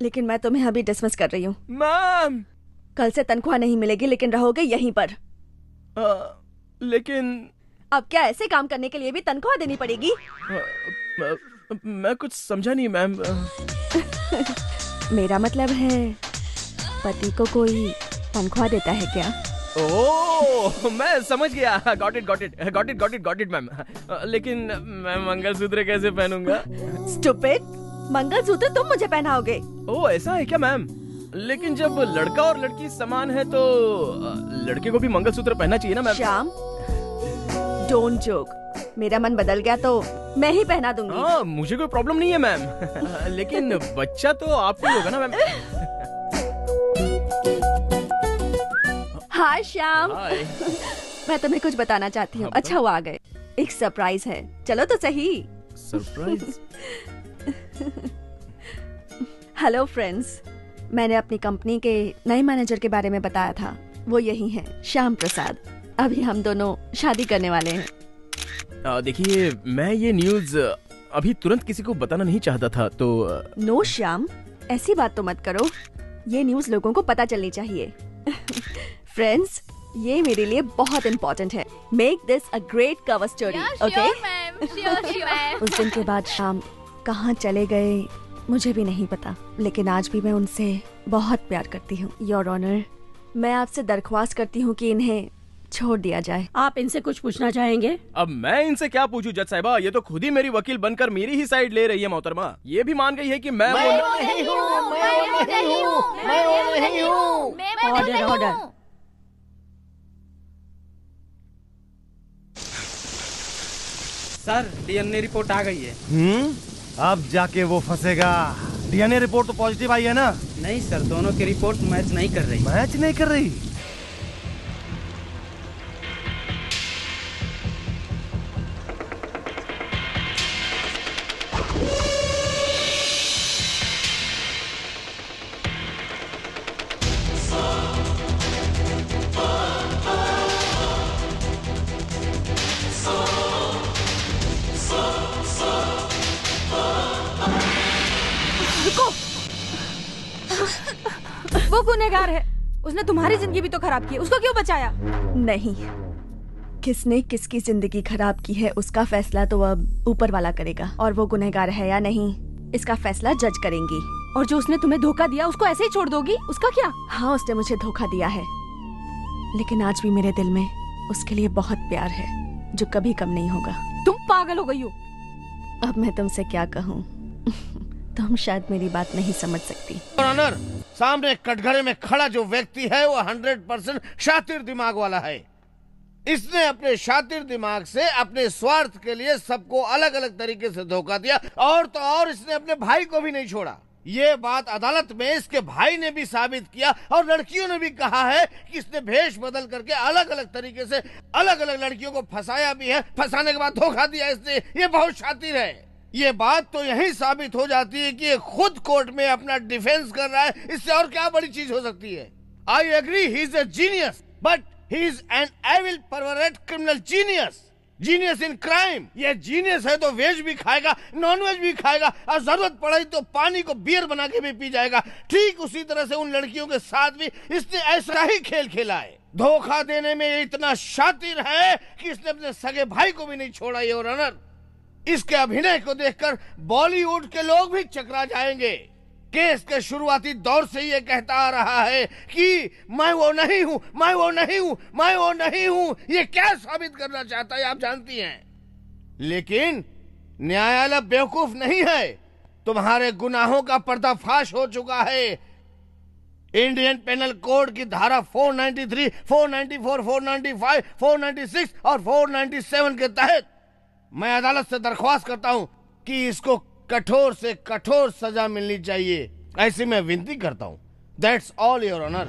लेकिन मैं तुम्हें अभी डिसमिस कर रही हूँ। मैम कल से तनख्वाह नहीं मिलेगी, लेकिन रहोगे यहीं पर। लेकिन अब क्या ऐसे काम करने के लिए भी तनख्वाह देनी पड़ेगी? मैं कुछ समझा नहीं मैम। मेरा मतलब है पति को कोई तनख्वाह देता है क्या? ओह मैं समझ गया। Got it ma'am. लेकिन मैं मंगलसूत्र कैसे पहनूंगा? स्टूपिड, मंगलसूत्र तुम मुझे पहनाओगे। ओह ऐसा है क्या मैम? लेकिन जब लड़का और लड़की समान है तो लड़के को भी मंगलसूत्र पहनना चाहिए ना मैम? Shyam, don't joke. मेरा मन बदल गया तो मैं ही पहना दूंगी। हाँ मुझे कोई प्रॉब्लम नहीं है मैम। लेकिन बच्चा तो आपको ही होगा ना मैम? हाय श्याम। हाय। मैं तुम्हें कुछ बताना चाहती हूँ। अच्छा हुआ आ गए, एक सरप्राइज है। चलो तो सही। सरप्राइज? हेलो फ्रेंड्स, मैंने अपनी कंपनी के नए मैनेजर के बारे में बताया था। वो यही हैं, श्याम प्रसाद। अभी हम दोनों शादी करने वाले हैं। देखिए मैं ये न्यूज अभी तुरंत किसी को बताना नहीं चाहता था, तो नो श्याम, ऐसी बात तो मत करो। ये न्यूज लोगों को पता चलनी चाहिए। फ्रेंड्स, ये मेरे लिए बहुत इम्पोर्टेंट है। Make this a great cover story, okay? उस दिन के बाद शाम कहाँ चले गए मुझे भी नहीं पता, लेकिन आज भी मैं उनसे बहुत प्यार करती हूँ। योर ऑनर, मैं आपसे दरख्वास्त करती हूँ कि इन्हें छोड़ दिया जाए। आप इनसे कुछ पूछना चाहेंगे? अब मैं इनसे क्या पूछूं जज साहिबा? ये तो खुद ही मेरी वकील बनकर मेरी ही साइड ले रही है मोहतरमा। ये भी मान गई है कि मैं नहीं हूँ। Order order. Sir DNA report आ गई है। अब जाके वो फंसेगा। डीएनए रिपोर्ट तो पॉजिटिव आई है ना? नहीं सर, दोनों की रिपोर्ट मैच नहीं कर रही। मैच नहीं कर रही? वो गुनहगार है, उसने तुम्हारी जिंदगी भी तो खराब की है, उसको क्यों बचाया? नहीं, किसने किसकी जिंदगी खराब की है उसका फैसला तो अब ऊपर वाला करेगा, और वो गुनहगार है या नहीं इसका फैसला जज करेंगी। और जो उसने तुम्हें धोखा दिया उसको ऐसे ही छोड़ दोगी? उसका क्या? हाँ, उसने मुझे धोखा दिया है, लेकिन आज भी मेरे दिल में उसके लिए बहुत प्यार है जो कभी कम नहीं होगा। तुम पागल हो गई हो। अब मैं तुमसे क्या कहूँ? तुम शायद मेरी बात नहीं समझ सकती। ऑनर, सामने कटघरे में खड़ा जो व्यक्ति है वो 100% शातिर दिमाग वाला है। इसने अपने शातिर दिमाग से अपने स्वार्थ के लिए सबको अलग अलग तरीके से धोखा दिया, और तो और इसने अपने भाई को भी नहीं छोड़ा। ये बात अदालत में इसके भाई ने भी साबित किया, और लड़कियों ने भी कहा है कि इसने भेष बदल करके अलग अलग तरीके से अलग अलग लड़कियों को फंसाया भी है। फंसाने के बाद धोखा दिया इसने। ये बहुत शातिर है। ये बात तो यही साबित हो जाती है कि ये खुद कोर्ट में अपना डिफेंस कर रहा है। इससे और क्या बड़ी चीज हो सकती है? I agree, he is a genius, but he is an evil pervert criminal genius. Genius in crime. ये जीनियस है तो वेज भी खाएगा, नॉन वेज भी खाएगा, और जरूरत पड़े तो पानी को बियर बना के भी पी जाएगा। ठीक उसी तरह से उन लड़कियों के साथ भी इसने ऐसा ही खेल खेला है। धोखा देने में ये इतना शातिर है कि इसने अपने सगे भाई को भी नहीं छोड़ा। योर ऑनर, इसके अभिनय को देखकर बॉलीवुड के लोग भी चकरा जाएंगे। केस के शुरुआती दौर से ये कहता आ रहा है कि मैं वो नहीं हूं, मैं वो नहीं हूं, मैं वो नहीं हूं। ये क्या साबित करना चाहता है आप जानती हैं, लेकिन न्यायालय बेवकूफ नहीं है। तुम्हारे गुनाहों का पर्दाफाश हो चुका है। इंडियन पेनल कोड की धारा 493, 494, 495, 496 और 497 के तहत मैं अदालत से दरख्वास्त करता हूं कि इसको कठोर से कठोर सजा मिलनी चाहिए। ऐसी मैं विनती करता हूं। That's all your honour.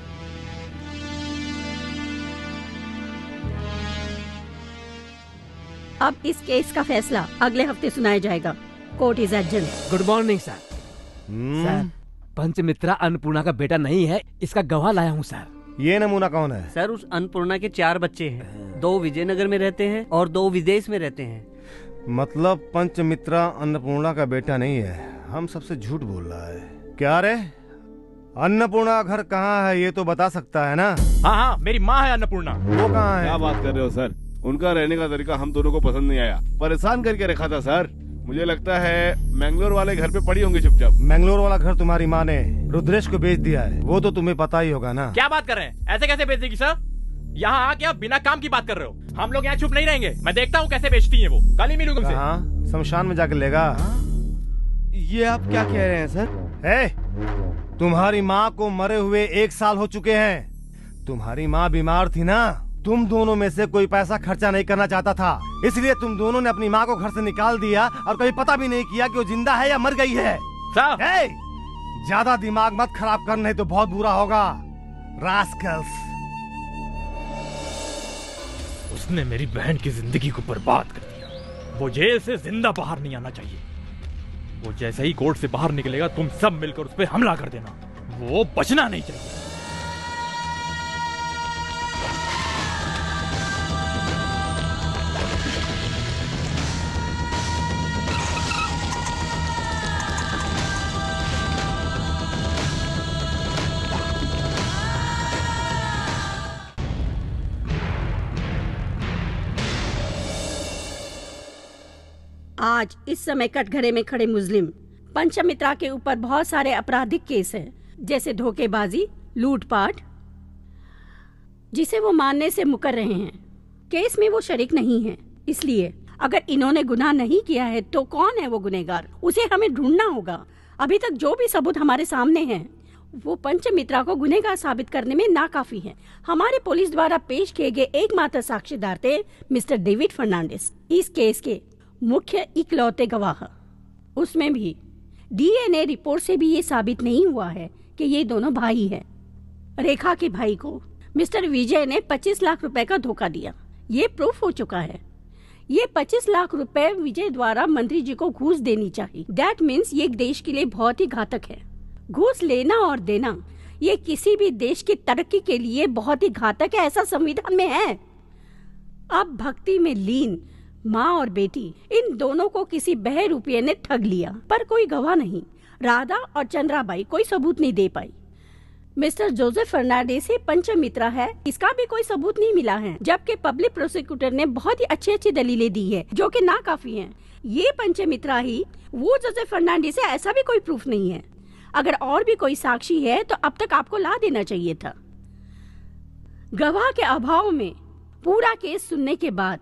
अब इस केस का फैसला अगले हफ्ते सुनाया जाएगा। Court is adjourn. Good morning sir. Sir, Panchamitra Annapurna का बेटा नहीं है, इसका गवाह लाया हूँ सर। ये नमूना कौन है? सर, उस अन्नपूर्णा के 4 बच्चे हैं। 2 विजयनगर में रहते हैं और 2 विदेश में रहते हैं। मतलब पंचमित्रा अन्नपूर्णा का बेटा नहीं है। हम सबसे झूठ बोल रहा है। क्या रे, अन्नपूर्णा घर कहाँ है ये तो बता सकता है ना? हाँ हाँ, मेरी माँ है अन्नपूर्णा। वो कहाँ है? क्या बात कर रहे हो सर? उनका रहने का तरीका हम दोनों को पसंद नहीं आया। परेशान करके रखा था सर। मुझे लगता है मैंगलोर वाले घर पे पड़ी होंगी चुपचाप। मैंगलोर वाला घर तुम्हारी माँ ने रुद्रेश को बेच दिया है। वो तो तुम्हें पता ही होगा ना। क्या बात कर रहे हैं? ऐसे कैसे बेच देगी सर? यहाँ आके आप बिना काम की बात कर रहे हो। हम लोग यहाँ चुप नहीं रहेंगे। मैं देखता हूँ कैसे बेचती है वो। कल ही मिलूँ तुमसे। हाँ, शमशान में जाकर लेगा। ये आप क्या कह रहे हैं सर? तुम्हारी माँ को मरे हुए 1 साल हो चुके हैं। तुम्हारी माँ बीमार थी ना, तुम दोनों में से कोई पैसा खर्चा नहीं करना चाहता था, इसलिए तुम दोनों ने अपनी माँ को घर से निकाल दिया और कभी पता भी नहीं किया कि वो जिंदा है या मर गई है। ज्यादा दिमाग मत खराब कर, नहीं तो बहुत बुरा होगा। रास्कल्स। उसने मेरी बहन की जिंदगी को बर्बाद कर दिया। वो जेल से जिंदा बाहर नहीं आना चाहिए। वो जैसे ही कोर्ट से बाहर निकलेगा तुम सब मिलकर उस पर हमला कर देना। वो बचना नहीं चाहिए। आज इस समय कटघरे में खड़े मुस्लिम पंचमित्रा के ऊपर बहुत सारे आपराधिक केस हैं, जैसे धोखेबाजी, लूटपाट, जिसे वो मानने से मुकर रहे हैं। केस में वो शरीक नहीं है, इसलिए अगर इन्होंने गुनाह नहीं किया है तो कौन है वो गुनहगार, उसे हमें ढूंढना होगा। अभी तक जो भी सबूत हमारे सामने हैं वो पंचमित्रा को गुनहगार साबित करने में नाकाफी है। हमारे पुलिस द्वारा पेश किए गए एकमात्र साक्षीदार थे मिस्टर डेविड फर्नांडिस, इस केस के मुख्य इकलौते गवाह। उसमें भी डीएनए रिपोर्ट से भी ये साबित नहीं हुआ है कि ये दोनों भाई हैं। रेखा के भाई को मिस्टर विजय ने 25 लाख रुपए का धोखा दिया, ये प्रूफ हो चुका है। ये 25 लाख रुपए विजय द्वारा मंत्री जी को घूस देनी चाहिए। दैट मीन्स ये देश के लिए बहुत ही घातक है। घूस लेना और देना ये किसी भी देश की तरक्की के लिए बहुत ही घातक है, ऐसा संविधान में है। अब भक्ति में लीन माँ और बेटी, इन दोनों को किसी बहरूपिये ने ठग लिया, पर कोई गवाह नहीं। राधा और चंद्राबाई कोई सबूत नहीं दे पाई। मिस्टर जोसेफ फर्नांडिस ही पंचमित्रा है, इसका भी कोई सबूत नहीं मिला है, जबकि पब्लिक प्रोसिक्यूटर ने बहुत ही अच्छी दलीलें दी है जो कि नाकाफी हैं। ये पंचमित्रा ही वो जोसेफ फर्नांडिस है, ऐसा भी कोई प्रूफ नहीं है। अगर और भी कोई साक्षी है तो अब तक आपको ला देना चाहिए था। गवाह के अभाव में पूरा केस सुनने के बाद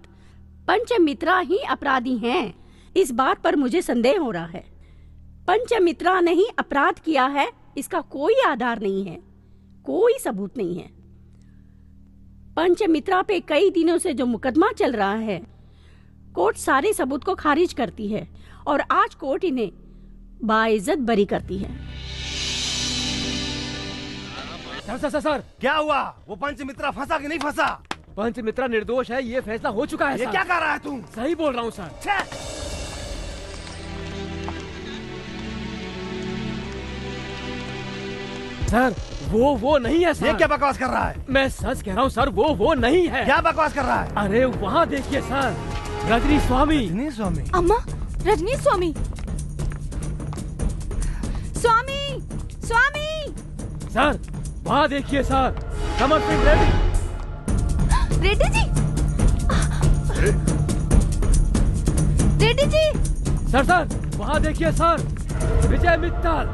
पंचमित्रा ही अपराधी हैं, इस बात पर मुझे संदेह हो रहा है। पंचमित्रा ने ही अपराध किया है, इसका कोई आधार नहीं है, कोई सबूत नहीं है। पंचमित्रा पे कई दिनों से जो मुकदमा चल रहा है, कोर्ट सारे सबूत को खारिज करती है और आज कोर्ट इन्हें बाइज्जत बरी करती है। सर क्या हुआ? वो पंचमित्रा फंसा कि नहीं फंसा? पंचमित्रा निर्दोष है, ये फैसला हो चुका है। ये क्या कर रहा है तू? सही बोल रहा हूँ सर। सर वो नहीं है सर। ये क्या बकवास कर रहा है? मैं सच कह रहा हूँ सर, वो नहीं है। क्या बकवास कर रहा है? अरे वहाँ देखिए सर, रजनी स्वामी। रजनी स्वामी? अम्मा, रजनी स्वामी। स्वामी, स्वामी। सर वहाँ देखिए सर, कमर सिंह रेड्डी। रेड्डी जी, रेड्डी जी। सर वहाँ देखिए सर, विजय मित्तल।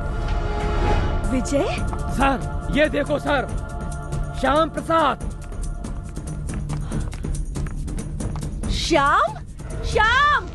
विजय? सर ये देखो सर, श्याम प्रसाद। श्याम? श्याम!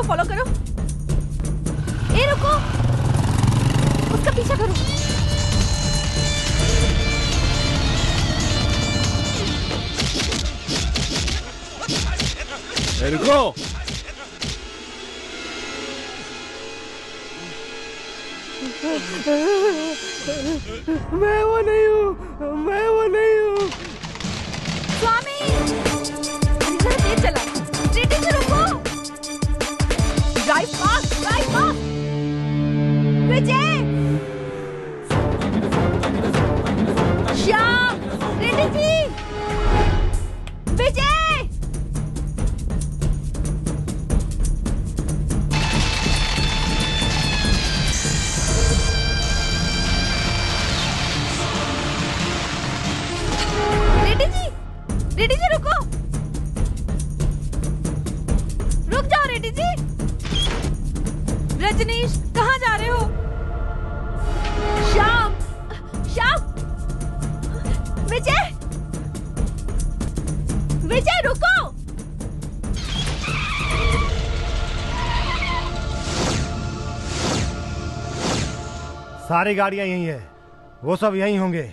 फॉलो करो। ए रुको, उसका पीछा करो। ए, रुको। मैं वो नहीं हूँ, मैं वो नहीं हूँ। स्वामी, जरा तेज चला। रेडी से रुको। Drive fast, drive fast. Vijay, Shyam, ready जी। विजय, रेडी जी रुको, रुक जाओ रेडी जी। रजनीश कहाँ जा रहे हो? श्याम, श्याम, विजय, विजय रुको। सारी गाड़ियां यहीं है, वो सब यहीं होंगे।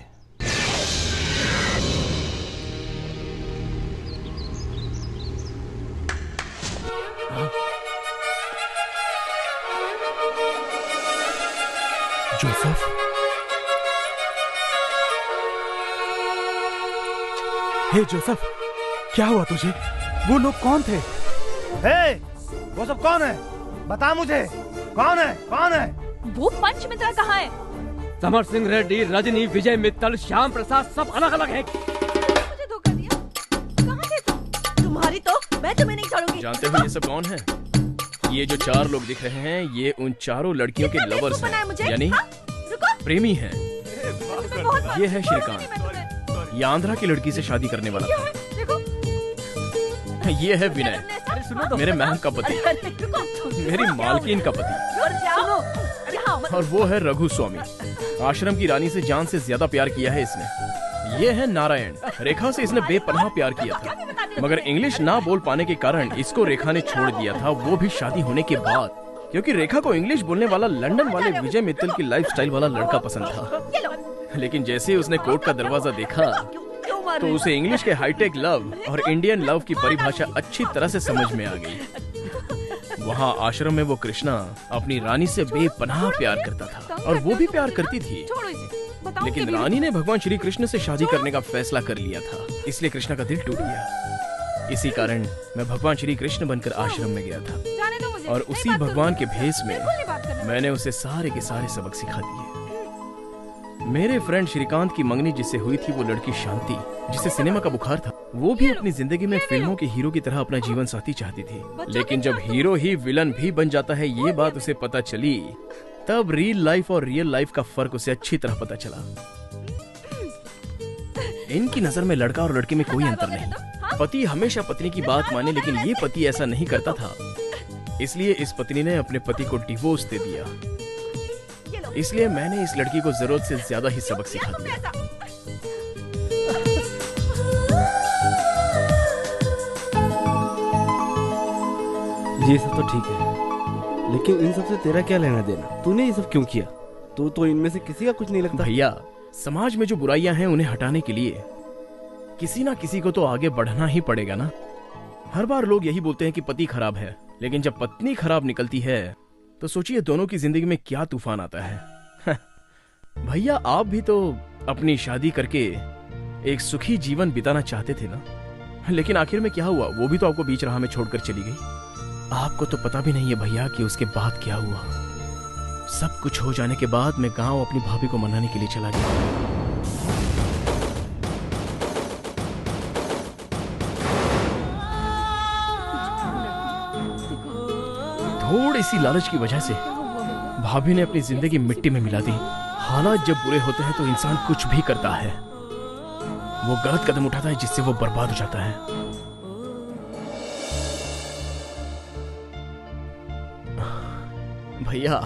जोसेफ, हे जोसेफ, क्या हुआ तुझे? वो लोग कौन थे? हे, वो सब कौन है? बता मुझे, कौन है? कौन है? वो पंच मित्रा कहाँ है? समर सिंह रेड्डी, रजनी, विजय मित्तल, श्याम प्रसाद सब अलग अलग हैं। मुझे धोखा दिया। कहाँ थे तुम? तुम्हारी तो मैं तुम्हें नहीं छोड़ूंगी। जानते हो ये सब कौन है? ये जो 4 लोग दिख रहे हैं, ये उन चारों लड़कियों के लवर्स हैं, यानी प्रेमी हैं। ये है श्रीकांत, ये आंध्रा की लड़की से शादी करने वाला था। ये है विनय, मेरे मैम का पति, मेरी मालकिन का पति। और वो है रघु स्वामी, आश्रम की रानी से जान से ज्यादा प्यार किया है इसने। ये है नारायण, रेखा से इसने बेपनाह प्यार किया था, मगर इंग्लिश ना बोल पाने के कारण इसको रेखा ने छोड़ दिया था, वो भी शादी होने के बाद, क्योंकि रेखा को इंग्लिश बोलने वाला लंदन वाले विजय मित्तल की लाइफस्टाइल वाला लड़का पसंद था। लेकिन जैसे ही उसने कोर्ट का दरवाजा देखा तो उसे इंग्लिश के हाईटेक लव और इंडियन लव की परिभाषा अच्छी तरह से समझ में आ गई। वहाँ आश्रम में वो कृष्णा अपनी रानी से बेपनाह प्यार करता था और वो भी प्यार करती थी, लेकिन रानी ने भगवान श्री कृष्ण से शादी करने का फैसला कर लिया था, इसलिए कृष्णा का दिल टूट गया। इसी कारण मैं भगवान श्री कृष्ण बनकर आश्रम में गया था और उसी भगवान के भेष में मैंने उसे सारे के सारे सबक सिखा दिए। मेरे फ्रेंड श्रीकांत की मंगनी जिससे हुई थी वो लड़की शांति, जिसे सिनेमा का बुखार था, वो भी अपनी जिंदगी में फिल्मों के हीरो की तरह अपना जीवन साथी चाहती थी। लेकिन जब हीरो ही विलन भी बन जाता है ये बात उसे पता चली, तब रियल लाइफ और रियल लाइफ का फर्क उसे अच्छी तरह पता चला। इनकी नजर में लड़का और लड़की में कोई अंतर नहीं। पति हमेशा पत्नी की बात माने, लेकिन ये पति ऐसा नहीं करता था, इसलिए इस पत्नी ने अपने पति को डिवोर्स दे दिया। इसलिए मैंने इस लड़की को जरूरत से ज्यादा ही सबक सिखा दिया। ये सब तो ठीक है, लेकिन इन सब से तेरा क्या लेना देना? तूने ये सब क्यों किया? तू तो इनमें से किसी का कुछ नहीं लगता। भैया, समाज में जो बुराइयां हैं उन्हें हटाने के लिए किसी ना किसी को तो आगे बढ़ना ही पड़ेगा ना। हर बार लोग यही बोलते हैं कि पति खराब है, लेकिन जब पत्नी खराब निकलती है तो सोचिए दोनों की जिंदगी में क्या तूफान आता है। भैया, आप भी तो अपनी शादी करके एक सुखी जीवन बिताना चाहते थे ना, लेकिन आखिर में क्या हुआ? वो भी तो आपको बीच राह में छोड़कर चली गई। आपको तो पता भी नहीं है भैया कि उसके बाद क्या हुआ। सब कुछ हो जाने के बाद मैं गांव अपनी भाभी को मनाने के लिए चला गया। थोड़ी सी लालच की वजह से भाभी ने अपनी जिंदगी मिट्टी में मिला दी। हालात जब बुरे होते हैं तो इंसान कुछ भी करता है, वो गलत कदम उठाता है जिससे वो बर्बाद हो जाता है। भैया,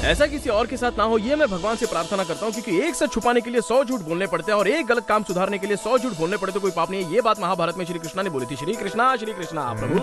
ऐसा किसी और के साथ ना हो ये मैं भगवान से प्रार्थना करता हूँ, क्योंकि एक सच छुपाने के लिए 100 झूठ बोलने पड़ते हैं और एक गलत काम सुधारने के लिए 100 झूठ बोलने पड़ते, कोई पाप नहीं है। ये बात महाभारत में श्री कृष्णा ने बोली थी। श्री कृष्णा प्रभु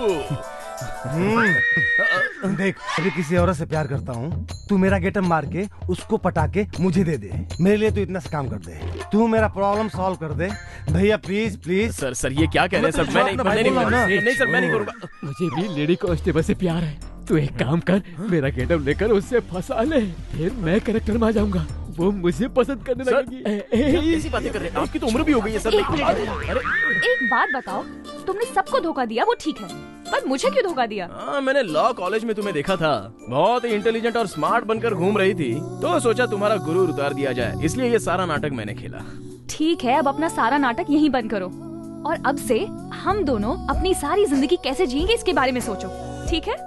देख, अभी किसी औरत से प्यार करता हूँ, तू मेरा गेटअप मार के उसको पटा के मुझे दे दे। मेरे लिए तू इतना सा काम कर दे, तू मेरा प्रॉब्लम सॉल्व कर दे भैया, प्लीज प्लीज। सर ये क्या कह रहे हैं सर? मैं नहीं सर, मैं नहीं करूँगा। मुझे भी लेडी कांस्टेबल से प्यार है। तू एक काम कर, मेरा गेटअप लेकर उससे फंसा ले, फिर मैं कैरेक्टर में आ जाऊंगा, वो मुझे पसंद करने लगेगी। ऐसी बातें कर रहे हैं? आपकी तो उम्र भी हो गई है सर। एक बात बताओ, तुमने सबको धोखा दिया वो ठीक है, पर मुझे क्यों धोखा दिया? मैंने लॉ कॉलेज में तुम्हें देखा था, बहुत ही इंटेलिजेंट और स्मार्ट बनकर घूम रही थी, तो सोचा तुम्हारा गुरूर उतार दिया जाए, इसलिए ये सारा नाटक मैंने खेला। ठीक है, अब अपना सारा नाटक यहीं बंद करो और अब से हम दोनों अपनी सारी जिंदगी कैसे जिएंगे इसके बारे में सोचो, ठीक है?